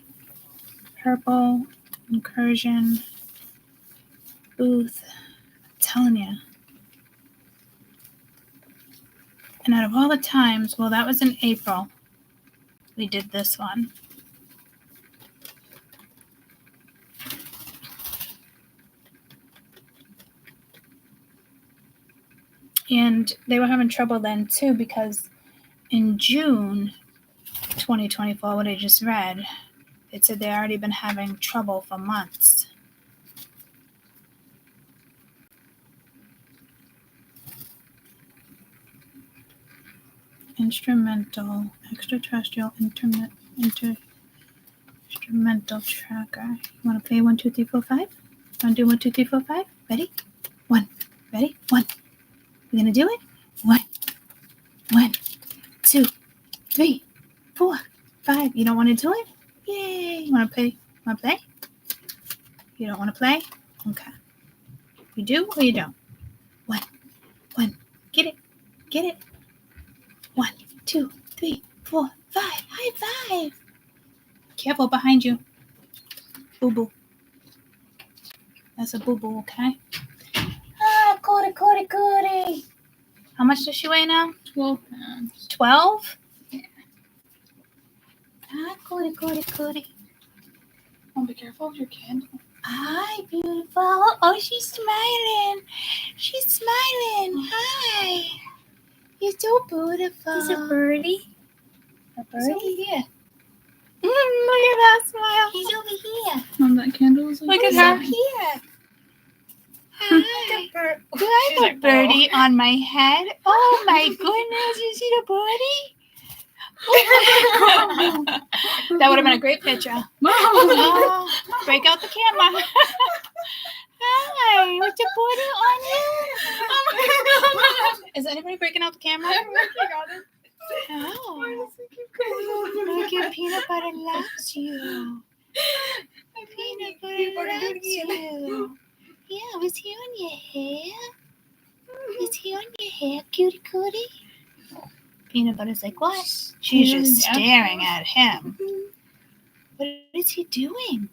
Purple, Incursion, Booth. I'm telling you. And out of all the times, well, that was in April. We did this one. And they were having trouble then too, because in June 2024, what I just read, it said they already been having trouble for months. Instrumental, extraterrestrial, instrumental tracker. You want to play 1, 2, 3, 4, 5? Want to do 1, 2, 3, 4, 5? Ready? 1. Ready? 1. You gonna do it? 1, 2, 3, 4, 5. You don't want to do it? Yay! You want to play? Want to play? You don't want to play? Okay. You do or you don't? 1. Get it. 1, 2, 3, 4, 5. High five. Careful behind you. Boo boo. That's a boo boo, okay? Ah, Cody. How much does she weigh now? 12 pounds. 12? Yeah. Ah, Cody. Oh, be careful of your candle. Hi, beautiful. Oh, she's smiling. Hi. You're so beautiful. He's a birdie. He's over here. Look at that smile. He's over here. Mom, that candle is Look at her. Here. Hi. Do I have a birdie on my head? Oh my goodness, you see the birdie? Oh. That would have been a great picture. Oh, break out the camera. Hi, what's the birdie on you? Oh my God. Is anybody breaking out the camera? Oh. Look at Peanut Butter loves you. Peanut Butter loves you. Yeah, was he on your hair? Cutie? Peanut Butter's like, what? She's just staring at him. What is he doing?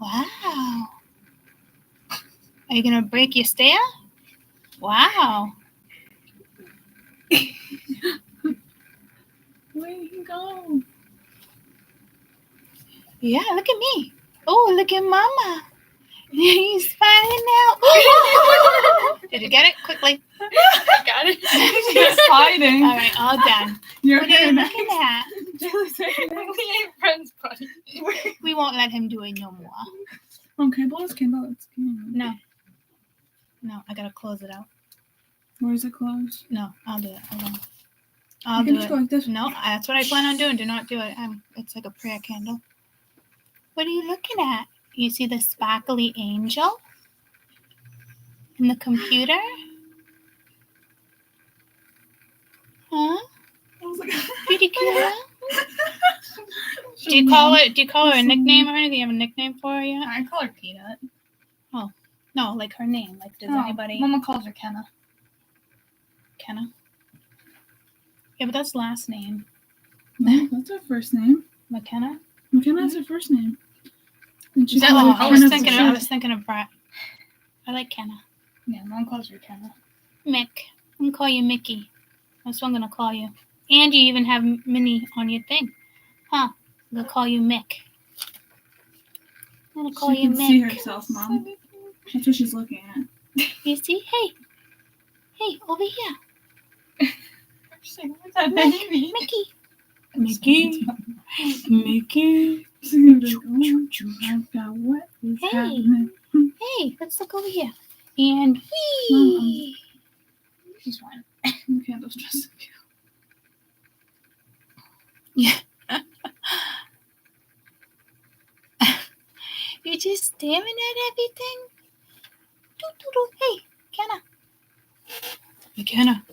Wow. Are you gonna break your stair? Wow. Where you go? Yeah, look at me. Oh, look at Mama. He's smiling now. Did you get it? Quickly. I got it. She's hiding. All right, all done. You're What are you looking at? We ain't friends, buddy. We won't let him do it no more. Okay, boys, Kendall, it's No. No, I gotta close it out. Where's it closed? No, I'll do it. Hold on. You I'll can do just it. go like this. No, that's what I plan on doing. Do not do it. It's like a prayer candle. What are you looking at? You see the sparkly angel in the computer? Huh? Pretty cool. Do you call her a nickname or anything? Do you have a nickname for her yet? I call her Peanut. Oh, no, like her name. Like, does Oh, anybody? Mama calls her Kenna. Kenna. Yeah, but that's last name. No, that's her first name. McKenna. McKenna's her first name. And she's I was thinking of Brett. I like Kenna. Yeah, Mom calls her Kenna. Mick. I'm gonna call you Mickey. That's what I'm gonna call you. And you even have Minnie on your thing. Huh? I'm gonna call you Mick. I'm gonna call she you can Mick. see herself, Mom. That's what she's looking at. You see? Hey, over here. What's that baby? Mickey. Mickey. She's gonna be like, I've got what is happening? Hey, let's look over here. And Mom, whee! She's fine. Candle's just cute. Yeah. You're just staring at everything? Hey, Kenna. McKenna.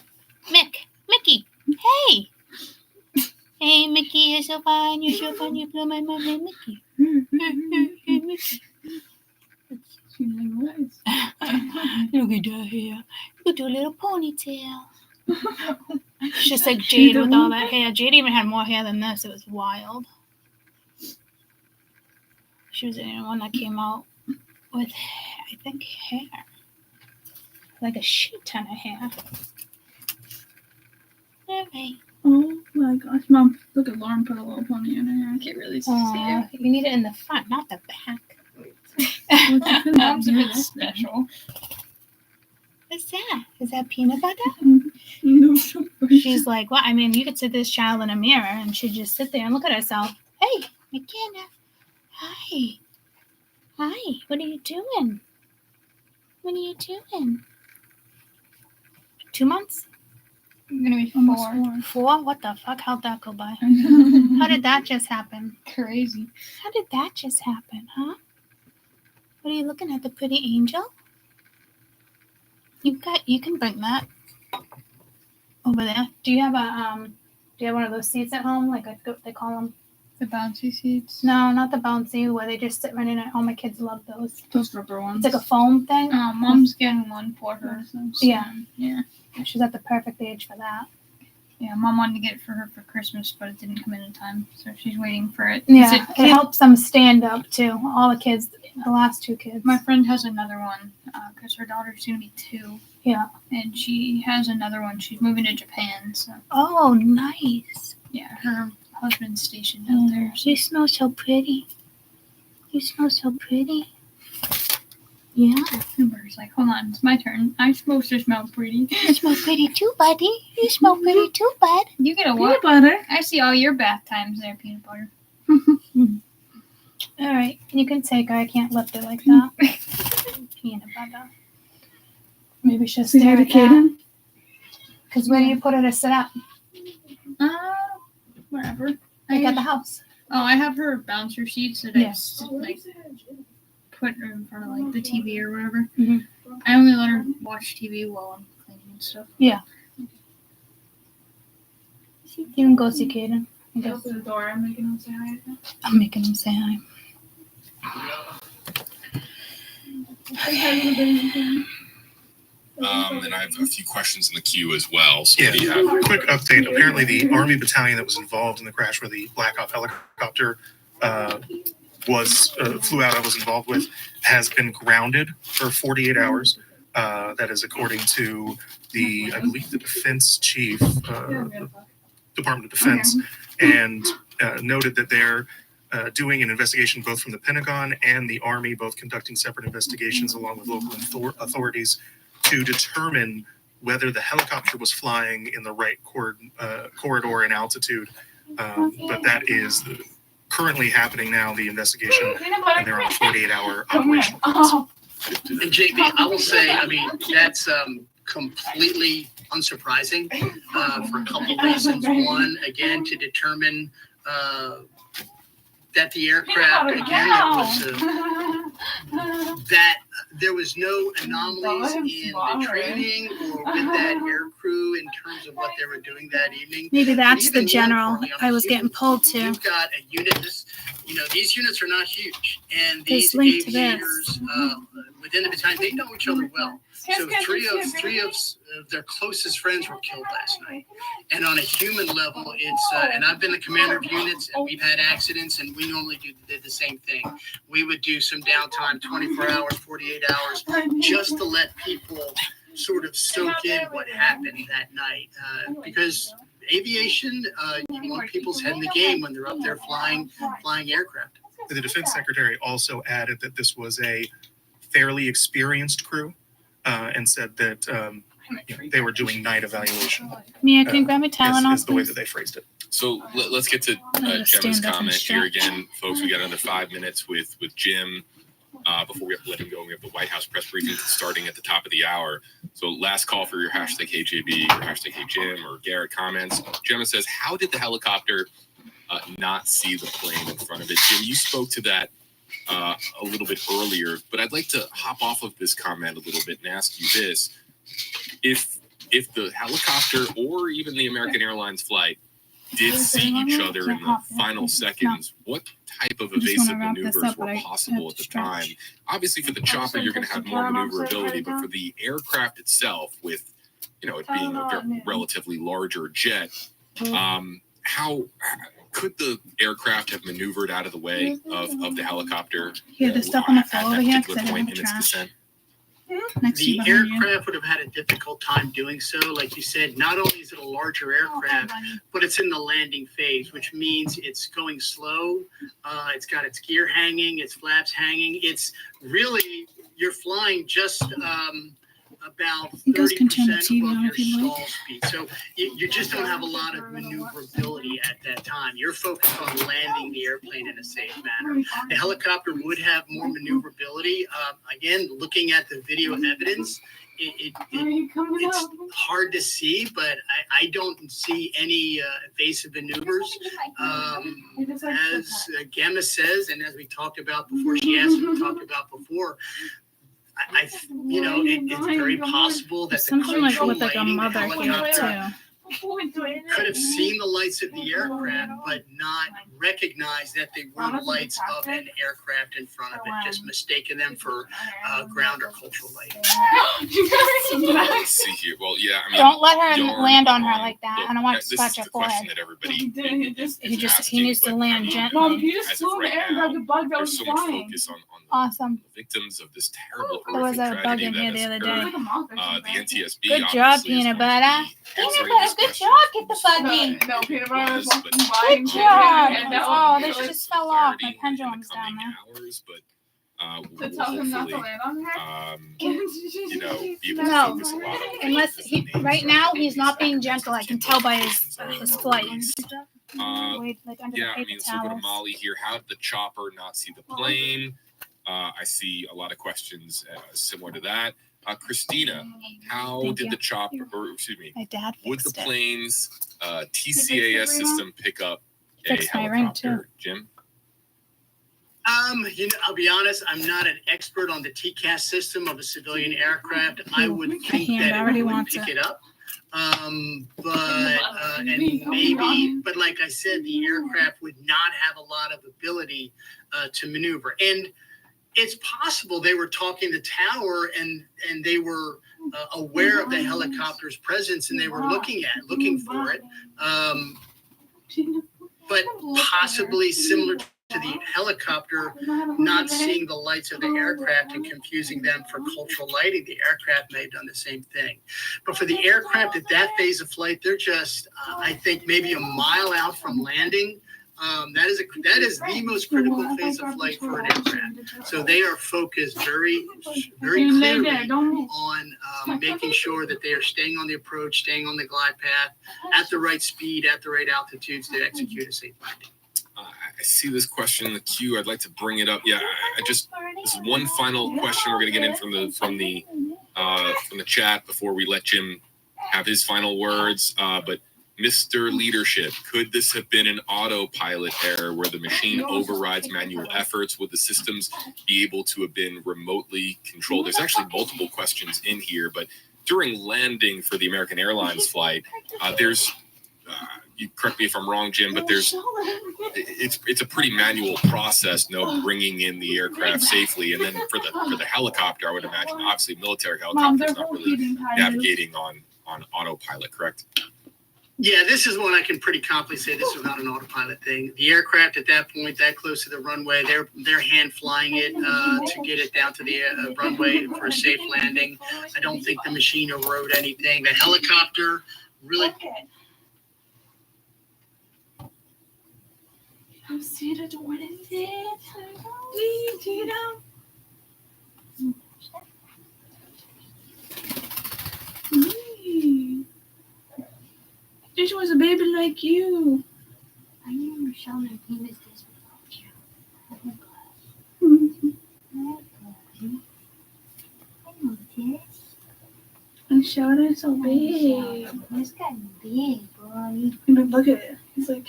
Mickey. Hey. Hey, Mickey, you're so fine. You're so fine. You blow my mind, hey, Mickey. Hey, Mickey. She's like, what is Look at that hair. Look at your little ponytail. It's just like Jade with all that hair. Jade even had more hair than this. It was wild. She was the only one that came out with, I think, hair. Like a shit ton of hair. All right. Oh my gosh, Mom, look at Lauren put a little pony in her hair. I can't really see Aw, it. you need it in the front, not the back. Mom's a bit special. What's that? Is that peanut butter? No, She's like, well, I mean, you could sit this child in a mirror and she'd just sit there and look at herself. Hey, McKenna. Hi. What are you doing? 2 months? I'm gonna be Almost 4. 4? What the fuck? How'd that go by? I know. How did that just happen? Crazy. How did that just happen, huh? What are you looking at? The pretty angel? You can bring that over there. Do you have one of those seats at home? Like they call them? The bouncy seats. No, not the bouncy where they just sit right in it. All my kids love those. Those rubber ones. It's like a foam thing. Mom's getting one for her. Yeah. Yeah. She's at the perfect age for that. Yeah, Mom wanted to get it for her for Christmas, but it didn't come in time, so she's waiting for it. Yeah, it helps them stand up too. All the kids, the last 2 kids. My friend has another one because her daughter's going to be 2. Yeah. And she has another one. She's moving to Japan, so. Oh, nice. Yeah, her husband's stationed out there. You smell so pretty. Yeah. Amber's like, hold on, it's my turn. I'm supposed to smell pretty. You smell pretty too, buddy. You smell pretty too, bud. You get a Peanut what? butter. I see all your bath times there, peanut butter. All right, you can take her. I can't lift her like that. Peanut butter. Maybe she'll Say hi stare to at that. Kaden. Because where do you put her to sit up? Wherever. Like at the house. Oh, I have her bouncer seats that Yes. I like put her in front of like the TV or whatever. Mhm. I only let her watch TV while I'm cleaning and stuff. Yeah. You can go see Kaden. Open the door. I'm making him say hi. I'm making him say hi. And I have a few questions in the queue as well. So Yeah, what do you have? quick update. Apparently, the Army battalion that was involved in the crash where the Black Hawk helicopter flew out, I was involved with, has been grounded for 48 hours. That is according to I believe the defense chief, Department of Defense, and noted that they're doing an investigation both from the Pentagon and the Army, both conducting separate investigations along with local authorities to determine whether the helicopter was flying in the right corridor and altitude. But that is currently happening now, the investigation, and they're on a 48-hour operational pause. And JB, I will say, I mean, that's completely unsurprising for a couple of reasons. One, again, to determine that the aircraft, again, that there was no anomalies in the training or with that air crew in terms of what they were doing that evening. Maybe that's the general I was getting pulled to. You've got a unit, these units are not huge, and these aviators within the battalion, they know each other well. So three of their closest friends were killed last night. And on a human level, it's and I've been the commander of units, and we've had accidents, and we normally did the same thing. We would do some downtime, 24 hours, 48 hours, just to let people sort of soak in what happened that night. Because aviation, you want people's head in the game when they're up there flying aircraft. The defense secretary also added that this was a fairly experienced crew. And said that they were doing night evaluation. Mia, can you grab me Tylenol? Is the way that they phrased it. So let's get to Gemma's comment here again, folks. We got another 5 minutes with Jim before we have to let him go. We have the White House press briefing starting at the top of the hour. So last call for your hashtag HJB, your hashtag HJim, or Garrett comments. Gemma says, how did the helicopter not see the plane in front of it? Jim, you spoke to that a little bit earlier, but I'd like to hop off of this comment a little bit and ask you this. If the helicopter or even the American Airlines flight did see each other in the final seconds, what type of evasive maneuvers were possible at the time? Obviously, for the chopper, you're going to have more maneuverability, but for the aircraft itself, with it being a relatively larger jet, how could the aircraft have maneuvered out of the way of the helicopter? Yeah, the stuff on the floor over here. Point in its descent? The aircraft would have had a difficult time doing so. Like you said, not only is it a larger aircraft, but it's in the landing phase, which means it's going slow. It's got its gear hanging, its flaps hanging. It's really, you're flying just about 30% above your stall speed. So you just don't have a lot of maneuverability at that time. You're focused on landing the airplane in a safe manner. The helicopter would have more maneuverability. Again, looking at the video evidence, it's hard to see, but I don't see any evasive maneuvers. As Gemma says, and as we talked about before, she asked, we talked about before, it's very possible that the control lighting the helicopter could have seen the lights of the aircraft, but not recognize that they were the lights of an aircraft in front of it, just mistaken them for ground or cultural lighting. Let's see here. Well, yeah, I mean, don't let her land on her like that. Look, I don't want to scratch her forehead. That everybody He needs to land gently. He just flew in the air and grabbed the bug that was flying. Awesome. The victims of this terrible There was a bug in here that the has other day. occurred. The NTSB. Good job, peanut butter. Peanut butter, good job. Get the buggy. No, peanut butter was walking by. Good job. Oh, this just fell off. My pendulum's down there. Hours, but To tell him not to land on her? be able to No, focus a lot on unless right now he's not being gentle. I can tell by his flight. yeah, I mean, so go to Molly here. How did the chopper not see the plane? I see a lot of questions similar to that. Christina, how did the chopper, or excuse me, would the plane's TCAS system pick up a helicopter? Jim? I'll be honest, I'm not an expert on the TCAS system of a civilian aircraft. I would think that it would pick it up. And maybe, but like I said, the aircraft would not have a lot of ability to maneuver. And it's possible they were talking to tower and they were aware of the helicopter's presence and they were looking for it. But possibly similar to the helicopter not seeing the lights of the aircraft and confusing them for cultural lighting. The aircraft may have done the same thing. But for the aircraft at that phase of flight, they're just, I think, maybe a mile out from landing. That is the most critical phase of flight for an aircraft. So they are focused very clearly on making sure that they are staying on the approach, staying on the glide path, at the right speed, at the right altitudes to execute a safe landing. I see this question in the queue. I'd like to bring it up. Yeah, this is one final question we're going to get in from the chat before we let Jim have his final words. But Mr. Leadership, could this have been an autopilot error where the machine overrides manual efforts? Would the systems be able to have been remotely controlled? There's actually multiple questions in here, but during landing for the American Airlines flight, there's you correct me if I'm wrong, Jim, but it's a pretty manual process, bringing in the aircraft safely, and then for the helicopter, I would imagine, obviously, military helicopters not really navigating on autopilot, correct? Yeah, this is one I can pretty confidently say this was not an autopilot thing. The aircraft at that point, that close to the runway, they're hand flying it to get it down to the runway for a safe landing. I don't think the machine overrode anything. The helicopter really. I'm Cedar doing anything. This was a baby like you. I never shown her penis this before. And showed it so big. This got big, boy. Look at it. He's like,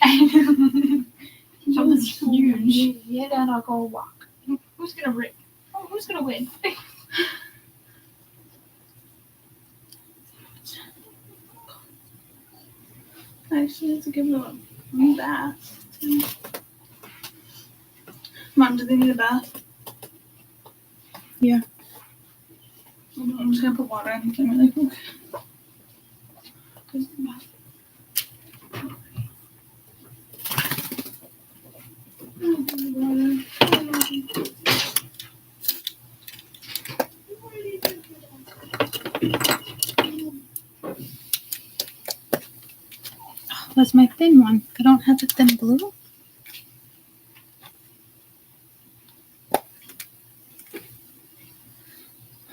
That was huge. Yeah, then I'll go walk. Who's gonna win? I actually need to give them a bath. Mom, do they need a bath? Yeah. I'm just gonna put water in them really quick. Where's my thin one? I don't have a thin blue.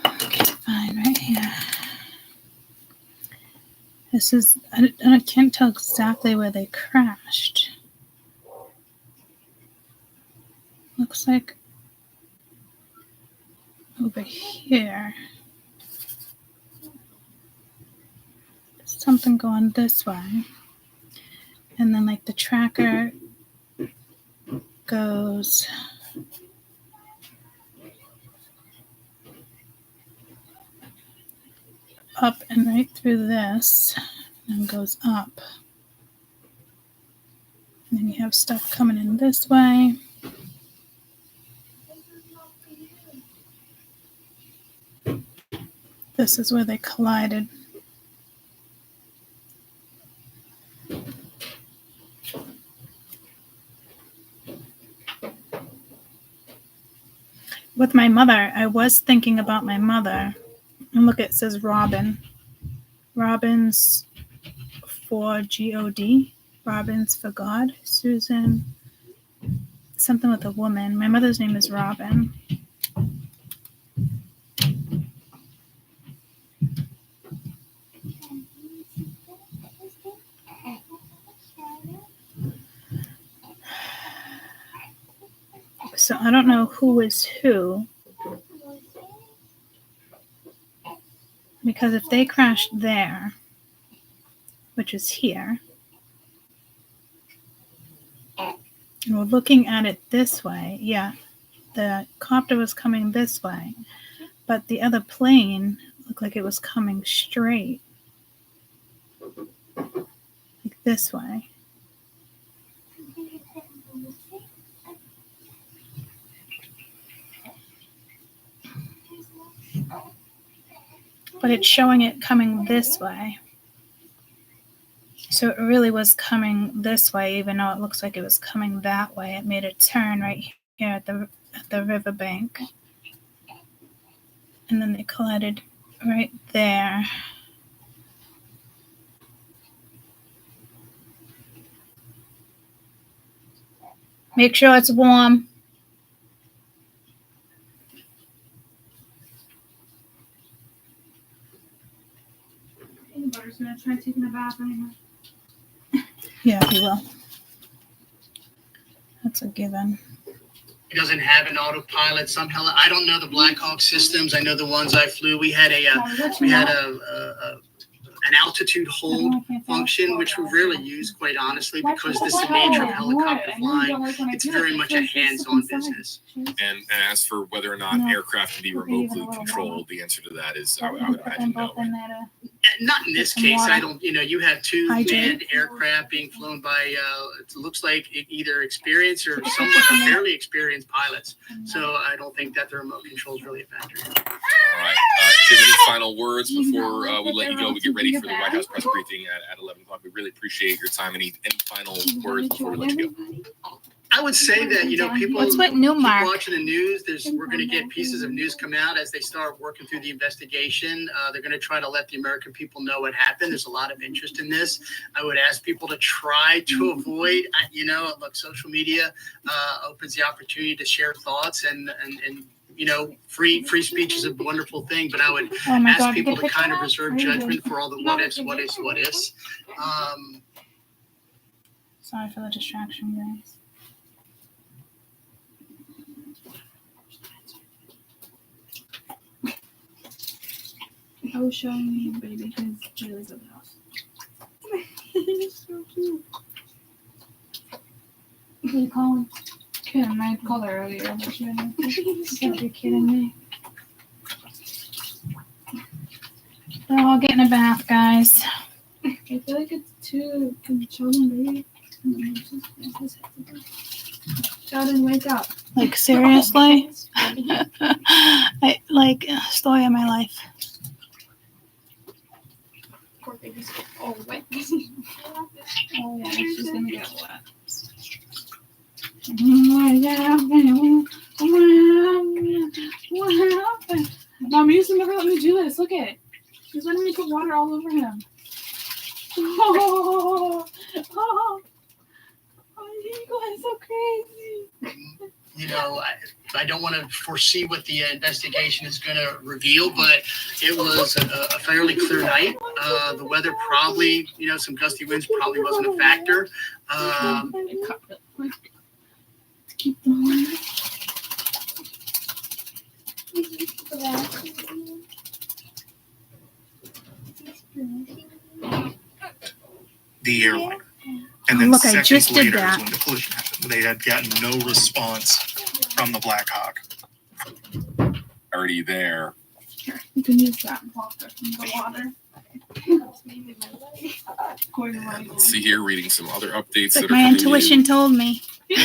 Okay, fine, right here. This is, I can't tell exactly where they crashed. Looks like over here. There's something going this way. And then like the tracker goes up and right through this and goes up. And then you have stuff coming in this way. This is where they collided. With my mother, I was thinking about my mother. And look, it says Robin. Robin's for God. Robin's for God. Susan. Something with a woman. My mother's name is Robin. So I don't know who is who. Because if they crashed there, which is here, and we're looking at it this way, yeah, the copter was coming this way, but the other plane looked like it was coming straight, like this way. But it's showing it coming this way. So it really was coming this way, even though it looks like it was coming that way. It made a turn right here at the riverbank. And then they collided right there. Make sure it's warm. Peanut butter's gonna try taking a bath anyway. Yeah, he will. That's a given. It doesn't have an autopilot. Somehow, I don't know the Black Hawk systems. I know the ones I flew. We had an altitude hold function, which we rarely use, quite honestly, because this is the nature of helicopter flying. It's very much a hands-on business. And as for whether or not aircraft can be remotely controlled, the answer to that is I would imagine no. Not in this case. I don't. You have two manned aircraft being flown by. It looks like either experienced or somewhat fairly experienced pilots. So I don't think that the remote control is really a factor. All right. Jim, any final words before we let you go? We get ready for the White House press briefing at 11 o'clock. We really appreciate your time. Any final words before we let you go? I would say that people What's with keep Newmark? watching the news. We're going to get pieces of news come out as they start working through the investigation. They're going to try to let the American people know what happened. There's a lot of interest in this. I would ask people to try to avoid. Look, social media opens the opportunity to share thoughts and free speech is a wonderful thing, but I would ask people to kind of reserve judgment for all the what ifs. Sorry for the distraction, guys. I was showing you, baby, because Julie's at the house. He's so cute. What do you call him? Kim. I called her earlier, but she didn't. You're kidding me. They're all getting a bath, guys. I feel like it's too Sheldon, baby. Sheldon, wake up. Like, seriously? Story of my life. Poor baby's all wet. Oh, yeah, she's gonna get wet. What happened? Mom used to never let me do this. Look at it. She's letting me put water all over him. Oh, you guys are so crazy. I don't want to foresee what the investigation is going to reveal, but it was a fairly clear night. The weather probably, some gusty winds probably wasn't a factor. Keep going. The airliner. And then Look, I seconds just did later that. is when the collision happened. They had gotten no response from the Black Hawk. Already there. Here, you can use that water from the water. Let's see here, reading some other updates It's that like are my coming intuition in. told me. Who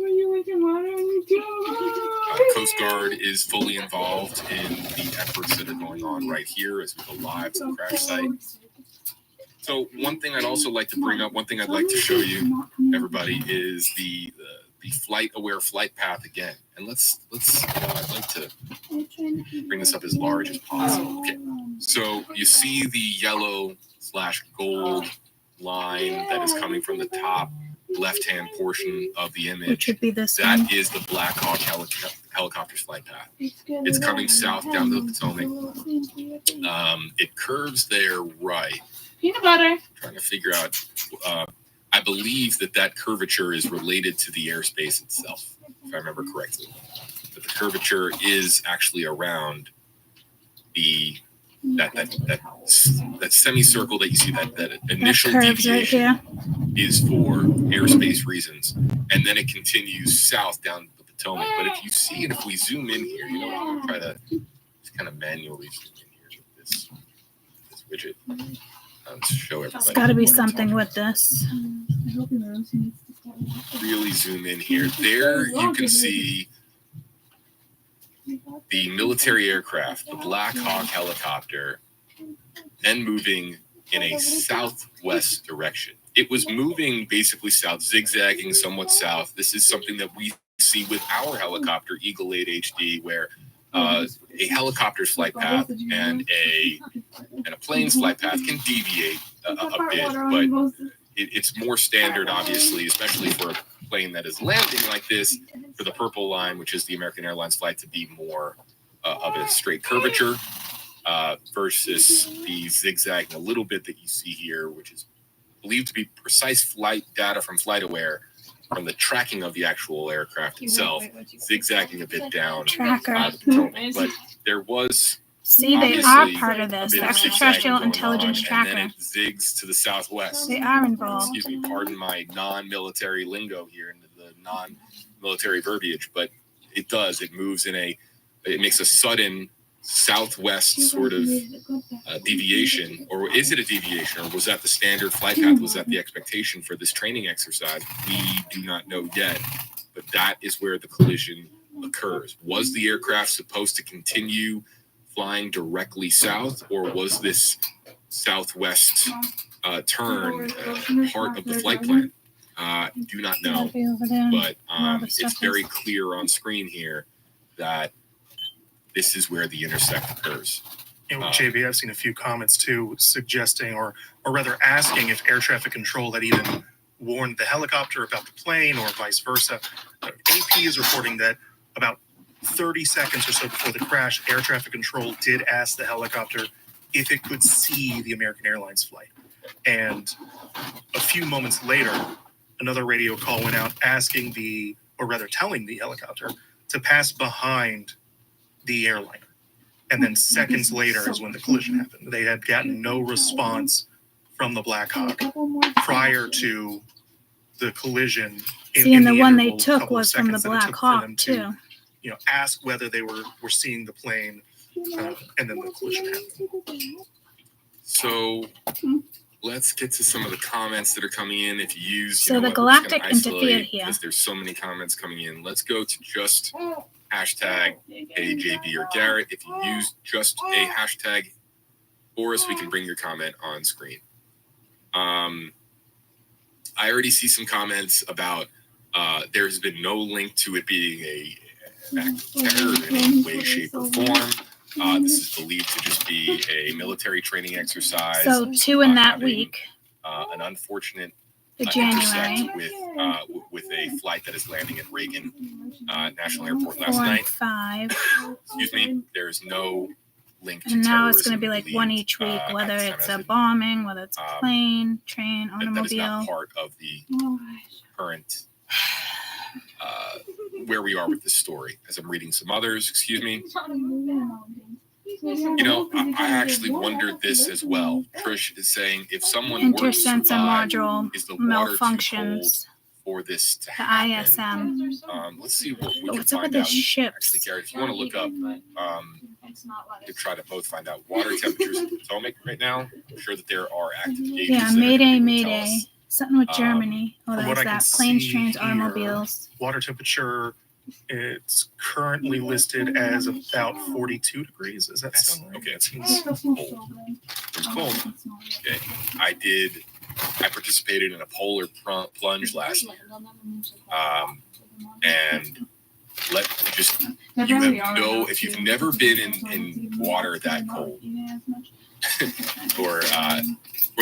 are you making water? Coast Guard is fully involved in the efforts that are going on right here as we go live to the crash site. So one thing I'd also like to bring up, one thing I'd like to show you, everybody, is the flight-aware flight path again. And I'd like to bring this up as large as possible. Okay. So you see the yellow/gold line that is coming from the top left-hand portion of the image. Which would be this That one. is the Black Hawk helicopter's flight path. It's coming south down the Potomac. It curves there right. Peanut butter. Trying to figure out. I believe that curvature is related to the airspace itself, if I remember correctly. But the curvature is actually around that semicircle that you see, that initial curves right deviation here. is for airspace reasons, and then it continues south down the Potomac. But if you see it, if we zoom in here, I'm going to try to just kind of manually zoom in here with this widget. To show everybody. It's got to be something with this. I hope he knows he needs to start walking. Really zoom in here. There you can see the military aircraft, the Black Hawk helicopter, then moving in a southwest direction. It was moving basically south, zigzagging somewhat south. This is something that we see with our helicopter, Eagle 8 HD, where a helicopter's flight path and a plane's flight path can deviate a bit, but it's more standard, obviously, especially for a plane that is landing like this, for the purple line, which is the American Airlines flight, to be more of a straight curvature versus the zigzagging a little bit that you see here, which is believed to be precise flight data from FlightAware from the tracking of the actual aircraft itself, zigzagging a bit down. Tracker. But there was See, they are part of this. The extraterrestrial intelligence tracker. And then it zigs to the southwest. They are involved. Excuse me, pardon my non-military lingo here and the non-military verbiage, but it does. It moves it makes a sudden southwest sort of deviation. Or is it a deviation? Or was that the standard flight path? Was that the expectation for this training exercise? We do not know yet, but that is where the collision occurs. Was the aircraft supposed to continue flying directly south, or was this southwest turn part of the flight plan? Do not know, but it's very clear on screen here that this is where the intersect occurs. And JB, I've seen a few comments too suggesting or rather asking if air traffic control had even warned the helicopter about the plane or vice versa. AP is reporting that about 30 seconds or so before the crash, air traffic control did ask the helicopter if it could see the American Airlines flight. And a few moments later, another radio call went out asking telling the helicopter to pass behind the airliner. And then seconds later is when the collision happened. They had gotten no response from the Black Hawk prior to the collision. And the one they took was from the Black Hawk too. Ask whether they were seeing the plane, and then the collision happened. So let's get to some of the comments that are coming in. If you use, the galactic interfered here because there's so many comments coming in. Let's go to just hashtag AJB or Garrett. If you use just a hashtag for us, we can bring your comment on screen. I already see some comments about there has been no link to it being an act of terror in any way, shape, or form. This is believed to just be a military training exercise. So 2 in that week. An unfortunate January intersect with a flight that is landing at Reagan National Airport last 4 and night. 5. Excuse me. There is no link to And now it's terrorism going to be like believed, one each week, whether it's a anti-Semitism. bombing, whether it's a plane, train, That is not automobile. part of the current where we are with this story. As I'm reading some others, excuse me. I actually wondered this as well. Trish is saying if someone were to Intersensor survive, module is the water too cold malfunctions. for this to The happen? ISM. Let's see what we But can what's up with find the out. ships? Actually, Garrett, if you want to look up to try to both find out water temperatures in Potomac right now, I'm sure that there are active gauges. Yeah, that are Mayday, gonna be able to tell Mayday. us. Something with Germany. Oh, From there's what I can that. Planes, see trains, here, automobiles. Water temperature, it's currently listed as about 42 degrees. Is that sound right? Okay, it seems cold. It's cold. Okay, I participated in a polar plunge last year. And if you've never been in water that cold, or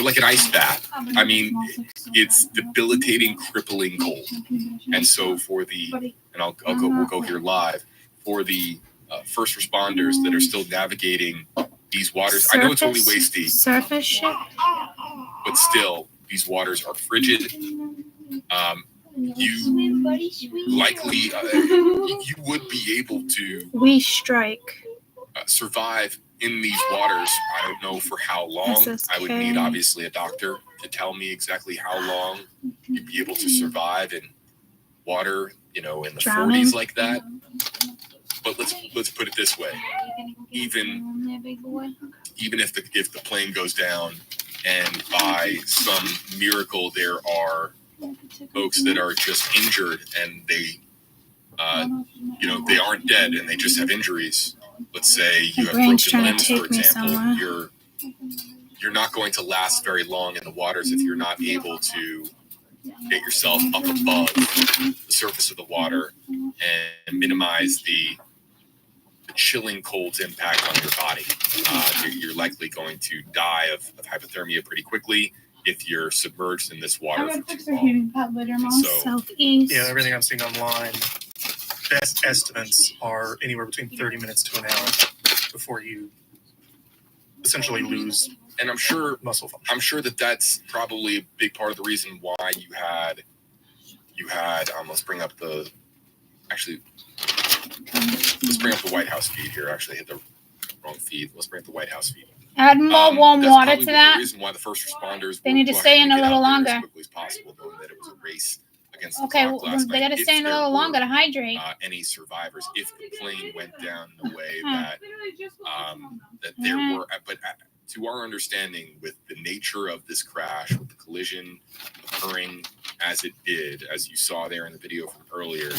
like an ice bath, I mean, it's debilitating, crippling cold. And so we'll go here live for the first responders that are still navigating these waters. I know it's only waist deep. Surface ship. But still, these waters are frigid. You likely you would be able to We strike. survive in these waters. I don't know for how long. I would need obviously a doctor to tell me exactly how long you'd be able to survive in water, in the Drowning. 40s like that. But let's put it this way: even if the plane goes down, and by some miracle there are folks that are just injured and they aren't dead and they just have injuries. Let's say you have brain's broken trying to limbs, for take me example. somewhere. You're you're not going to last very long in the waters if you're not able to get yourself up above the surface of the water and minimize the chilling cold's impact on your body. You're likely going to die of hypothermia pretty quickly if you're submerged in this water for too long. Southeast. Yeah, everything I'm seeing online, best estimates are anywhere between 30 minutes to an hour before you essentially lose. And I'm sure muscle function. I'm sure that that's probably a big part of the reason why you had let's bring up the White House feed here. Actually hit the wrong feed. Let's bring up the White House feed. Add more warm that's water probably to the that. reason why the first responders They were need to stay in a rushing to little get out there longer. As quickly as possible, knowing that it was a race against the Okay, clock well, last they night. got to If stay in a there little were, longer to hydrate. any survivors, if the plane went down in a way Hmm. that there were, but to our understanding, with the nature of this crash, with the collision occurring as it did, as you saw there in the video from earlier,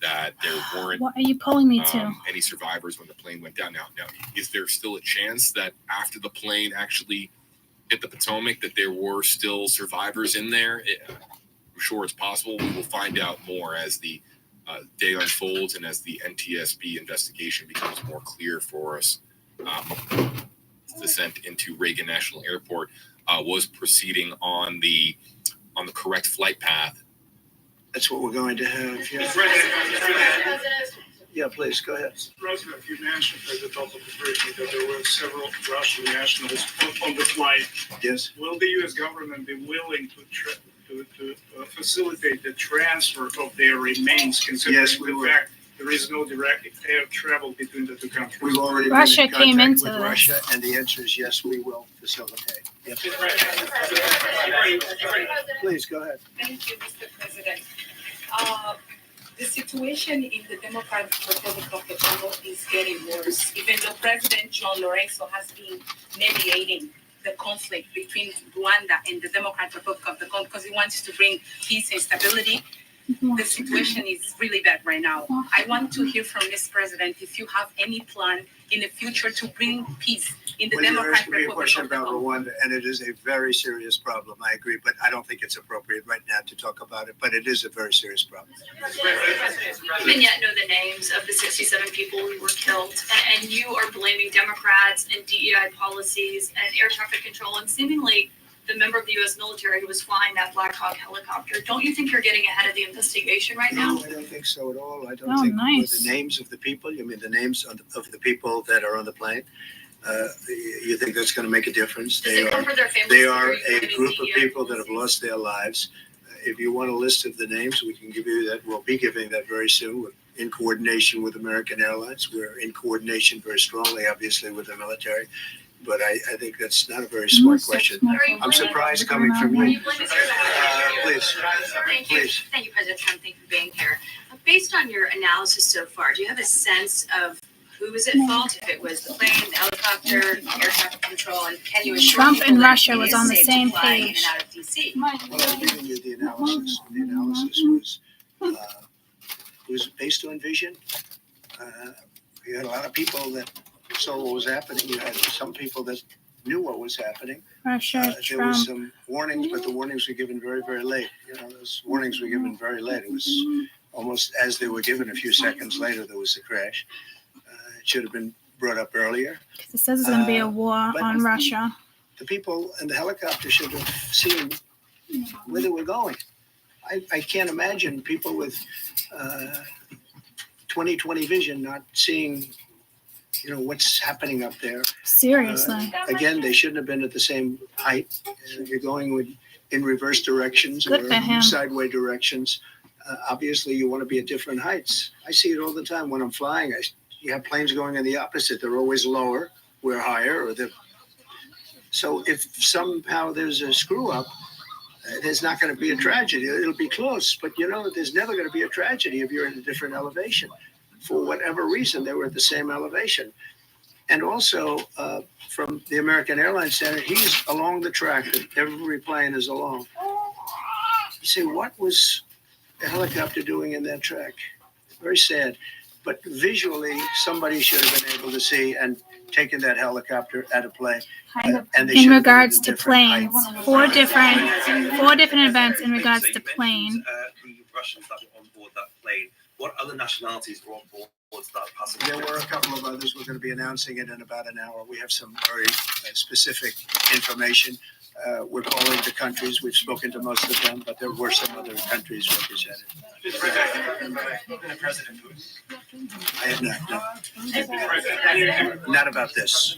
that there weren't What are you pulling me to? any survivors when the plane went down. Now, is there still a chance that after the plane actually hit the Potomac, that there were still survivors in there? I'm sure it's possible. We will find out more as the day unfolds and as the NTSB investigation becomes more clear for us. Descent into Reagan National Airport was proceeding on the correct flight path. That's what we're going to have. Yeah, yeah, please go ahead. President, you mentioned at the top of the briefing that there were several Russian nationals on the flight. Yes. Will the U.S. government be willing to facilitate the transfer of their remains, considering Yes, we the will. fact there is no direct air travel between the two countries? We've already Russia been in came contact into with this. Russia, and the answer is yes, we will facilitate. Yep. Please go ahead. Thank you, Mr. President. The situation in the Democratic Republic of the Congo is getting worse, even though President John Lorenzo has been mediating the conflict between Rwanda and the Democratic Republic of the Congo because he wants to bring peace and stability. The situation is really bad right now. I want to hear from Ms. President if you have any plan in the future to bring peace in the Well, you're Democratic asking me a Republic question of the about Congo. Rwanda, and it is a very serious problem. I agree, but I don't think it's appropriate right now to talk about it. But it is a very serious problem. We even yet know the names of the 67 people who were killed, and you are blaming Democrats and DEI policies and air traffic control, and seemingly the member of the U.S. military who was flying that Black Hawk helicopter. Don't you think you're getting ahead of the investigation right now? No, I don't think so at all. I don't think with the names of the people. You mean the names of the people that are on the plane? You think that's going to make a difference? Does it comfort their families They to are hear you a giving group of DEI people that have lost their lives. If you want a list of the names, we can give you that. We'll be giving that very soon. We're in coordination with American Airlines. We're in coordination very strongly, obviously, with the military. But I think that's not a very smart question. I'm surprised coming from Are you. you blaming Please. Thank you. Please. Thank you, President Trump. Thank you for being here. Based on your analysis so far, do you have a sense of who was at fault? If it was the plane, the helicopter, air traffic control, and can you assure Trump people and that Russia it was is on the safe to same fly in and page. out of DC? Well, I've given you the analysis. The analysis was based on vision. You had a lot of people that saw what was happening. You had some people that knew what was happening. Russia, There was Trump. some warnings, but the warnings were given very, very late. Those warnings were given very late. It was almost as they were given. A few seconds later, there was a crash. It should have been brought up earlier. It says it's going to be a war but- on Russia. The people in the helicopter should have seen where they were going. I can't imagine people with 20/20 vision not seeing, what's happening up there. Seriously. Again, they shouldn't have been at the same height. You're going in reverse directions Good or for him. sideways directions. Obviously, you want to be at different heights. I see it all the time when I'm flying. You have planes going in the opposite. They're always lower. We're higher. So if somehow there's a screw up, there's not going to be a tragedy. It'll be close, but there's never going to be a tragedy if you're in a different elevation. For whatever reason, they were at the same elevation. And also, from the American Airlines Center, he's along the track that every plane is along. You say, what was the helicopter doing in that track? Very sad. but visually, somebody should have been able to see and taken that helicopter at a plane. And they should In have been at regards a to different planes, height. four different events in regards to plane. The Russians that were on board that plane. What other nationalities were on board that passenger? There were a couple of others. We're going to be announcing it in about an hour. We have some very specific information. We're calling the countries. We've spoken to most of them, but there were some other countries represented. President Putin? I have not. No. Not about this.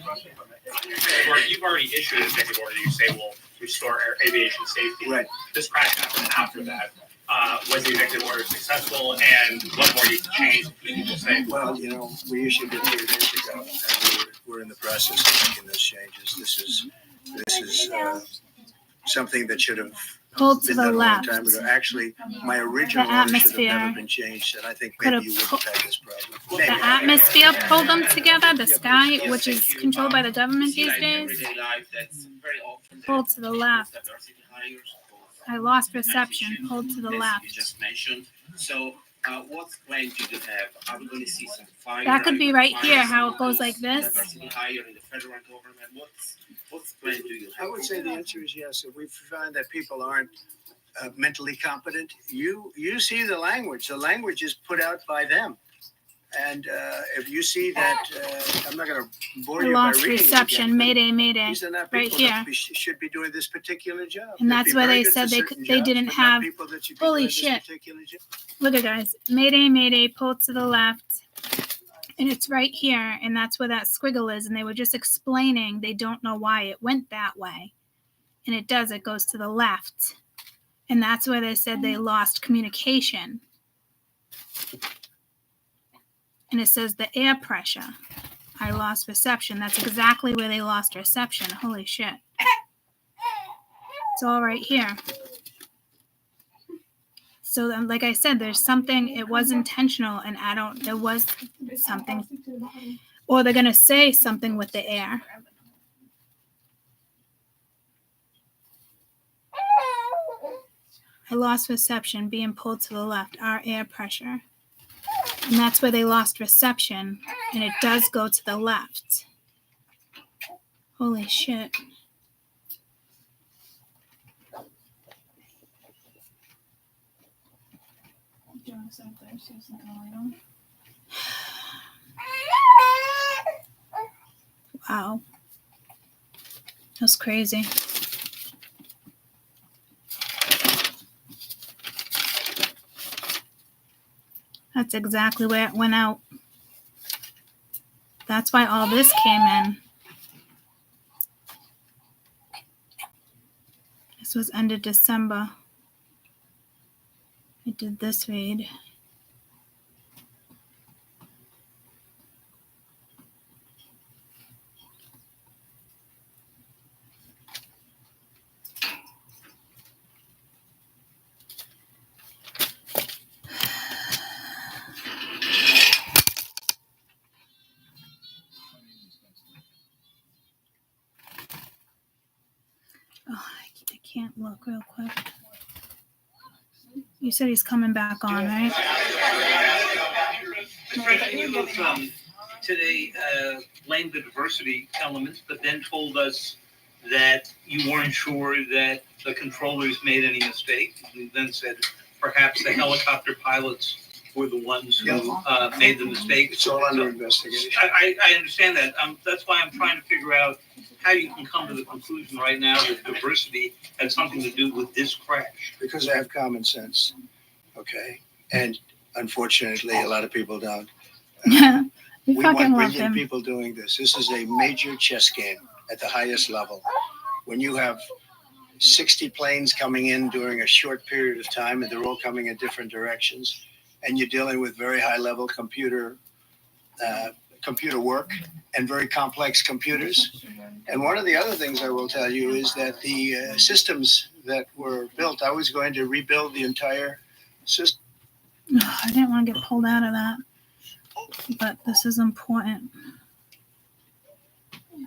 You've already issued an executive order. You say will restore aviation safety. Right. This crash happened after that. Was the executive order successful, and what more needs to change to keep people safe? Well, we issued it 3 days ago, and we're in the process of making those changes. This is something that should have Pulled to been the done a long left. time ago. Actually, my original The order should have atmosphere never been changed, and I think could maybe have you wouldn't have this problem. The Maybe. atmosphere pulled them together. The sky, which is controlled by the government these days, pulled to the left. I lost reception. Pulled to the left. You just mentioned. So, what plane do you have? Are we going to see some fire? That could be right here. How it goes like this. Diversity higher in the federal government. What plan do you have? I would say the answer is yes. If we find that people aren't mentally competent, you see the language. The language is put out by them. And if you see that, I'm not going to bore I you by lost reading it reception. again, but Mayday, mayday. these are not Right people here. that should be doing this particular job. And They'd that's be where very they good said for they certain they jobs, didn't but not have. people that should be Holy doing this shit! particular job. Look at guys. Mayday, mayday. Pulled to the left. And it's right here, and that's where that squiggle is. And they were just explaining they don't know why it went that way. And it does, it goes to the left. And that's where they said they lost communication. And it says the air pressure. I lost reception. That's exactly where they lost reception. Holy shit. It's all right here. So then, like I said, there's something, it was intentional, and there was something, or they're going to say something with the air. I lost reception, being pulled to the left, our air pressure. And that's where they lost reception, and it does go to the left. Holy shit. Wow. That's crazy. That's exactly where it went out. That's why all this came in. This was end of December. I did this read. Oh, I can't look real quick. You said he's coming back on, right? You today blamed the diversity elements, but then told us that you weren't sure that the controllers made any mistake. You then said perhaps the helicopter pilots were the ones who made the mistake. It's all under investigation. I understand that. That's why I'm trying to figure out how you can come to the conclusion right now that diversity had something to do with this crash. Because I have common sense, okay? And unfortunately, a lot of people don't. We We fucking want love brilliant him. people doing this. This is a major chess game at the highest level. When you have 60 planes coming in during a short period of time, and they're all coming in different directions, and you're dealing with very high-level computer work and very complex computers. And one of the other things I will tell you is that the systems that were built, I was going to rebuild the entire system. I didn't want to get pulled out of that, but this is important. I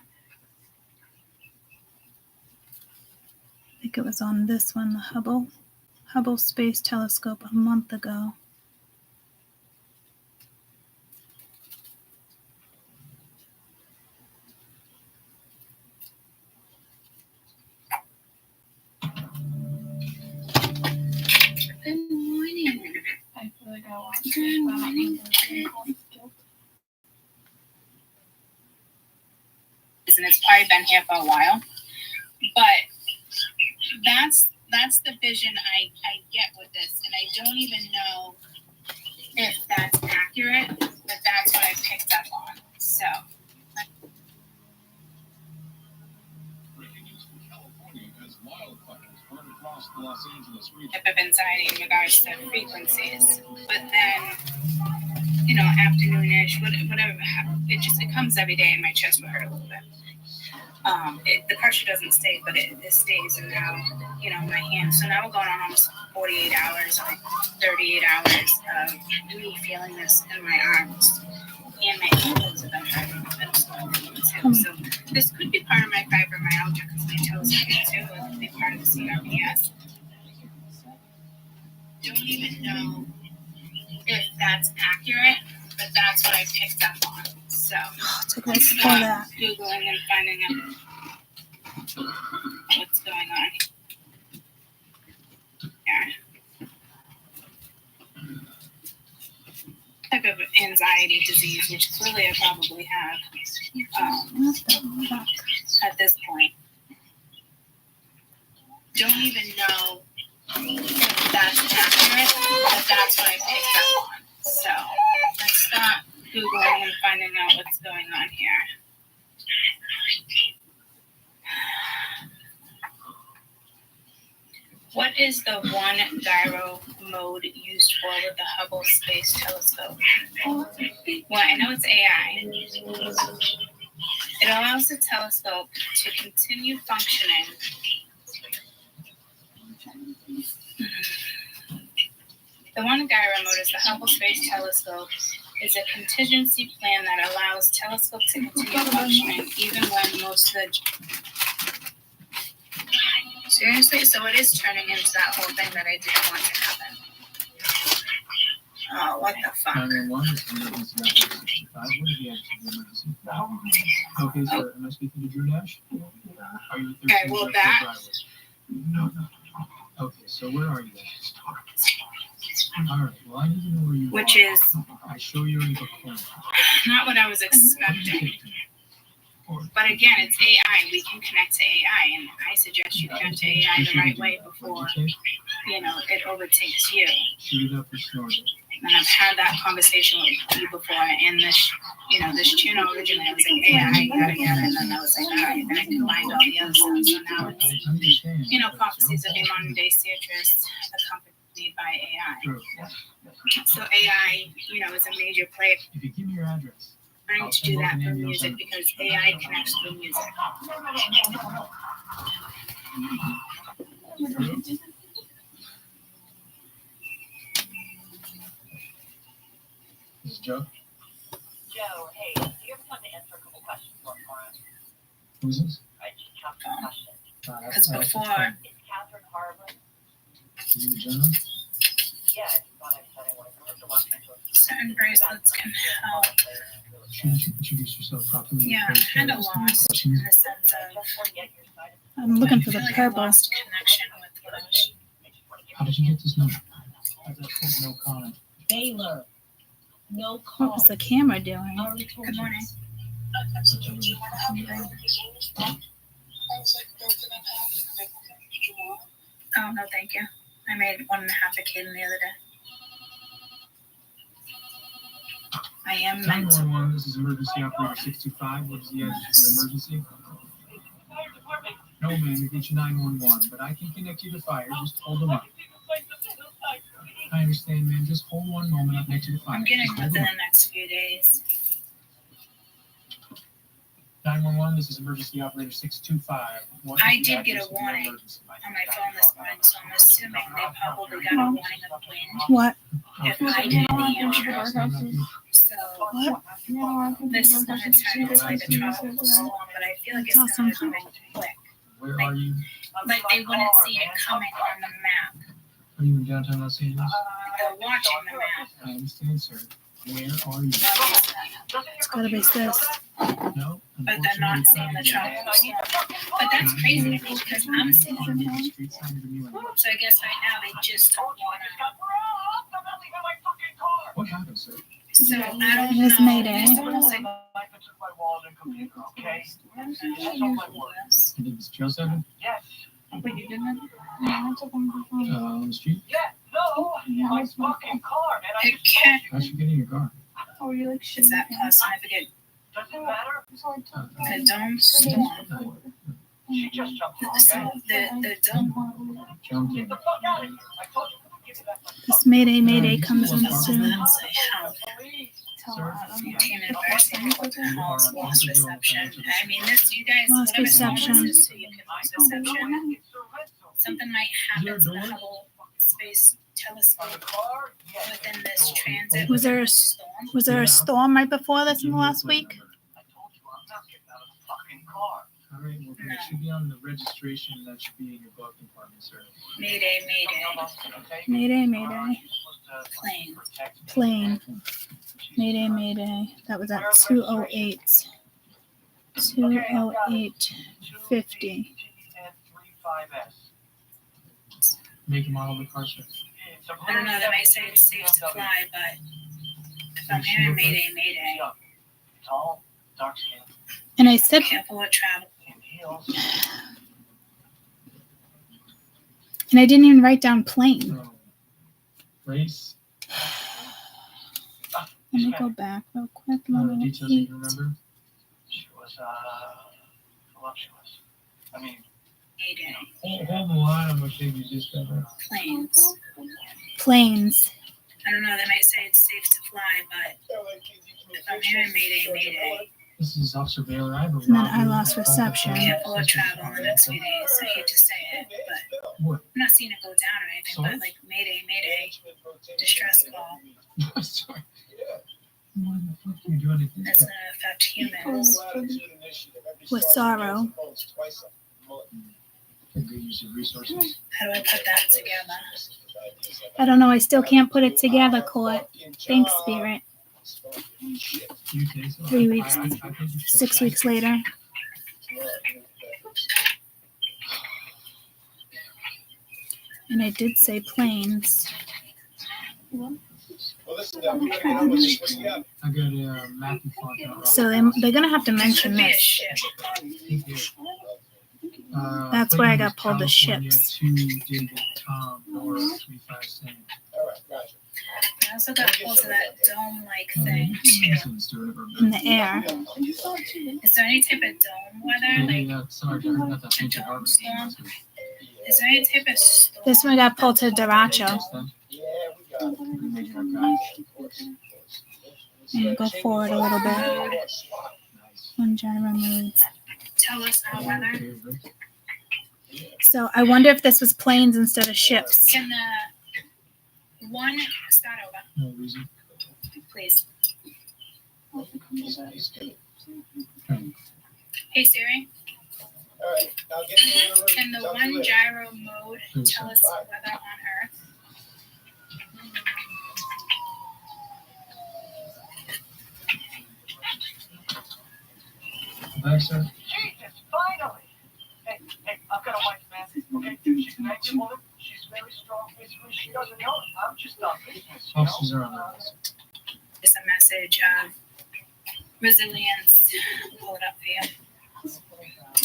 think it was on this one, the Hubble Space Telescope a month ago. And it's probably been here for a while. But that's the vision I get with this, and I don't even know if that's accurate, but that's what I picked up on. So type of anxiety in regards to frequencies, but then afternoonish, whatever, it comes every day, and my chest will hurt a little bit. The pressure doesn't stay, but it stays, and now my hands. So now we're going on almost 48 hours, like 38 hours of me feeling this in my arms, and my ankles have been hurting. So this could be part of my fibromyalgia because my toes are good too. It could be part of the CRPS. Don't even know if that's accurate, but that's what I picked up on. So let's start Googling and finding out what's going on. Yeah. Type of anxiety disease, which clearly I probably have at this point. Don't even know if that's accurate, but that's what I picked up on. So let's start Googling and finding out what's going on here. What is the one gyro mode used for with the Hubble Space Telescope? Well, I know it's AI. It allows the telescope to continue functioning. The one gyro mode is the Hubble Space Telescope. Is a contingency plan that allows telescope to continue functioning even when most of the... Seriously? So it is turning into that whole thing that I didn't want to happen. Oh, what the fuck? 911 is emergency operations 65. What is the answer to the emergency? Okay, so am I speaking to Drew Nash? Are you 13 Okay, well, that... No. Okay, so where are you guys? All right, well, I need to know where you Which are. is... I show you're in the corner. Not what I was expecting. But again, it's AI. We can connect to AI, and I suggest you connect to AI the right way before, it overtakes you. Shoot it up and snort it. And I've had that conversation with you before, and this channel originally I was like AI, yada yada, and then I was like, all right, then I combined all the other stuff. So now it's, prophecies of a modern day Citrus accompanied by AI. So AI, is a major player. If you give me your address. I need to do that for music because AI connects through music. This is Joe. Joe, hey, do you have time to answer a couple questions for us? Who's this? I just have some questions. Because before... It's Catherine Harlan. Are you a journalist? Yeah, I thought I said I was. I worked at Los Angeles. Certain bracelets can help. Shouldn't you introduce yourself properly? Yeah, I'm kind of lost in the sense of... I'm looking for the purple. Lost connection with what I was... How did you get this number? I just said no comment. Baylor. No What call. was the camera doing? Good morning. Oh, no, thank you. I made 1.5 a kid the other day. I am meant to. 911, this is emergency operator 625. What is the address of your emergency? No, ma'am, you get your 911, but I can connect you to fire. Just hold them up. I understand, ma'am. Just hold one moment. I'll connect you to fire. I'm getting Just hold within them the next few days. 911, this is emergency operator 625. What is I the did get address a of your warning emergency? on my phone this morning, so I'm assuming they probably got a warning of wind. What? If I didn't answer. So this is going to turn into like a tropical storm, but I feel like it's going to come quick. Where are you? Like they wouldn't see it coming on the map. Are you in downtown Los Angeles? They're watching the map. I understand, sir. Where are you? It's gotta be this. No. But they're not seeing the tropical storm. But that's crazy to me because I'm seeing it. So I guess right now they just don't want to. happened, sir? So I don't know. Mayday. You did this trail seven? Wait, you didn't? On the street? My fucking car, man. How'd you get in your car? Oh, you like shit. Is that plus significant? Doesn't matter. The dome storm. She just jumped off. So the dome. Jumped Get in. the fuck out of here. I told you. Give me that fucking This Mayday comes in soon. Maintain House lost reception. I mean, this, you guys, Lost whatever reception. This is, so you can lose reception. Something might happen to the Hubble Space Telescope within this transit. Was there a storm right before this in the last week? All right, well, then it should be on the registration. That should be in your glove compartment, sir. Mayday. Plane. Mayday. That was at 2:08. 2:08:50. Make and model the car, sir. I don't know, they might say it's safe to fly, but if I'm hearing Mayday. Tall, dark skin. And I said careful with travel. And I didn't even write down plane. Race. Let me go back real quick. Details you can remember? She was voluptuous. I mean, Hold the line on what thing you just got there. Planes. I don't know, they might say it's safe to fly, but if I'm hearing Mayday. This is Officer Baylor. I have a And then I lost reception. Careful of travel in the next few days. I hate to say it, but What? I'm not seeing it go down or anything, but like Mayday, distress call. Sorry. What the fuck are you doing to do That's that? gonna affect humans. With sorrow. Good use of resources. How do I put that together? I don't know. I still can't put it together, Court. Thanks, Spirit. You think so? 3 weeks, I think you should. 6 weeks later. And I did say planes. I got Matthew Font. So they're going to have to mention this. That's why I got pulled to ships. 2 David Tom Nora 357. I also got pulled to that dome-like thing too. In the air. Is there any type of dome weather? Sorry, I heard about that A dome storm? Is there any type of storm? This one got pulled to Derecho. And go forward a little bit. One general mood. Tell us our weather. So I wonder if this was planes instead of ships. Can the one start over, No reason. please? Hey Siri. Can the one gyro mode tell us weather on Earth? Back, sir. Jesus, finally! Hey, I've got a wife, man. Okay, she's an active woman. She's very strong physically. She doesn't know it. I'm just not business. Officers are on the list. Just a message of resilience. I'll pull it up for you.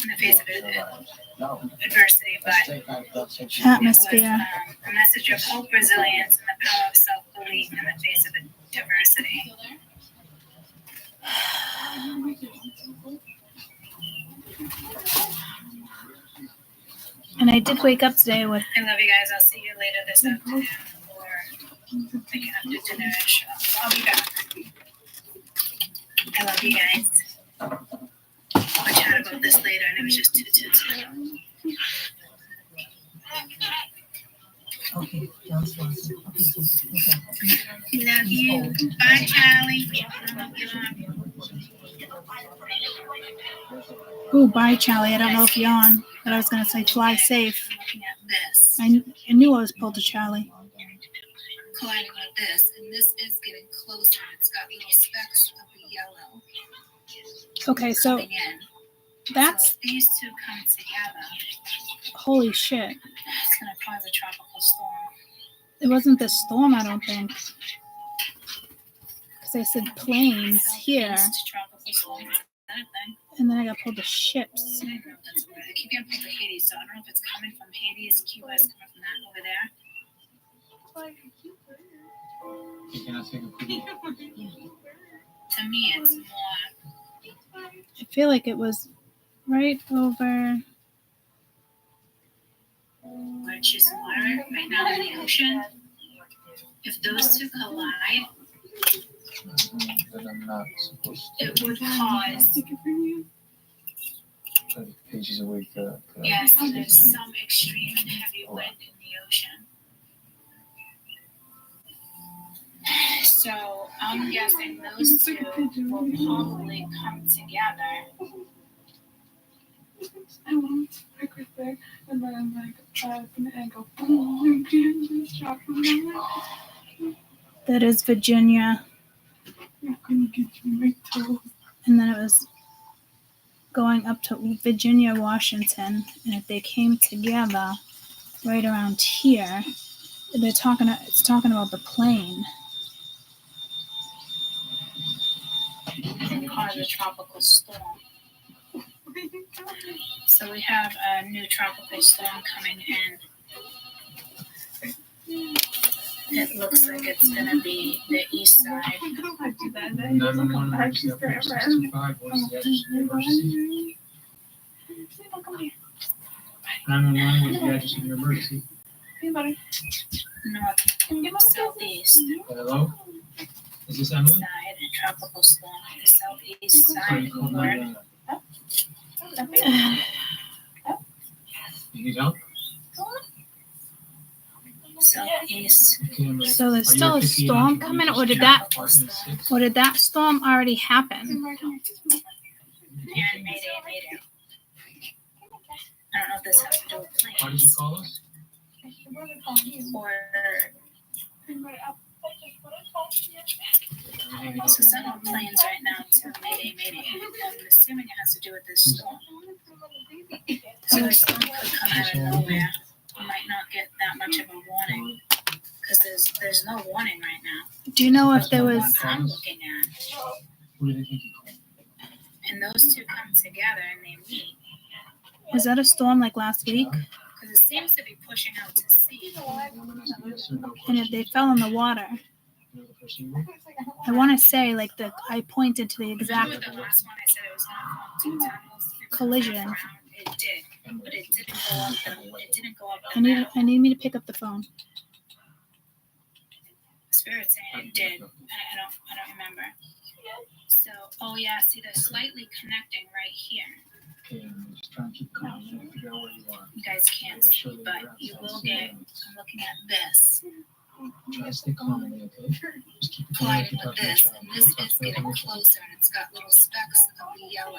In the face of adversity, but Atmosphere. a message of hope, resilience, and the power of self-belief in the face of adversity. And I did wake up today with I love you guys. I'll see you later this afternoon, or I can have to dinner. I'll be back. I love you guys. I'll chat about this later, and it was just too. Okay, Love you. Bye, Charlie. ooh, bye, Charlie. I don't know if you're on, but I was going to say fly safe. Looking at this. I knew I was pulled to Charlie. Colliding with this, and this is getting closer. It's got little specks of yellow Okay, so coming in. that's So if these two come together, holy shit. it's going to cause a tropical storm. It wasn't this storm, I don't think. because I said planes here, Southeast tropical storm. Is that a thing? and then I got pulled to ships. I don't know if that's a word. I keep getting pulled to Hades, so I don't know if it's coming from Hades, Key West, coming from that over there. You cannot take a quick. To me, it's more. I feel like it was right over. Which is water right now in the ocean. If those two collide, That I'm not supposed to. it would cause. 30 pages away. Yes, there's some extreme and heavy wind in the ocean. So I'm guessing those two will probably come together. I want to break right there, and then I'm like, and go, oh, and just drop them down. That is Virginia. I'm gonna get you my toe. And then it was going up to Virginia, Washington. And if they came together right around here, it's talking about the plane. And cause a tropical storm. So we have a new tropical storm coming in. It looks like it's going to be the east side. 911 emergency update 65. What is the address of the emergency? 911, what is the address of your emergency? North, southeast Hello? Is this Emily? side, tropical storm. The southeast Sorry, side you called word. 911. You need help? Southeast. So there's still a storm coming, or did that storm already happen? And mayday. I don't know if this has to do with How did you planes. call us? Or so some on planes right now too. Mayday. I'm assuming it has to do with this storm. So a storm could come out of nowhere. We might not get that much of a warning because there's no warning right now. Do you know if there From was? what I'm looking at, Who did they think you called? and those two come together and they meet Was that a storm like last week? because it seems to be pushing out to sea. And if they fell in the water, I want to say like I pointed to the exact Remember the last one I said it was going to form two tunnels? collision. It did, but it didn't go up. It didn't go up. I need me to pick up the phone. Spirit saying it did. I don't remember. So, oh yeah, see, they're slightly connecting right here. Okay, I'm just trying to keep calm and figure out where you are. You guys can't see, but you will get. I'm looking at this. Try to stay calm with me, okay? Just keep it calm. Colliding with this, and this is getting closer, and it's got little specks of yellow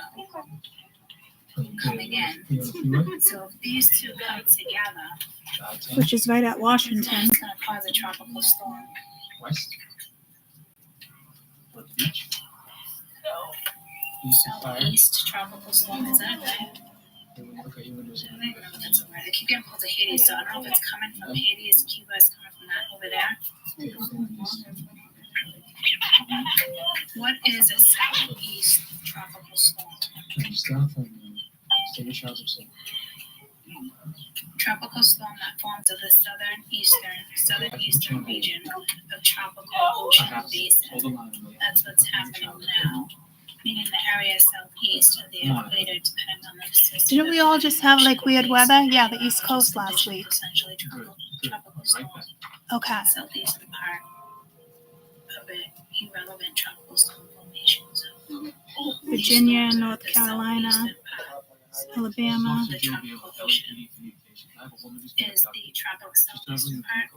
coming in. So if these two come together, Which is right at Washington. it's going to cause a tropical storm. West? What beach? East of fire? Southeast tropical storm, is that a thing? Look at your windows. I don't even know if that's a word. I keep getting pulled to Hades, so I don't know if it's coming from Hades, Key West, coming from that over there. What is a southeast tropical storm? Stop and take your trousers off. Tropical storm that forms of the southeastern region of tropical ocean basin. That's what's happening now, meaning the area southeast of the equator, depending on the system. Didn't we all just have like weird weather? Yeah, the East Coast last week. Essentially tropical storm. Okay. Southeastern part of it, irrelevant tropical storm formation zone. Virginia, North Carolina, Alabama. The tropical ocean is the tropical southeastern part.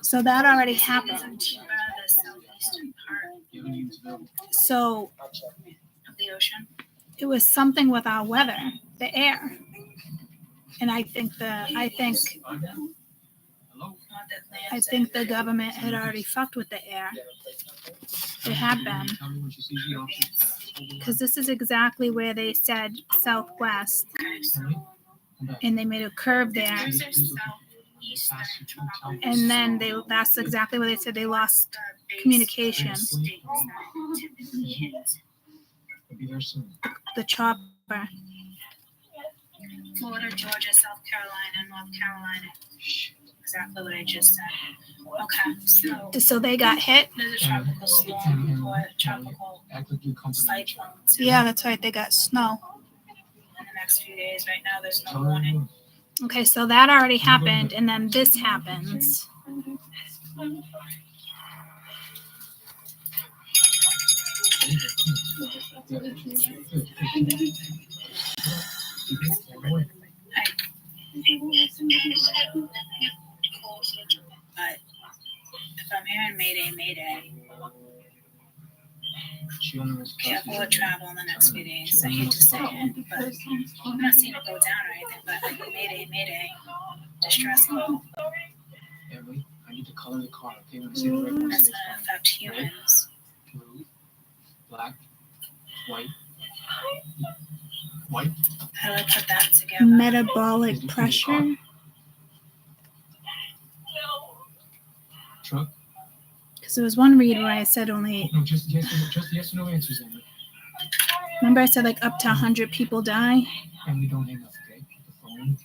So that already happened. The southeastern part So of the ocean. it was something with our weather, the air. And I think the government had already fucked with the air. They had been. Because this is exactly where they said southwest. And they made a curve there. There's a southeast And then that's exactly what they said. They lost communication. I'll be there soon. The chopper. Florida, Georgia, South Carolina, North Carolina. Exactly what I just said. Okay, So they got hit? there's a tropical storm or tropical cyclone Yeah, that's right. They got snow. in the next few days. Right now, there's no warning. Okay, so that already happened, and then this happens. But if I'm hearing Mayday, Mayday, careful with travel in the next few days. I hate to say it, but I'm not seeing it go down or anything, but like Mayday, Mayday, distress call. Emily, I need to color the car, okay? When I say the red one, That's gonna affect humans. blue, black, white, white. How do I put that together? Metabolic pressure. Truck. Because there was one read where I said only. No, just yes or no answers, Emily. Remember, I said like up to 100 people die. And we don't hang up, okay? The phone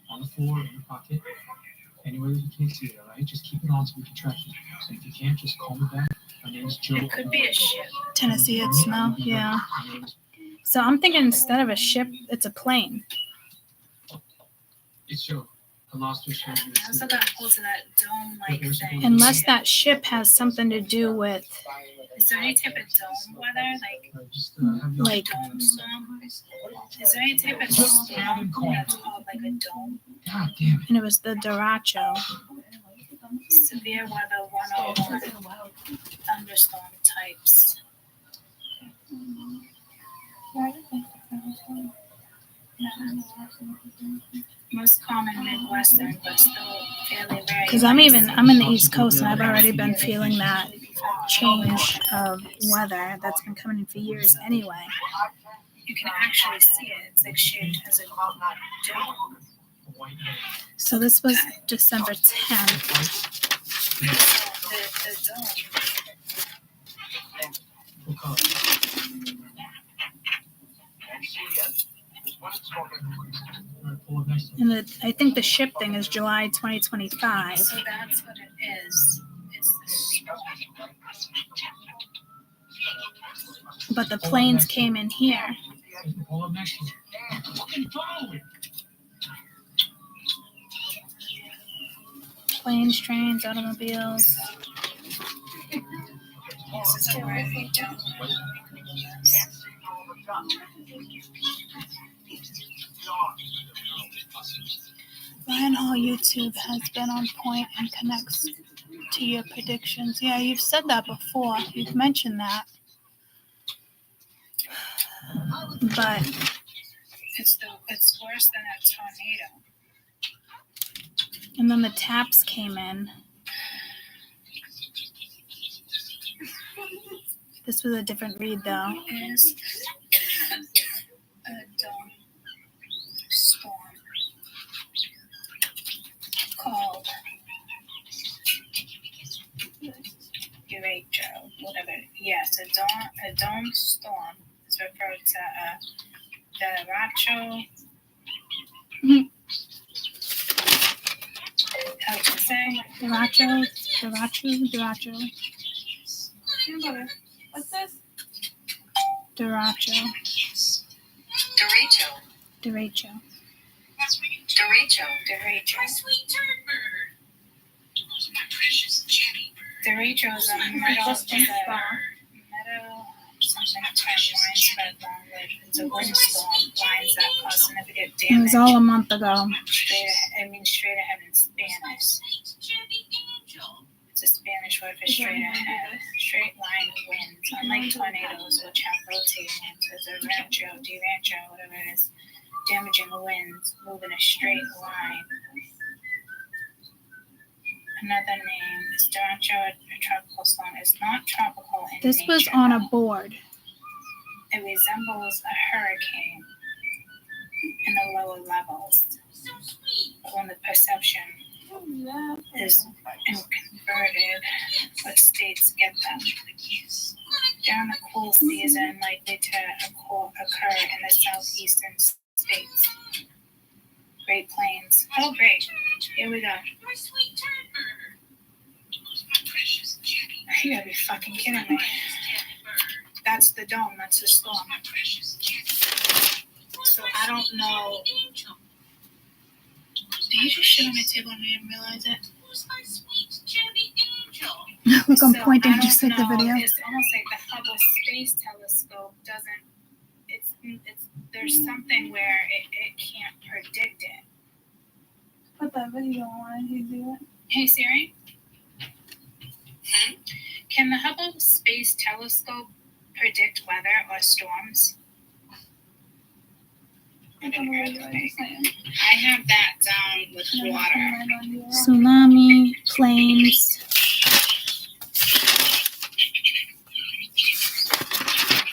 on the floor in your pocket, anywhere that you can't see it. All right, just keep it on so we can track you. So if you can't, just call me back. My name is Joe. It could be a ship. Tennessee, it's snow. Yeah. So I'm thinking instead of a ship, it's a plane. It's Joe. I lost your shirt. I also got hold to that dome-like thing. Unless that ship has something to do with. Is there any type of dome weather, Like dome storm? Is there any type of storm that's called like a dome? God damn it. And it was the derecho. Severe weather 101 thunderstorm types. Most common Midwestern, but still fairly rare. Because I'm in the East Coast and I've already been feeling that change of weather that's been coming in for years anyway. You can actually see it. It's like shaped as a dome. So this was December 10th. The dome. And I think the ship thing is July 2025. So that's what it is. It's the storm. But the planes came in here. Planes, trains, automobiles. This is a word we don't. Ryan Hall YouTube has been on point and connects to your predictions. Yeah, you've said that before. You've mentioned that. But it's worse than a tornado. And then the taps came in. This was a different read though. Is a dome storm called derecho, whatever. Yes, a dome storm is referred to derecho. How to say? Derecho. What's this? Derecho. Derecho. My sweet turd bird. My precious Jenny bird. Derecho is a meadow something widespread long-lived. It's a windstorm, lines that cause significant It damage. was all a month ago. Straight ahead in Spanish. It's a Spanish word for straight ahead. Straight line winds, unlike tornadoes, which have rotating winds. It's a derecho, whatever it is. Damaging winds, move in a straight line. Another name is derecho, a tropical storm. It's not tropical in This nature. was on a board. It resembles a hurricane in the lower levels. But when the perception is inverted, but states get them. During the cool season, likely to occur in the southeastern states. Great Plains. Oh, great. Here we go. You gotta be fucking kidding me. That's the dome. That's the storm. So I don't know. Did you just shit on my table and I didn't realize it? Look, I'm So, pointing I just don't like the know. video. It's almost like the Hubble Space Telescope doesn't. It's there's something where it can't predict it. Put that video on. You do it. Hey Siri. Can the Hubble Space Telescope predict weather or storms? I have that down with water. Tsunami, planes.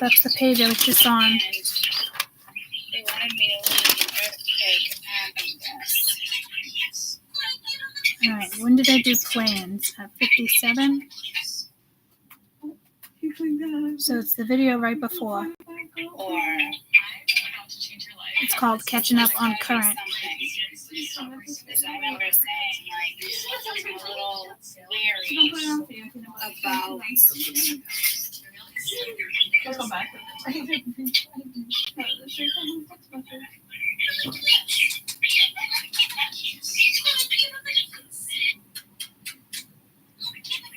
That's the page I was just on. And they wanted me to leave the earthquake address. Alright, when did I do planes? At 57? So it's the video right before. Or It's called Catching Up on Current. because I remember saying like I'm a little weary about We'll come back.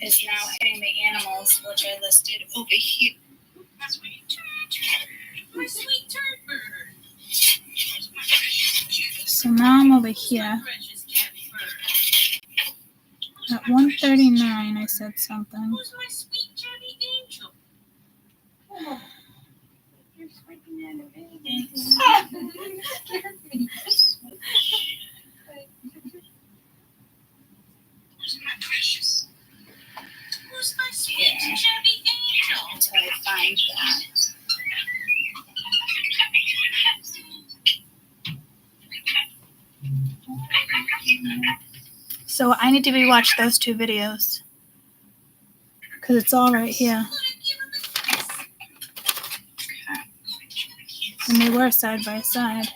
is now hitting the animals, which are listed over here. So now I'm over here. At 1:39, I said something. Until I find that. So I need to rewatch those two videos. Because it's all right here. And they were side by side.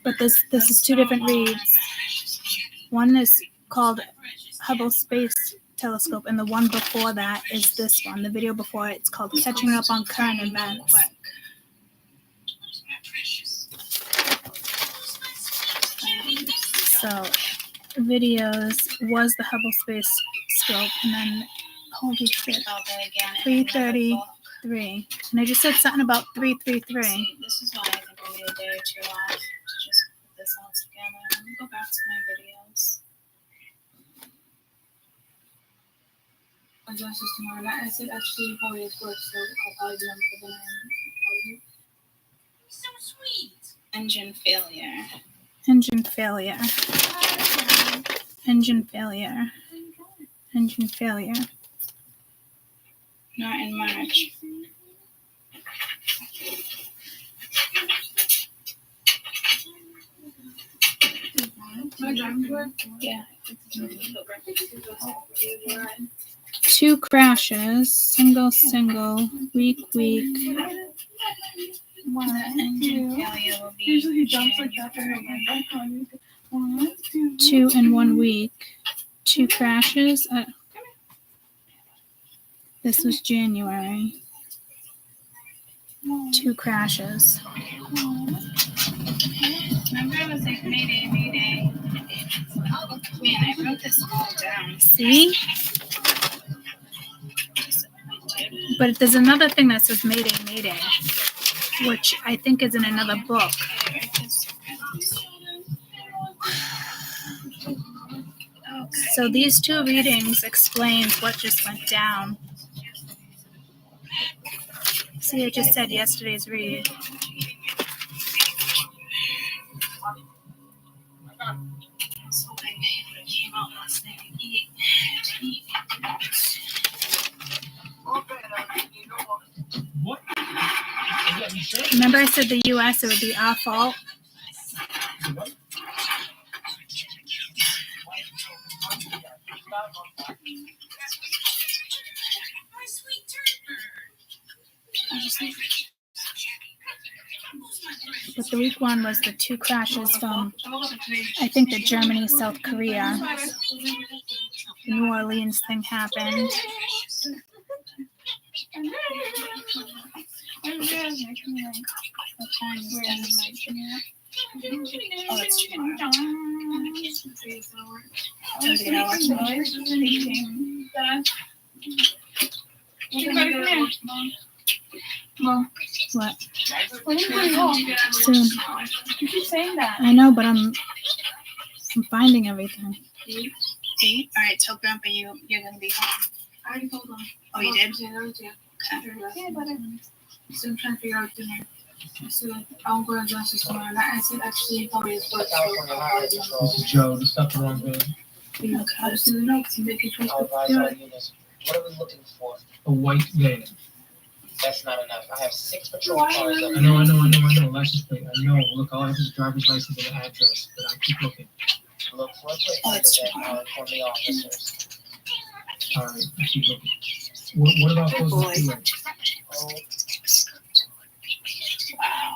But this is two different reads. One is called Hubble Space Telescope, and the one before that is this one. The video before it's called Catching Up on Current Events. So videos was the Hubble Space Scope, and then holy shit, 3:33, and I just said something about 3:33. This is why I think I need a day or two off to just put this all together. Let me go back to my videos. My job is tomorrow. I said actually probably it's work, so I'll probably be on for the night. So sweet. Engine failure. Engine failure. Engine failure. Engine failure. Not in March. Yeah. 2 crashes. Single. Week. The engine failure will be Usually he jumps like that for him. 2 in 1 week. 2 crashes. This was January. 2 crashes. Remember I was like, Mayday. Man, I wrote this all down. See? But there's another thing that says Mayday, which I think is in another book. So these 2 readings explains what just went down. See, I just said yesterday's read. Remember I said the U.S. it would be our fault? But the week one was the 2 crashes from, I think, the Germany, South Korea. The New Orleans thing happened. Oh, it's tomorrow. What? Soon. You keep saying that. I know, but I'm finding everything. 8? All right, tell Grandpa you're gonna be home. I already told him. Oh, you did? Yeah, yeah, but still trying to figure out dinner. So I'll go and adjust this tomorrow. I said actually probably it's good. This is Joe. The stuff around there. I'll just do the notes and make it quick. What are we looking for? A white van. That's not enough. I have 6 patrol cars up I there. know. License plate. I know. Look, all I have is a driver's license and an address, but I keep looking. Look for a plate number that for the officers. All right, I keep looking. What about those two? Wow.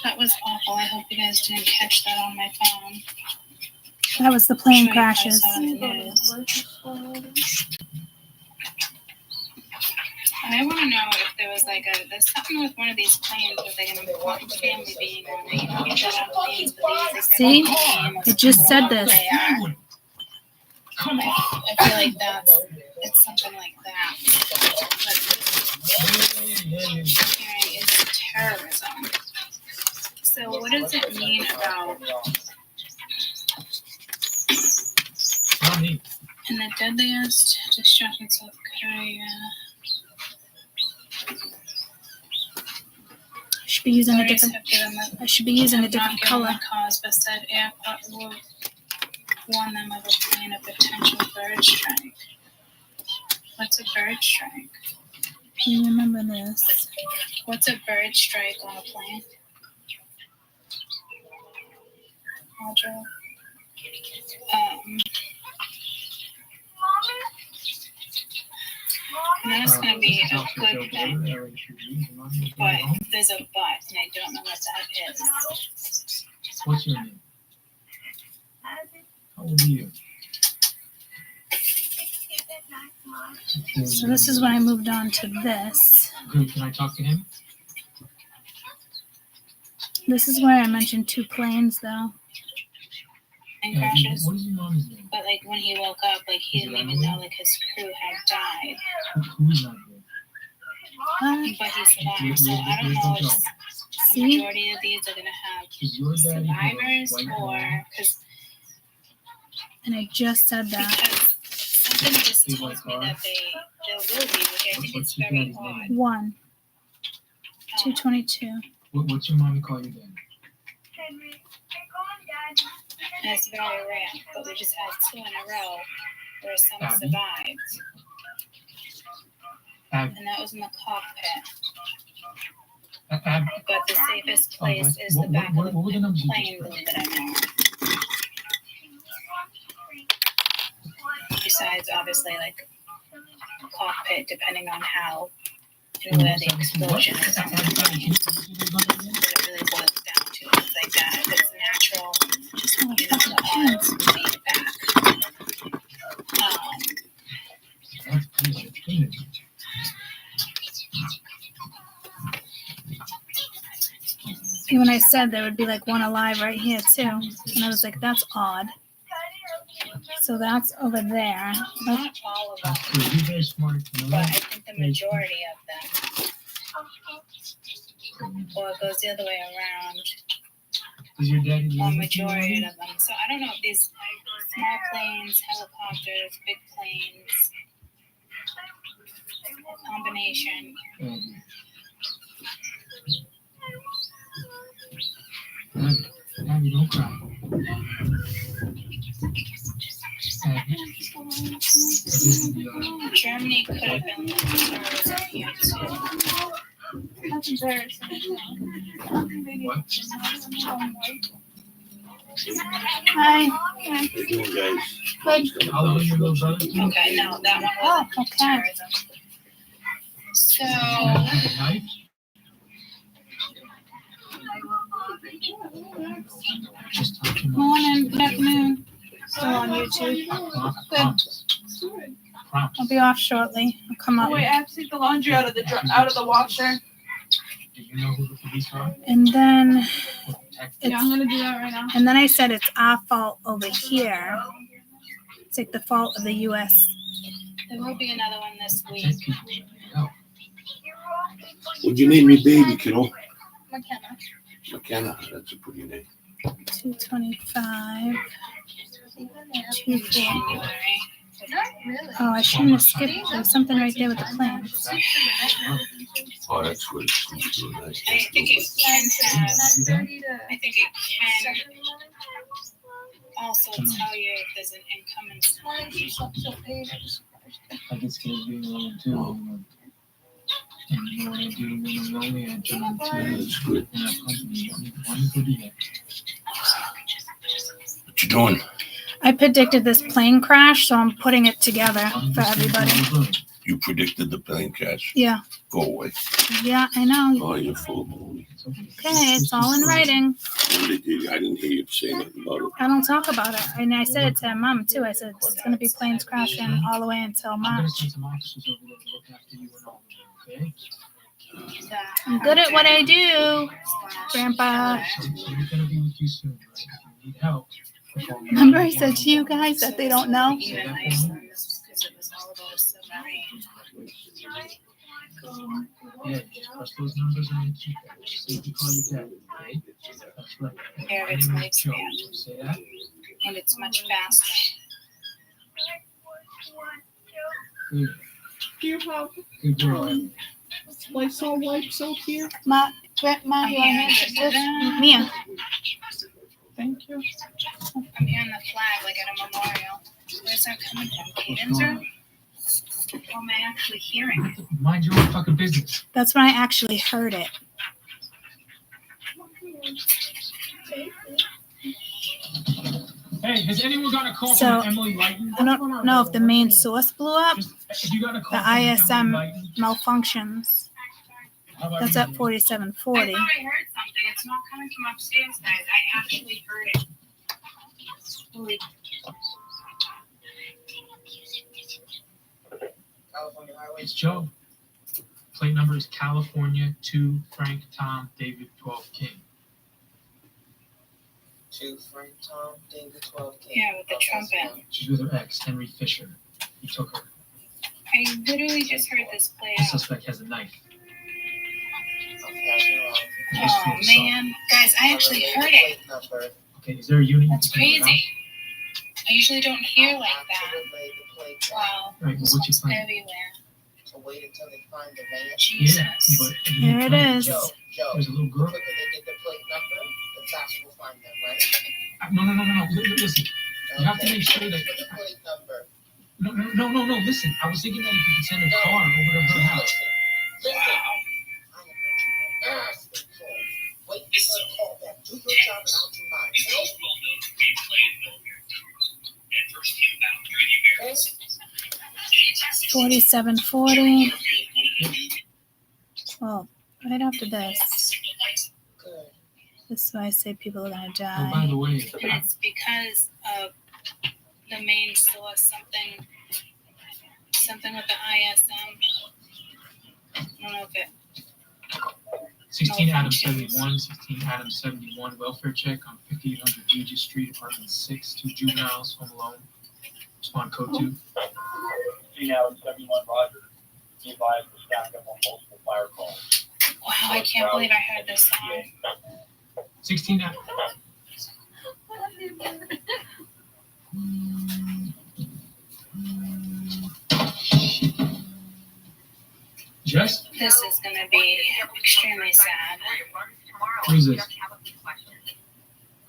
That was awful. I hope you guys didn't catch that on my phone. That was the plane crashes. I want to know if there was there's something with one of these planes with an important family being on it. You know, you shut off planes with these. See? It just said this. Come on. I feel like it's something like that. But it's terrorism. So what does it mean about in the deadliest destruction South Korea? I should be using a different color. Cause, but said airport will warn them of a plane of potential bird strike. What's a bird strike? You remember this? What's a bird strike on a plane? Audra. That's going to be a good thing. But there's a but, and I don't know what that is. What's your name? How old are you? So this is when I moved on to this. Good. Can I talk to him? This is where I mentioned 2 planes, though. And crashes. What is your mom's name? But when he woke up, he didn't even know his crew had died. Who's not there? But he survived. So I don't know if the majority of these are gonna have survivors or because. And I just said that. Because something just tells me that there will be, which I think is very odd. 1. 222. What's your mommy call you then? And it's very rare, but we just had 2 in a row where some survived. And that was in the cockpit. But the safest place is the back of the plane, believe it or not. Besides, obviously, a cockpit, depending on how and where the explosion is. What it really boils down to is like that. If it's natural, the odds would be back. When I said there would be 1 alive right here too, and I was like, that's odd. So that's over there. Not all of them, but I think the majority of them. Or it goes the other way around. Or majority of them. So I don't know if these small planes, helicopters, big planes, a combination. Abby, don't cry. Germany could have been terrorism here too. That's embarrassing. What? Hi. How you doing, guys? How old are your little brother? Okay, no, that one wasn't terrorism. So So, morning, good afternoon. Still on YouTube. Good. I'll be off shortly. I'll come up. Oh, wait, I have to take the laundry out of the washer. And then Yeah, I'm gonna do that right now. and then I said it's our fault over here. It's like the fault of the U.S. There will be another one this week. What'd you name your baby, kiddo? McKenna. McKenna. That's a pretty name. 225. 240. Oh, I shouldn't have skipped. There's something right there with the plans. Oh, that's what it's going to do. Nice. I think it can also tell you if there's an incoming I get scared being alone too. And you know what I do when I'm lonely? I jump into That's good. and I company. One good year. What you doing? I predicted this plane crash, so I'm putting it together for everybody. You predicted the plane crash. Yeah. Go away. Yeah, I know. Oh, you're full of baloney. Okay, it's all in writing. I didn't hear you say nothing about it. I don't talk about it. And I said it to Mom, too. I said it's going to be planes crashing all the way until March. I'm good at what I do, Grandpa. Remember I said to you guys that they don't know? Yeah, press those numbers and keep that. See if you call your dad, okay? That's right. Here, it's my Joe, expand. say that. And it's much faster. Good. Do you have Good girl. Lysol wipes out here? Ma, Grandma, you want to Mia. Thank you. I'm hearing the flag like at a memorial. Where's that coming from? Caden's room? Or am I actually hearing it? Mind your own fucking business. That's when I actually heard it. Hey, has anyone gotten a call So, from Emily Lighton? I don't know if the main source blew up. Have you gotten a call The from ISM Emily Lighton? malfunctions. How about That's you? at 4740. I thought I heard something. It's not coming from upstairs, guys. I actually heard it. Holy. California Highway. It's Joe. Plate number is California 2 Frank Tom David 12 King. 2 Frank Tom David 12 King. Yeah, with the trumpet. She's with her ex, Henry Fisher. He took her. I literally just heard this play The out. suspect has a knife. Oh, man. Guys, I actually heard it. Okay, is there a unit? That's crazy. I usually don't hear like that. Wow. Right, well, what's your plan? Everywhere. To wait until they find the van. Jesus. Yeah, but Here it is. Joe, there's a little girl. the quicker they get the plate number, the faster we'll find them, right? No. Listen, you have to make sure that. The plate number. No. Listen, I was thinking that if you could send a car over to her house. Listen. Wait for a call back. Do your job and I'll do mine. Okay? 4740. Well, right after this. This is why I say people are gonna die. Oh, by the way, And it's because of the main source, something with the ISM. I don't know if it. 16 Adams 71, 16 Adams 71, welfare check on 5800 Regis Street, apartment 6, 2 juveniles, home alone. Respond code 2. 16 Adams 71, Roger. Be advised to stack up on multiple fire calls. Wow, I can't believe I heard this song. 16 Adams. Jess? This is gonna be extremely sad. Who is this?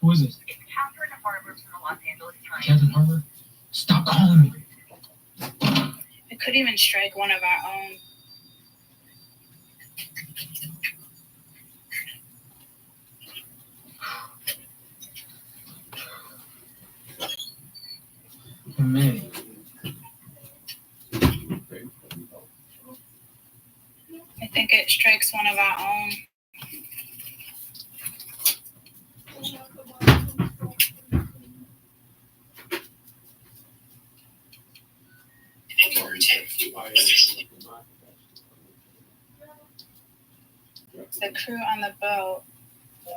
Who is this? Catherine Harbor from the Los Angeles Times. Catherine Harbor? Stop calling me. It could even strike one of our own. Man. think it strikes one of our own. The crew on the boat.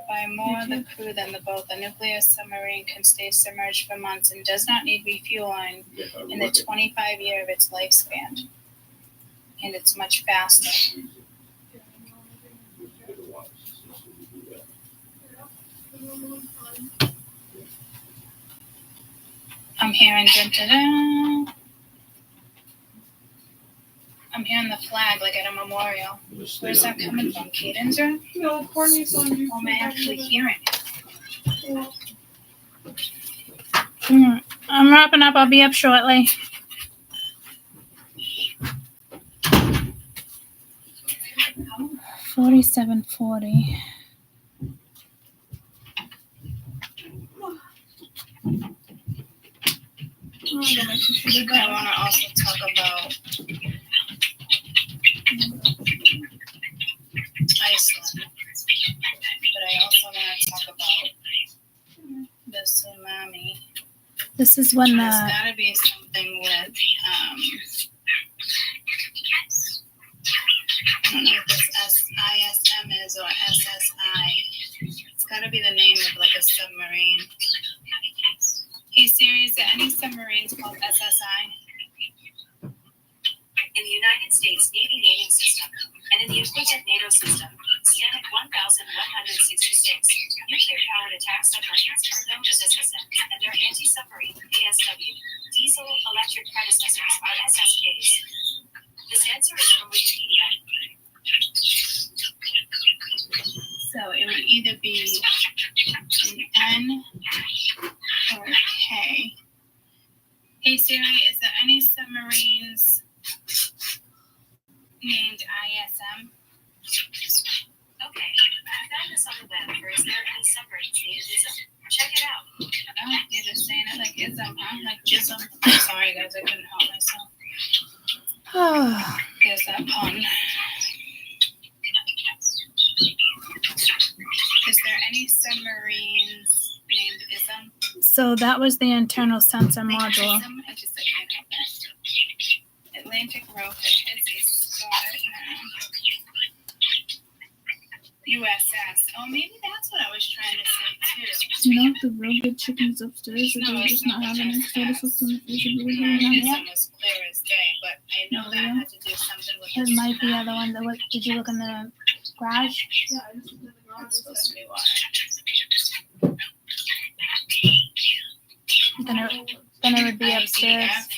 By more the crew than the boat, the nuclear submarine can stay submerged for months and does not need refueling in the 25 year of its lifespan. And it's much faster. I'm hearing dun-dun-dun. I'm hearing the flag like at a memorial. Where's that coming from? Cadence, right? No, Courtney's on YouTube. Or am I actually hearing it? I'm wrapping up. I'll be up shortly. $47.40. I want to also talk about Iceland, but I also want to talk about the tsunami. This is when there's got to be something with I don't know if this ISM is or SSI. It's got to be the name of like a submarine. Hey Siri, is there any submarines called SSI? In the United States Navy naming system and in the equivalent NATO system, Standard 1166, nuclear-powered attack submarines are known as SSMs, and their anti-submarine ASW diesel-electric predecessors are SSKs. This answer is from Wikipedia. So it would either be an N or a K. Hey Siri, is there any submarines named ISM? Okay, I found this on the web, or is there any submarines named ISM? Check it out. Oh, you're just saying it like ism, huh? Like jism. Sorry guys, I couldn't help myself. There's that pun. Is there any submarines named ISM? So that was the internal sensor module. ISM? I just said I know that. Atlantic Rocket is a Scott USS. Oh, maybe that's what I was trying to say too. You know, the real good chicken's upstairs that they're just not having any soda sauce in the freezer. ISM was clear as day, but I know that had to do something with It might be the other one. Did you look in the garage? Yeah, I just looked in the garage. It's supposed to be water. Then it would be upstairs.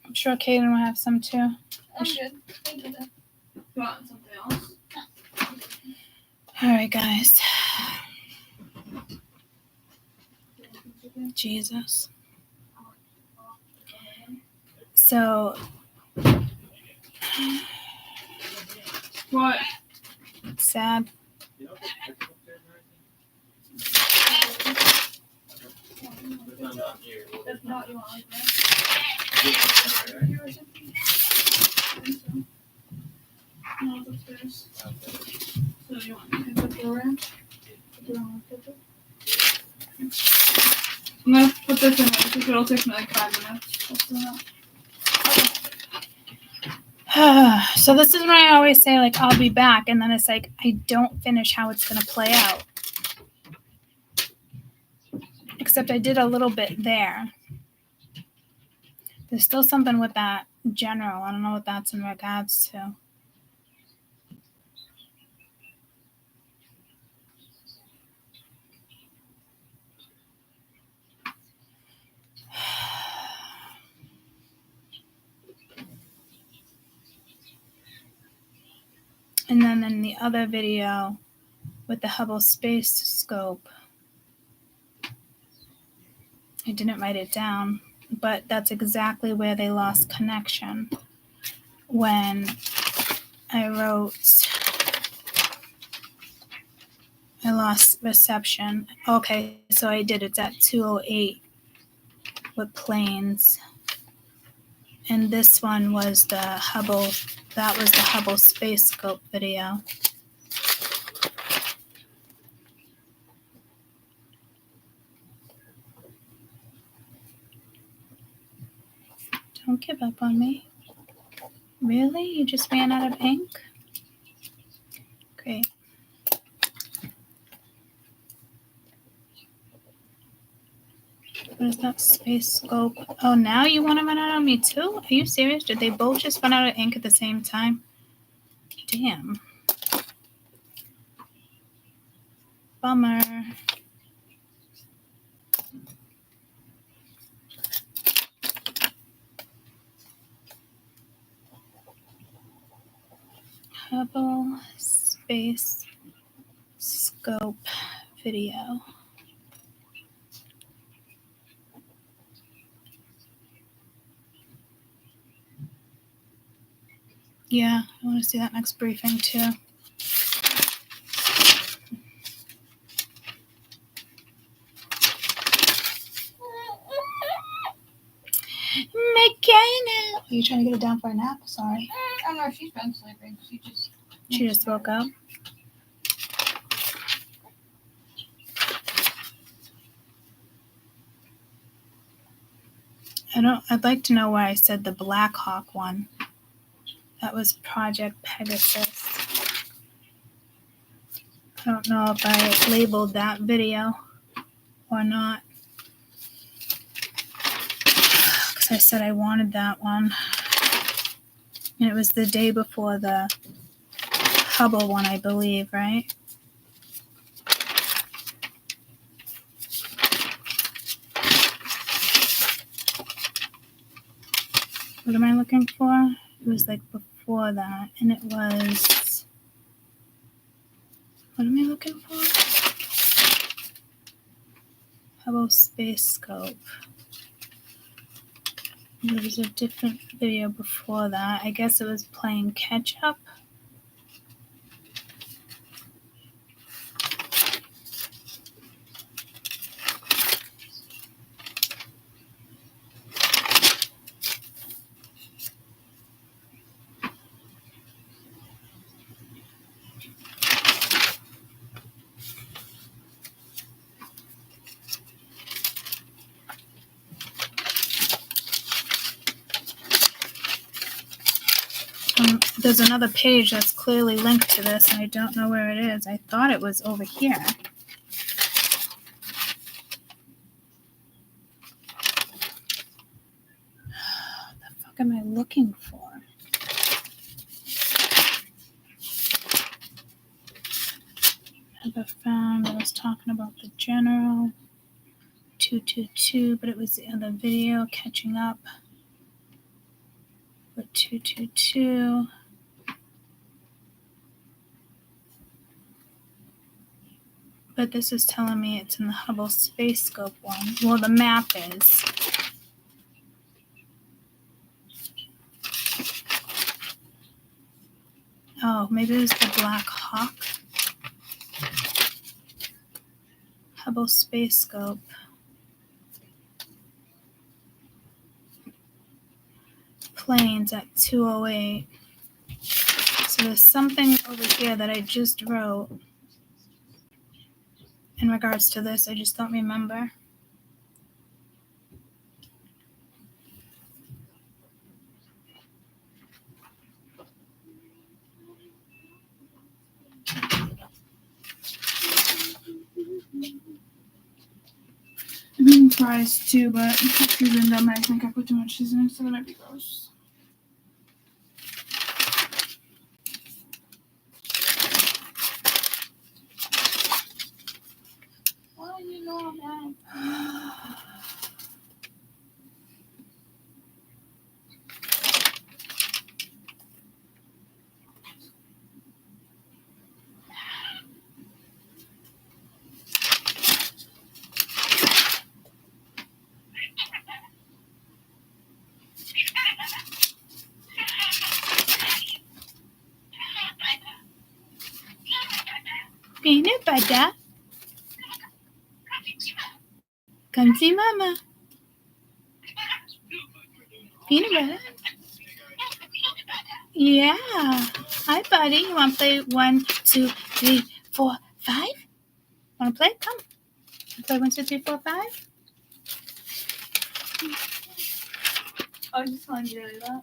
I'm sure Kaden will have some too. I'm good. Thank you. You want something else? All right, guys. Jesus. So. What? Sad. If not, you want like that? No, it's upstairs. So you want me to put the ranch? I'm gonna put this in there because it'll take me like 5 minutes. So this is when I always say like I'll be back, and then it's like I don't finish how it's gonna play out. Except I did a little bit there. There's still something with that general. I don't know what that's in regards to. And then in the other video with the Hubble Space Scope, I didn't write it down, but that's exactly where they lost connection when I wrote I lost reception. Okay, so I did. It's at 2:08 with planes. And this one was the Hubble. That was the Hubble Space Scope video. Don't give up on me. Really? You just ran out of ink? Great. What is that space scope? Oh, now you want to run out on me too? Are you serious? Did they both just run out of ink at the same time? Damn. Bummer. Hubble Space Scope video. Yeah, I want to see that next briefing too. McKenna! Are you trying to get it down for a nap? Sorry. I don't know if she's been sleeping. She just woke up. I'd like to know why I said the Black Hawk one. That was Project Pegasus. I don't know if I labeled that video or not. Because I said I wanted that one. And it was the day before the Hubble one, I believe, right? What am I looking for? It was like before that, and it was... What am I looking for? Hubble Space Scope. There was a different video before that. I guess it was playing catch up. There's another page that's clearly linked to this, and I don't know where it is. I thought it was over here. What the fuck am I looking for? Never found. I was talking about the general 222, but it was the other video catching up with 222. But this is telling me it's in the Hubble Space Scope one. Well, the map is. Oh, maybe it was the Black Hawk. Hubble Space Scope. Planes at 2:08. So there's something over here that I just wrote in regards to this. I just don't remember. I'm eating fries too, but seasoned them. I think I put too much seasoning, so they might be gross. Why do you know that? Peanut butter. Come see Mama. Peanut butter. Yeah. Hi, buddy. You want to play 1, 2, 3, 4, 5? Want to play? Come. Play 1, 2, 3, 4, 5. I was just telling you that.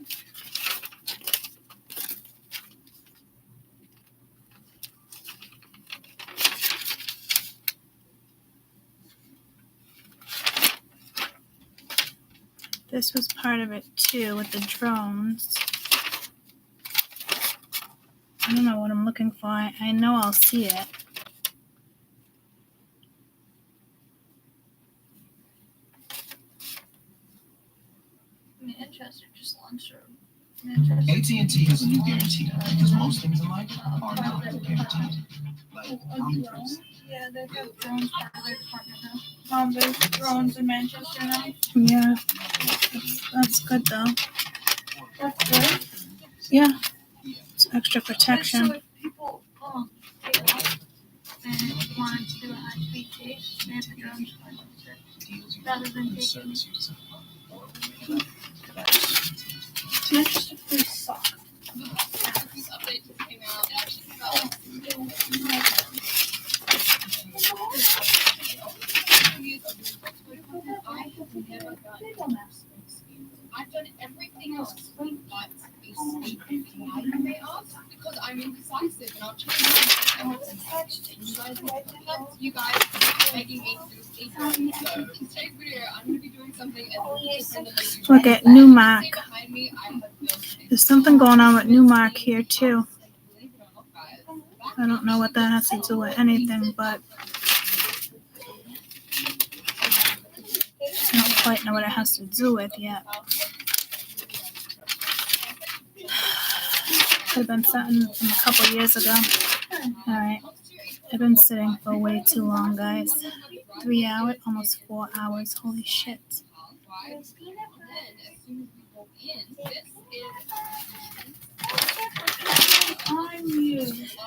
This was part of it too with the drones. I don't know what I'm looking for. I know I'll see it. Manchester just launched her. AT&T has a new guarantee because most things in life are not guaranteed. Like drones. Yeah, they've got drones by their department now. There's drones in Manchester now. Yeah. That's good though. That's good. Yeah. It's extra protection. So if people get up and wanted to do a high-speed chase, they have the drones fly rather than taking Manchester police suck. These updates came out. I have never gotten I've done everything else but a speed because I'm indecisive and I'll change you guys making me do a so in today's video I'm going to be doing something Look at Newmark. There's something going on with Newmark here too. I don't know what that has to do with anything, but I don't quite know what it has to do with yet. Could have been something from a couple years ago. Alright. I've been sitting for way too long, guys. 3 hours, almost 4 hours. Holy shit.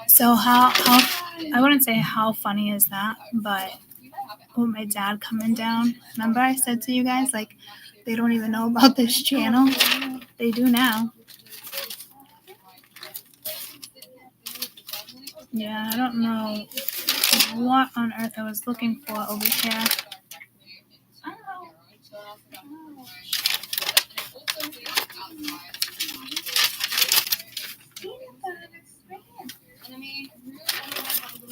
So how I wouldn't say how funny is that, but with my dad coming down, remember I said to you guys, like, they don't even know about this channel? They do now. Yeah, I don't know what on earth I was looking for over here.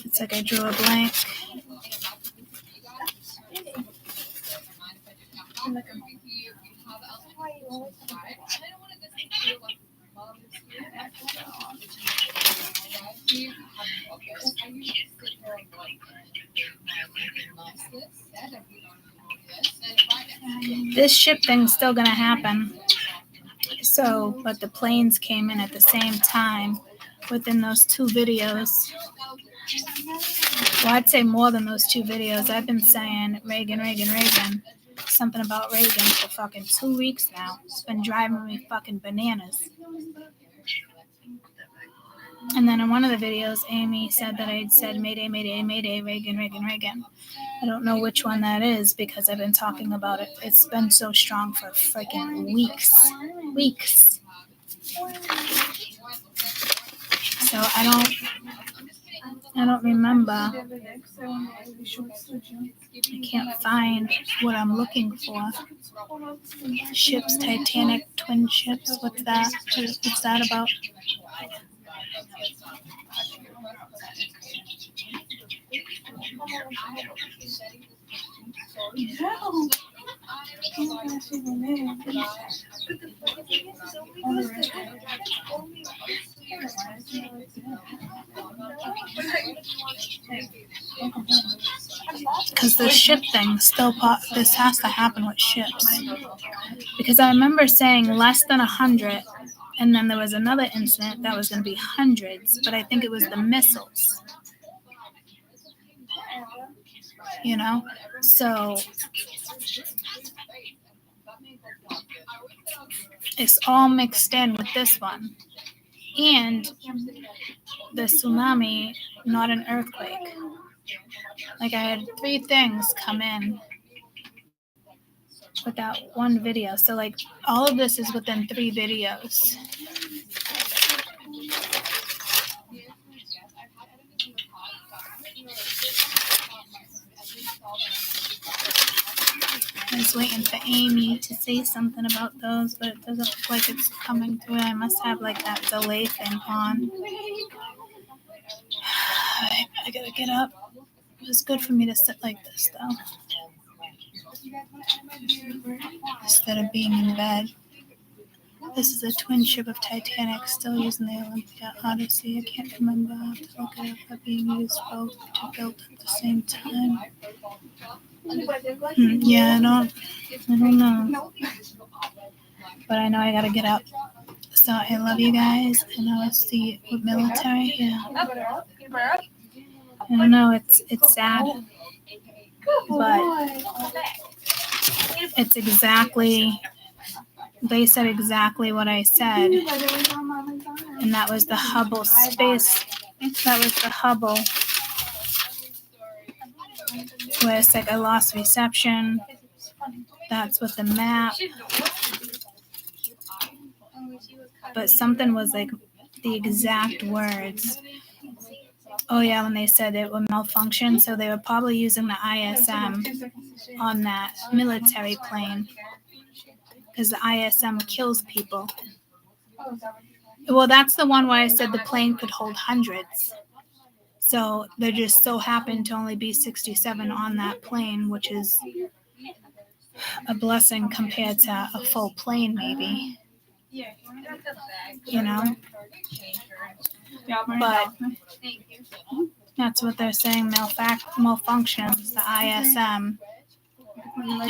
It's like I drew a blank. This ship thing's still gonna happen. So, but the planes came in at the same time within those 2 videos. Well, I'd say more than those 2 videos. I've been saying Reagan. Something about Reagan for fucking 2 weeks now. It's been driving me fucking bananas. And then in one of the videos, Amy said that I'd said Mayday, Reagan. I don't know which one that is because I've been talking about it. It's been so strong for freaking weeks. So I don't remember. I can't find what I'm looking for. Ships, Titanic, twin ships. What's that? What's that about? Because the ship thing still this has to happen with ships. Because I remember saying less than 100, and then there was another incident that was going to be hundreds, but I think it was the missiles. You know? So it's all mixed in with this one. And the tsunami, not an earthquake. Like I had 3 things come in with that one video. So like all of this is within 3 videos. I was waiting for Amy to say something about those, but it doesn't look like it's coming through. I must have like that delay thing on. I gotta get up. It was good for me to sit like this though, instead of being in bed. This is a twin ship of Titanic, still using the Olympia Odyssey. I can't remember. I have to look it up, but being used both to build at the same time. Yeah, I don't know. But I know I gotta get up. So I love you guys, and I will see you with military. Yeah. I don't know, it's sad. But it's exactly, they said exactly what I said. And that was the Hubble space. That was the Hubble. Where it's like I lost reception. That's with the map. But something was like the exact words. Oh yeah, when they said it would malfunction, so they were probably using the ISM on that military plane. Because the ISM kills people. Well, that's the one where I said the plane could hold hundreds. So there just so happened to only be 67 on that plane, which is a blessing compared to a full plane, maybe. You know? But that's what they're saying, malfunctions, the ISM.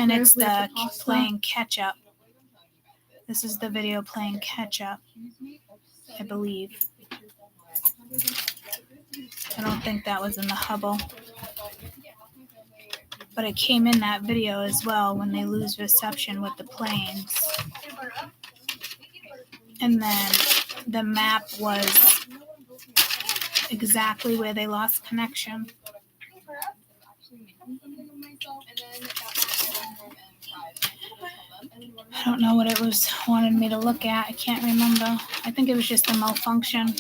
And it's the playing catch up. This is the video playing catch up, I believe. I don't think that was in the Hubble. But it came in that video as well when they lose reception with the planes. And then the map was exactly where they lost connection. I don't know what it was wanted me to look at. I can't remember. I think it was just a malfunction.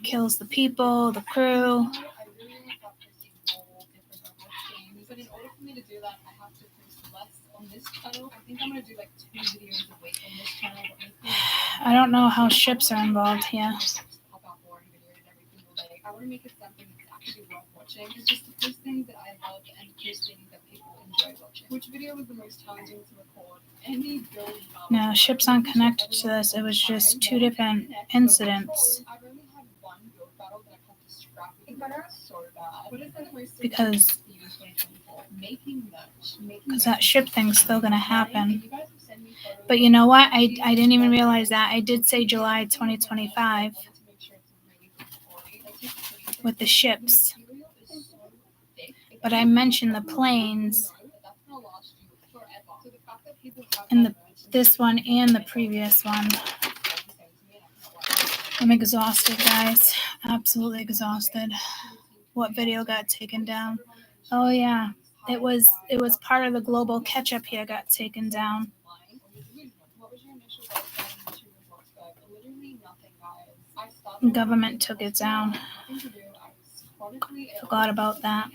Kills the people, the crew. But in order for me to do that, I have to post less on this channel. I think I'm going to do like 2 videos a week on this channel. I don't know how ships are involved here. I want to make it something that's actually worth watching. It's just to post things that I love and post things that people enjoy watching. Which video was the most challenging to record? Any build? No, ships aren't connected to this. It was just 2 different incidents. I've only had one build battle that I had to scrap so bad. What is the most Because that ship thing's still going to happen. But you know what? I didn't even realize that. I did say July 2025 with the ships. But I mentioned the planes in this one and the previous one. I'm exhausted, guys. Absolutely exhausted. What video got taken down? Oh yeah. It was part of the global catch-up here got taken down. The government took it down. Forgot about that.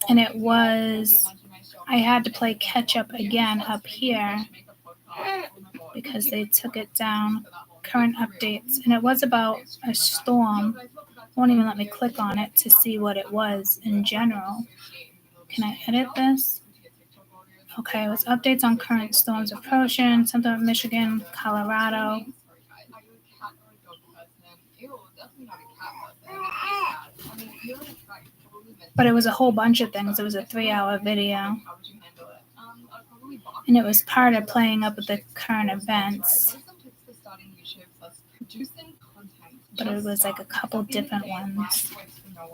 And it was, I had to play catch-up again up here because they took it down. Current updates. And it was about a storm. Won't even let me click on it to see what it was in general. Can I edit this? Okay, it was updates on current storms approaching, something with Michigan, Colorado. But it was a whole bunch of things. It was a 3-hour video. And it was part of playing up with the current events. But it was like a couple different ones.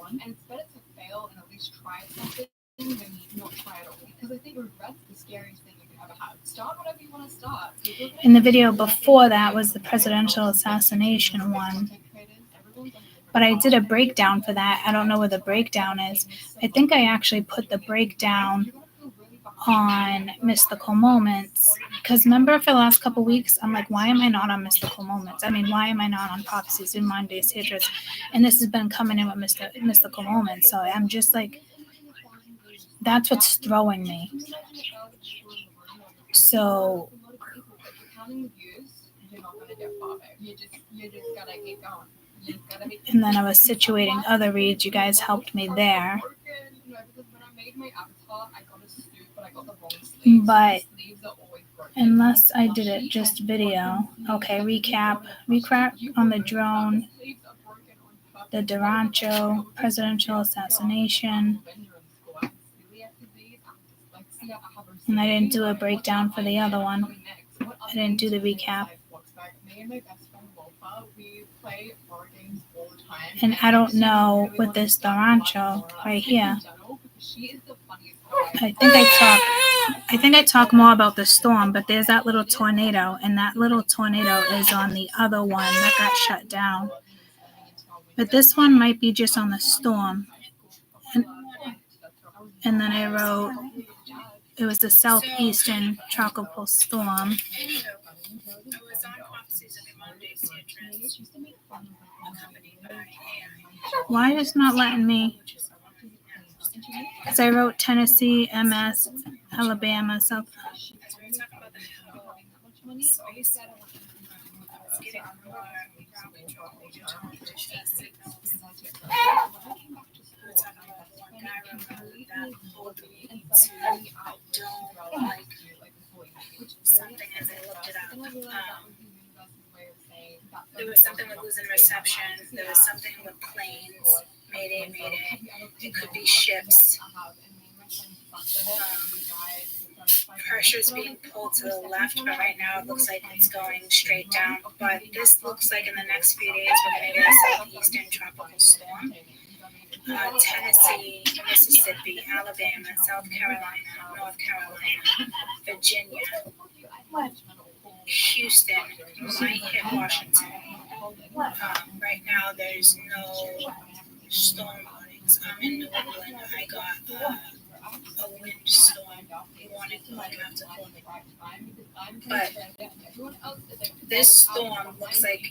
And it's better to fail and at least try something than not try at all. Because I think regret's the scariest thing you can ever have. Start whatever you want to start. And the video before that was the presidential assassination one. But I did a breakdown for that. I don't know where the breakdown is. I think I actually put the breakdown on Mystical Moments. Because remember for the last couple weeks, I'm like, why am I not on Mystical Moments? I mean, why am I not on Prophecies in Monday's Citrus? And this has been coming in with Mystical Moments. So I'm just like, that's what's throwing me. So, and then I was situating other reads. You guys helped me there. But unless I did it just video. Okay, recap on the drone, the Durancho presidential assassination. And I didn't do a breakdown for the other one. I didn't do the recap. And I don't know with this Durancho right here. I think I talk more about the storm, but there's that little tornado, and that little tornado is on the other one that got shut down. But this one might be just on the storm. And then I wrote, it was the southeastern tropical storm. Why is it not letting me? Because I wrote Tennessee, MS, Alabama, South. Something as I looked it up. There was something with losing reception. There was something with planes. Mayday. It could be ships. Pressure's being pulled to the left, but right now it looks like it's going straight down. But this looks like in the next few days we're going to get a southeastern tropical storm. Tennessee, Mississippi, Alabama, South Carolina, North Carolina, Virginia, Houston, might hit Washington. Right now there's no storm warnings. I'm in New England. I got a windstorm warning going after 4. But this storm looks like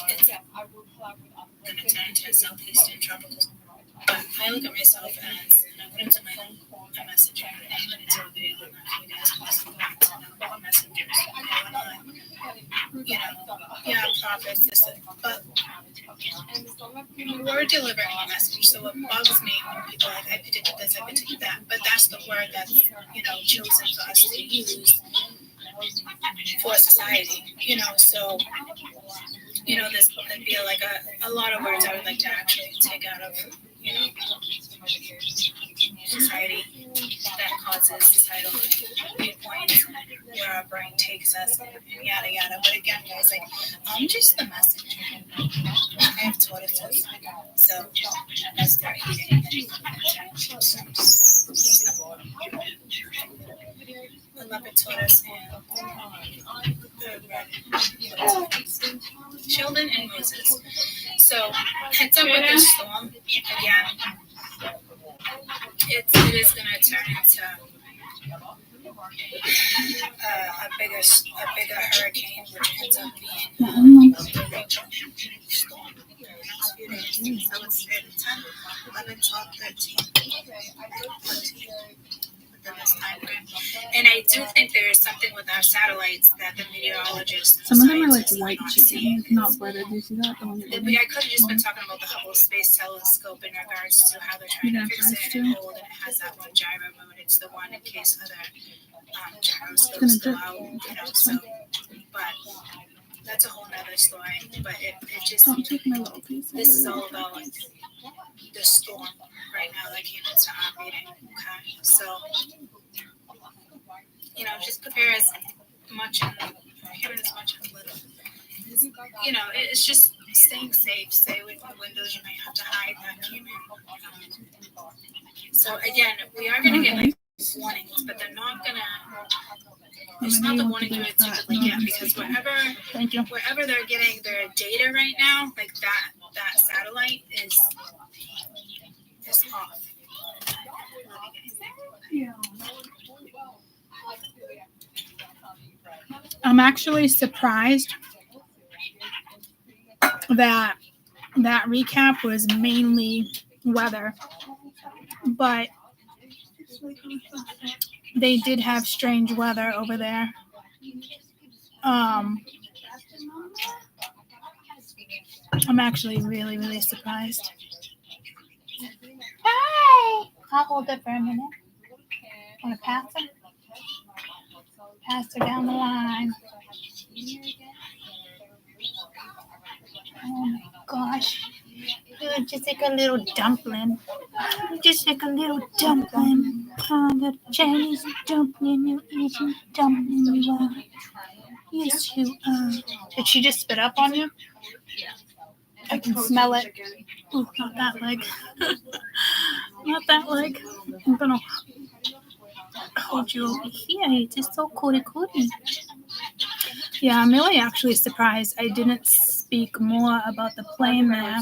it's going to turn into a southeastern tropical storm. I look at myself as, I put into my messenger, I put into a video on that for you guys possibly about messengers. Prophets, but we're delivering a message. So it bugs me when people are like, I predicted this, I predicted that. But that's the word that's, chosen for us to use for society, so, there'd be like a lot of words I would like to actually take out of, society that causes societal viewpoints where our brain takes us and yada yada. But again, guys, like, I'm just the messenger. I have tortoises, so as they're eating, I love a tortoise and Sheldon and Moses. So heads up with this storm. Again, it is going to turn into a bigger hurricane, which ends up being a big storm in the next few days. So it's 10, 11, 12, 13, 14. This time frame. And I do think there is something with our satellites that the meteorologists. Some of them are like white chicken, not butter. Do you see that? I could have just been talking about the Hubble Space Telescope in regards to how they're trying to fix it and hold, and it has that one gyro mode. It's the one in case other gyroscopes go out, So, but that's a whole nother story. But it just this is all about the storm right now that came into our meeting. Okay, so just prepare as much and prepare as much as little. It's just staying safe. Stay away from the windows. You might have to hide vacuum. So again, we are going to get like warnings, but they're not going to. It's not the warning you would typically get because wherever they're getting their data right now, like that satellite is off. I'm actually surprised that recap was mainly weather, but they did have strange weather over there. I'm actually really, really surprised. Hi! I'll hold it for a minute. Want to pass her? Pass her down the line. Oh my gosh. You're just like a little dumpling. Just like a little dumpling. The Chinese dumpling. You're eating dumpling. You are. Yes, you are. Did she just spit up on you? I can smell it. Oh, not that leg. Not that leg. I'm going to hold you over here. It's just so cootie. Yeah, I'm really actually surprised I didn't speak more about the plane there.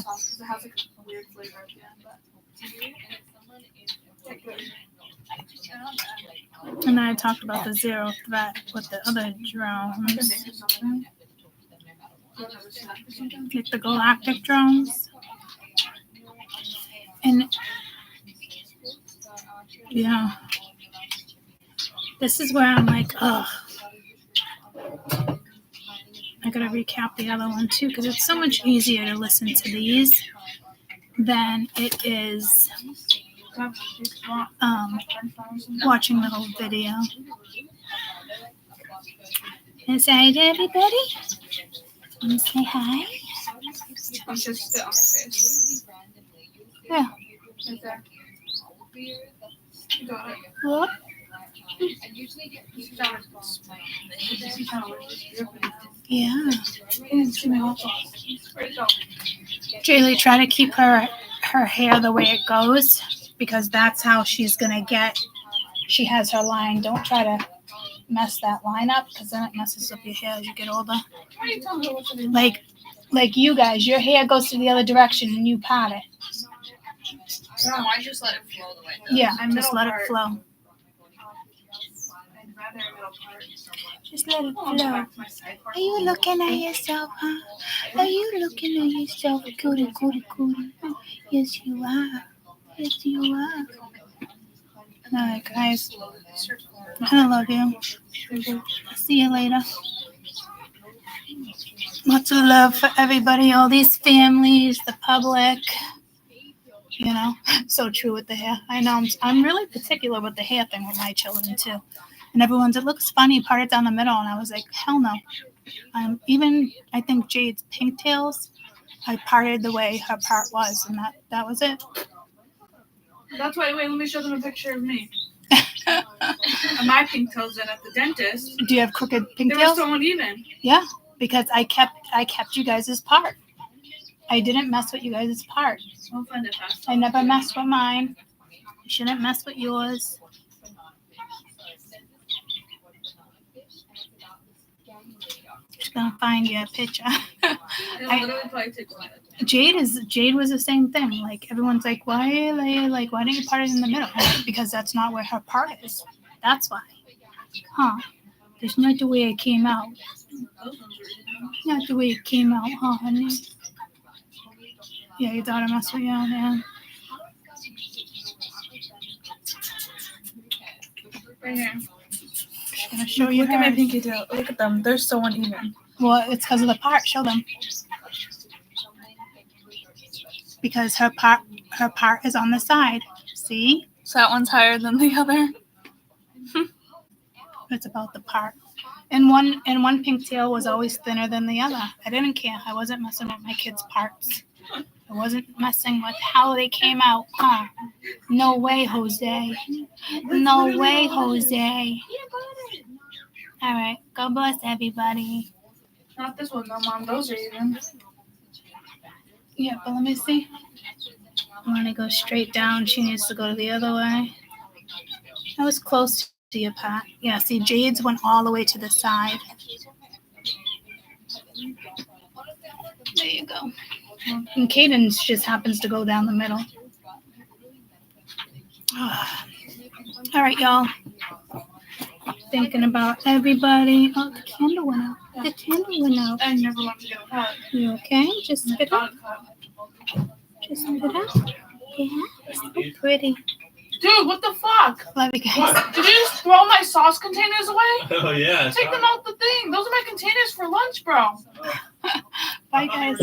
And then I talked about the zero threat with the other drones. Like the galactic drones. And yeah. This is where I'm like, ugh. I gotta recap the other one too, because it's so much easier to listen to these than it is watching the whole video. And say hi to everybody. And say hi. Just spit on my face. Yeah. Right there. Got it. What? Yeah. Jaylee, try to keep her hair the way it goes because that's how she's gonna get. She has her line. Don't try to mess that line up because then it messes up your hair as you get older. Like you guys, your hair goes to the other direction and you part it. No, I just let it flow the way it does. Yeah, just let it flow. Just let it flow. Are you looking at yourself, huh? Are you looking at yourself, cootie? Yes, you are. Yes, you are. All right, guys. I love you. See you later. Lots of love for everybody, all these families, the public. So true with the hair. I know I'm really particular with the hair thing with my children too. And everyone's, it looks funny, parted down the middle. And I was like, hell no. I think Jade's pigtails, I parted the way her part was. And that was it. That's why, wait, let me show them a picture of me. My pigtails then at the dentist. Do you have crooked pigtails? They were so uneven. Yeah, because I kept you guys' part. I didn't mess with you guys' part. I'll find it fast. I never messed with mine. You shouldn't mess with yours. Just gonna find you a picture. Jade was the same thing. Like everyone's like, why didn't you part it in the middle? Because that's not where her part is. That's why. Huh? That's not the way it came out. Not the way it came out, huh, honey? Yeah, your daughter messed with you, man. Right here. I'm gonna show you. Look at my pinky toe. Look at them. They're so uneven. Well, it's because of the part. Show them. Because her part is on the side. See? So that one's higher than the other. It's about the part. And one pigtail was always thinner than the other. I didn't care. I wasn't messing with my kids' parts. I wasn't messing with how they came out. Huh? No way, Jose. No way, Jose. All right. God bless everybody. Not this one, no, Mom. Those are even. Yeah, but let me see. I want to go straight down. She needs to go the other way. I was close to you, Pat. Yeah, see, Jade's went all the way to the side. There you go. And Cadence just happens to go down the middle. All right, y'all. Thinking about everybody. Oh, the candle went out. The candle went out. I never want to get a cut. You okay? Just spit it out. Just spit it out. Yeah, so pretty. Dude, what the fuck? Love you guys. Did you just throw my sauce containers away? Oh yeah. Take them out the thing. Those are my containers for lunch, bro. Bye, guys.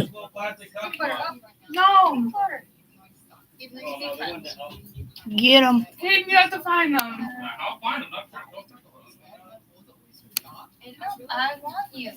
No. Get them. Hayden, you have to find them. I'll find them. I want you.